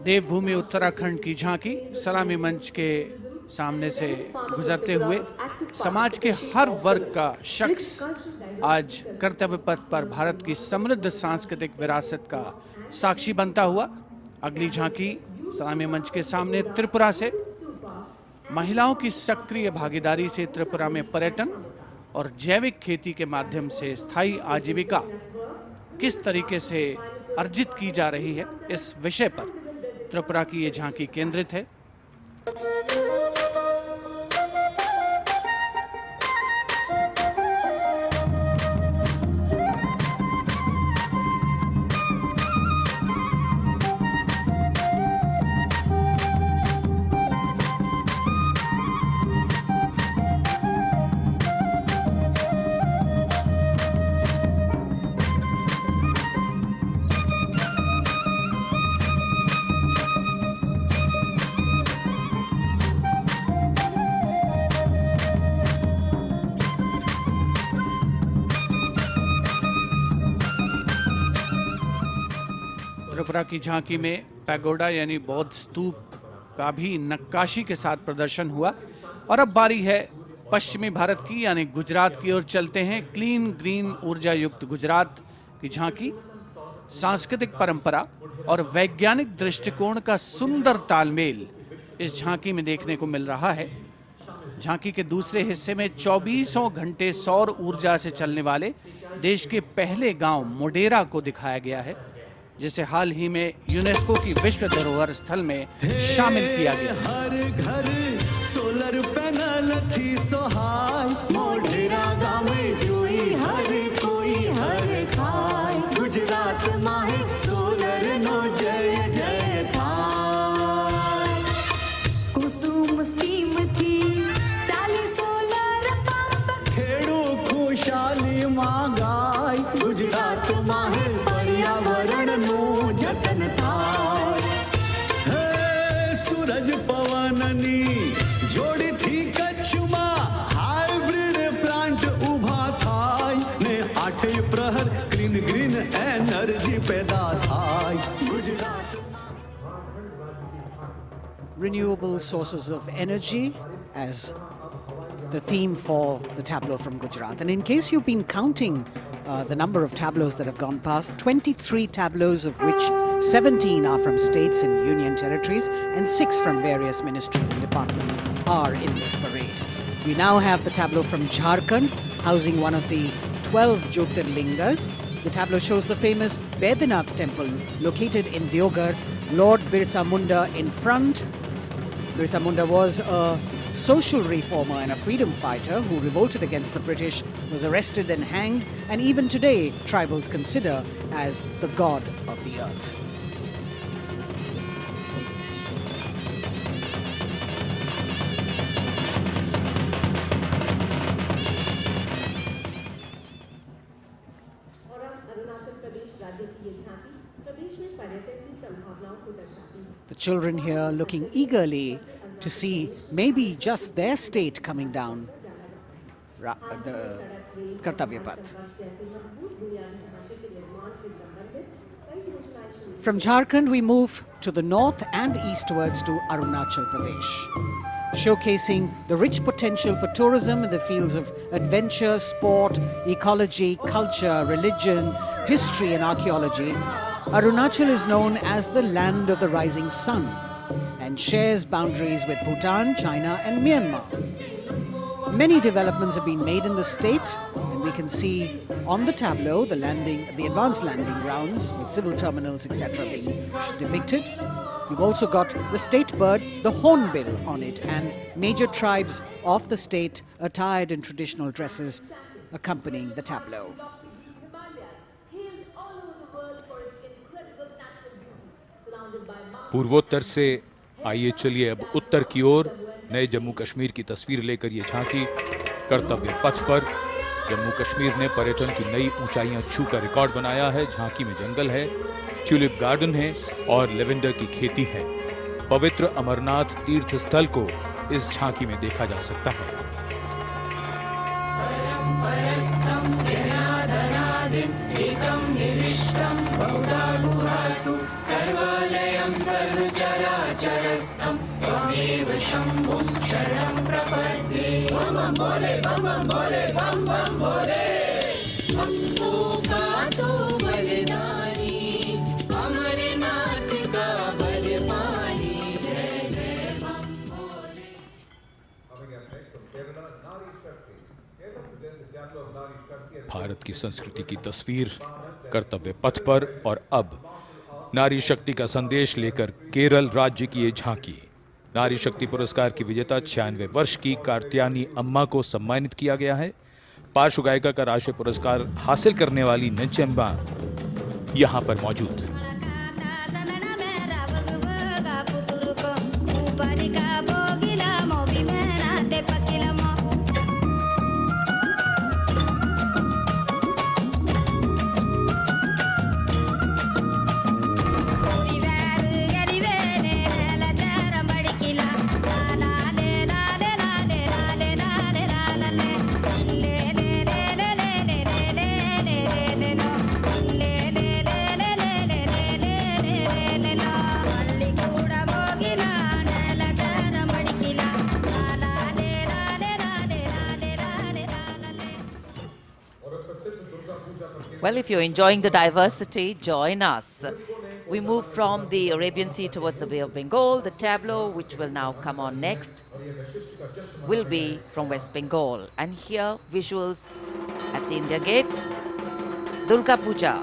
देवभूमि उत्तराखंड की झांकी सलामी मंच के सामने से गुजरते हुए समाज के हर वर्ग का शख्स आज कर्तव्य पथ पर भारत की समृद्ध सांस्कृतिक विरासत का साक्षी बनता हुआ। अगली झांकी सलामी मंच के सामने त्रिपुरा से महिलाओं की सक्रिय भागीदारी से त्रिपुरा में पर्यटन और जैविक खेती के माध्यम से स्थायी आजीविका किस तरीके से अर्जित की जा रही है, इस विषय पर त्रिपुरा की ये झांकी केंद्रित है। त्रिपुरा की झांकी में पैगोडा यानी बौद्ध स्तूप का भी नक्काशी के साथ प्रदर्शन हुआ। और अब बारी है पश्चिमी भारत की यानी गुजरात की ओर चलते हैं। क्लीन ग्रीन ऊर्जा युक्त गुजरात की झांकी सांस्कृतिक परंपरा और वैज्ञानिक दृष्टिकोण का सुंदर तालमेल इस झांकी में देखने को मिल रहा है। झांकी के दूसरे हिस्से में 24 घंटे सौर ऊर्जा से चलने वाले देश के पहले गांव मोडेरा को दिखाया गया है, जिसे हाल ही में यूनेस्को की विश्व धरोहर स्थल में शामिल किया गया। हर घर सोलर पैनल थी सोहाय, मोढेरा गाँव में जोई हर कोई हर खाय, गुजरात माहे सोलर नो जय जय थाय। कुसुम स्कीम थी 40 सोलर पंप, खेड़ू खुशाली मांगाय, गुजरात माहे पर्यावरण नो जतन थाय। हे सूरज पवननी जोड़ी थी कच्छમાં, હાઇબ્રિડ પ્લાન્ટ ઊભા થાય ને 8 પ્રહર ક્લીન ગ્રીન એનર્જી પેદા થાય। Renewable sources of energy as the theme for the tableau from Gujarat. And in case you've been counting the number of tableaus that have gone past, 23 tableaus, of which 17 are from states and union territories and 6 from various ministries and departments are in this parade. We now have the tableau from Jharkhand, housing one of the 12 Jyotirlingas. The tableau shows the famous Baidyanath temple located in Deoghar, Lord Birsa Munda in front. Birsa Munda was a social reformer and a freedom fighter who revolted against the British, was arrested and hanged, and even today tribals consider as the god of the earth. The children here looking eagerly to see maybe just their state coming down the Kartavya Path. From Jharkhand, we move to the north and eastwards to Arunachal Pradesh, showcasing the rich potential for tourism in the fields of adventure, sport, ecology, culture, religion, history and archaeology. Arunachal is known as the land of the rising sun and shares boundaries with Bhutan, China and Myanmar. Many developments have been made in the state, and we can see on the tableau the advanced landing grounds with civil terminals, etc. being depicted. You've also got the state bird, the hornbill, on it, and major tribes of the state attired in traditional dresses accompanying the tableau. पूर्वोत्तर से आइए चलिए अब उत्तर की ओर नए जम्मू कश्मीर की तस्वीर लेकर ये झांकी कर्तव्य पथ पर। जम्मू कश्मीर ने पर्यटन की नई ऊंचाइयां छूकर रिकॉर्ड बनाया है। झांकी में जंगल है, ट्यूलिप गार्डन है और लेवेंडर की खेती है। पवित्र अमरनाथ तीर्थ स्थल को इस झांकी में देखा जा सकता है। सर्वलयं सर्वचराचरस्थं त्वमेव शम्भुं शरणं प्रपद्ये। बम बम बोले बम बम बोले बम बम बोले। हमको का तो बलिदानी अमरनाथ का बलवानी, जय जय बम बोले। भारत की संस्कृति की तस्वीर कर्तव्य पथ पर और अब नारी शक्ति का संदेश लेकर केरल राज्य की ये झांकी। नारी शक्ति पुरस्कार की विजेता 96 वर्ष की कार्त्यानी अम्मा को सम्मानित किया गया है। पार्श्व गायिका का राष्ट्रीय पुरस्कार हासिल करने वाली नंचम्बा यहां पर मौजूद। Well, if you're enjoying the diversity, join us. We move from the Arabian Sea towards the Bay of Bengal, the tableau, which will now come on next. will be from West Bengal. And here visuals at the India Gate, Durga Puja.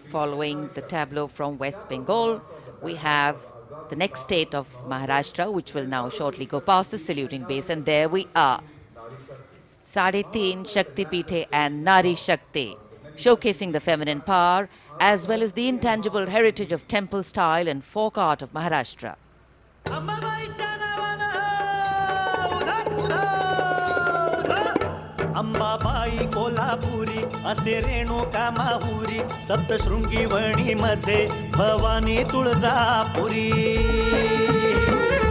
Following the tableau from West Bengal, we have the next state of Maharashtra, which will now shortly go past the saluting base. And there we are. Sade Teen Shakti Pithe and Nari Shakti, showcasing the feminine power as well as the intangible heritage of temple style and folk art of Maharashtra. Ambabai Kolhapuri असे रेणुका माहुरी सप्तशृंगी वणी मध्ये भवानी तुळजापुरी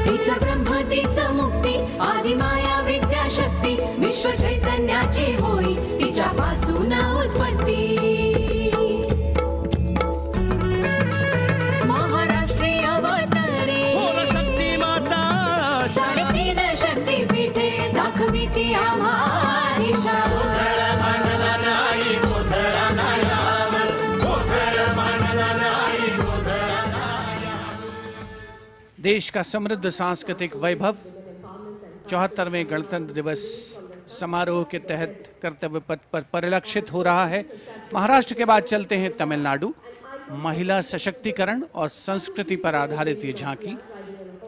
तिचा ब्रह्म तिचा मुक्ती आदि माया विद्याशक्ती विश्व चैतन्याची होई तिच्यापासून उत्पत्ती महाराष्ट्रीय अवतारे शक्ती माता साडेतीन शक्ती पीठे दाखवी ती आम्हा देश का समृद्ध सांस्कृतिक वैभव 74वें गणतंत्र दिवस समारोह के तहत कर्तव्य पथ पर परिलक्षित हो रहा है। महाराष्ट्र के बाद चलते हैं तमिलनाडु। महिला सशक्तिकरण और संस्कृति पर आधारित ये झांकी,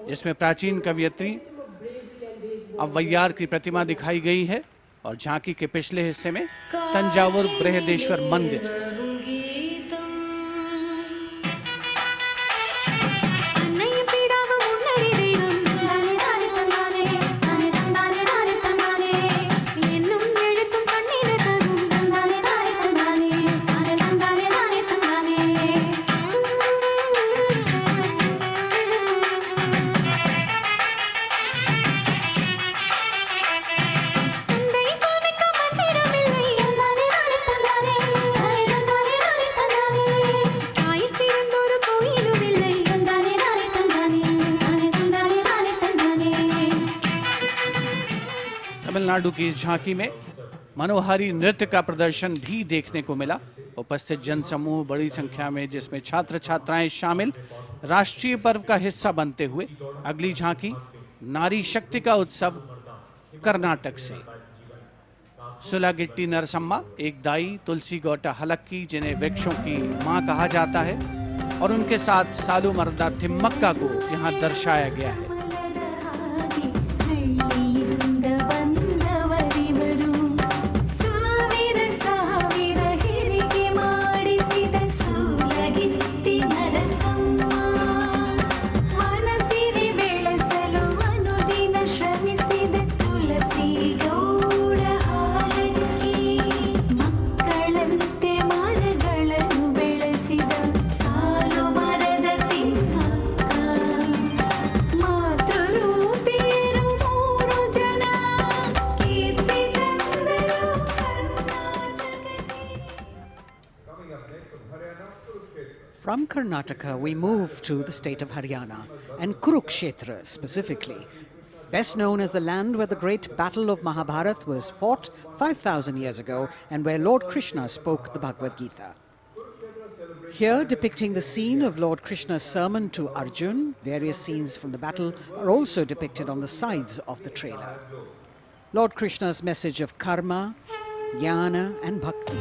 जिसमें प्राचीन कवयित्री अव्वैयार की प्रतिमा दिखाई गई है और झांकी के पिछले हिस्से में तंजावुर बृहदेश्वर मंदिर। तमिलनाडु की इस झांकी में मनोहारी नृत्य का प्रदर्शन भी देखने को मिला। उपस्थित जनसमूह बड़ी संख्या में, जिसमें छात्र छात्राएं शामिल, राष्ट्रीय पर्व का हिस्सा बनते हुए। अगली झांकी नारी शक्ति का उत्सव कर्नाटक से। सुलागिट्टी नरसम्मा एक दाई तुलसी गौटा हलक्की, जिन्हें वृक्षों की मां कहा जाता है, और उनके साथ सालू मर्दा थिम्मक्का को यहाँ दर्शाया गया है। From Karnataka, we move to the state of Haryana, and Kurukshetra specifically, best known as the land where the great battle of Mahabharata was fought 5,000 years ago and where Lord Krishna spoke the Bhagavad Gita. Here, depicting the scene of Lord Krishna's sermon to Arjun, various scenes from the battle are also depicted on the sides of the trailer. Lord Krishna's message of karma, jnana and bhakti.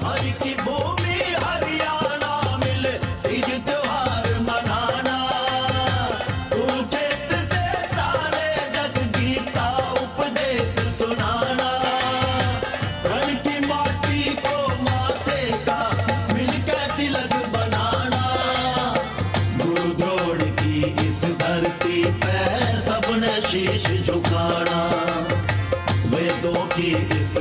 Hari की भूमि हरियाणा मिले तीज त्योहार मनाना कुरुक्षेत्र से सारे जग गीता उपदेश सुनाना रण की माटी को माथे का मिलकर तिलक बनाना गुरु द्रोण की इस धरती पे सबने शीश झुकाना वेदों की इस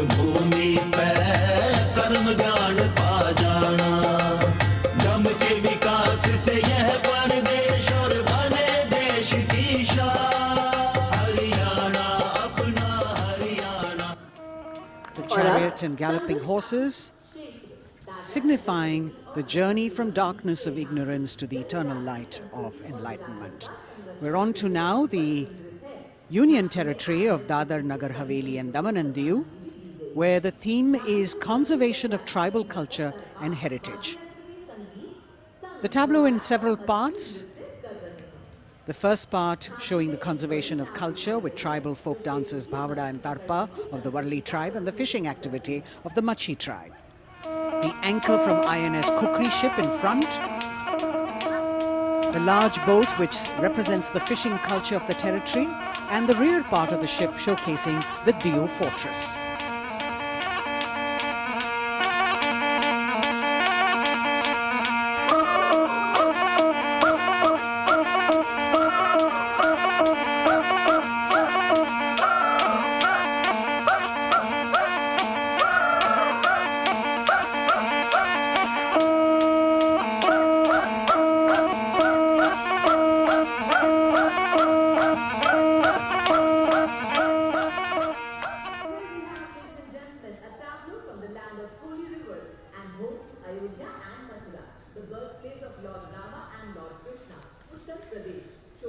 chariot and galloping horses, signifying the journey from darkness of ignorance to the eternal light of enlightenment. We're on to now the Union Territory of Dadar, Nagar Haveli and Daman and Diu, where the theme is conservation of tribal culture and heritage. The tableau in several parts. The first part showing the conservation of culture with tribal folk dances Bhavada and Tarpa of the Warli tribe and the fishing activity of the Machi tribe. The anchor from INS Kukri ship in front. The large boat which represents the fishing culture of the territory, and the rear part of the ship showcasing the Diu fortress.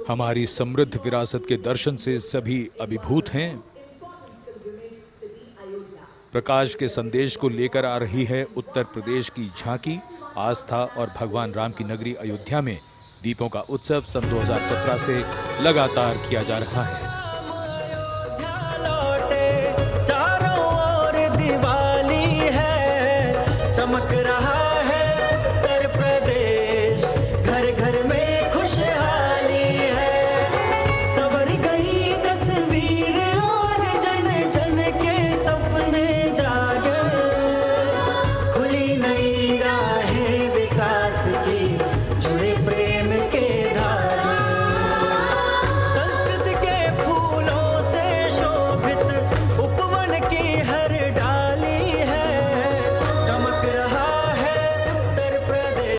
हमारी समृद्ध विरासत के दर्शन से सभी अभिभूत हैं। प्रकाश के संदेश को लेकर आ रही है उत्तर प्रदेश की झांकी। आस्था और भगवान राम की नगरी अयोध्या में दीपों का उत्सव सन 2017 से लगातार किया जा रहा है। चारों ओर दिवाली है, चमक रहा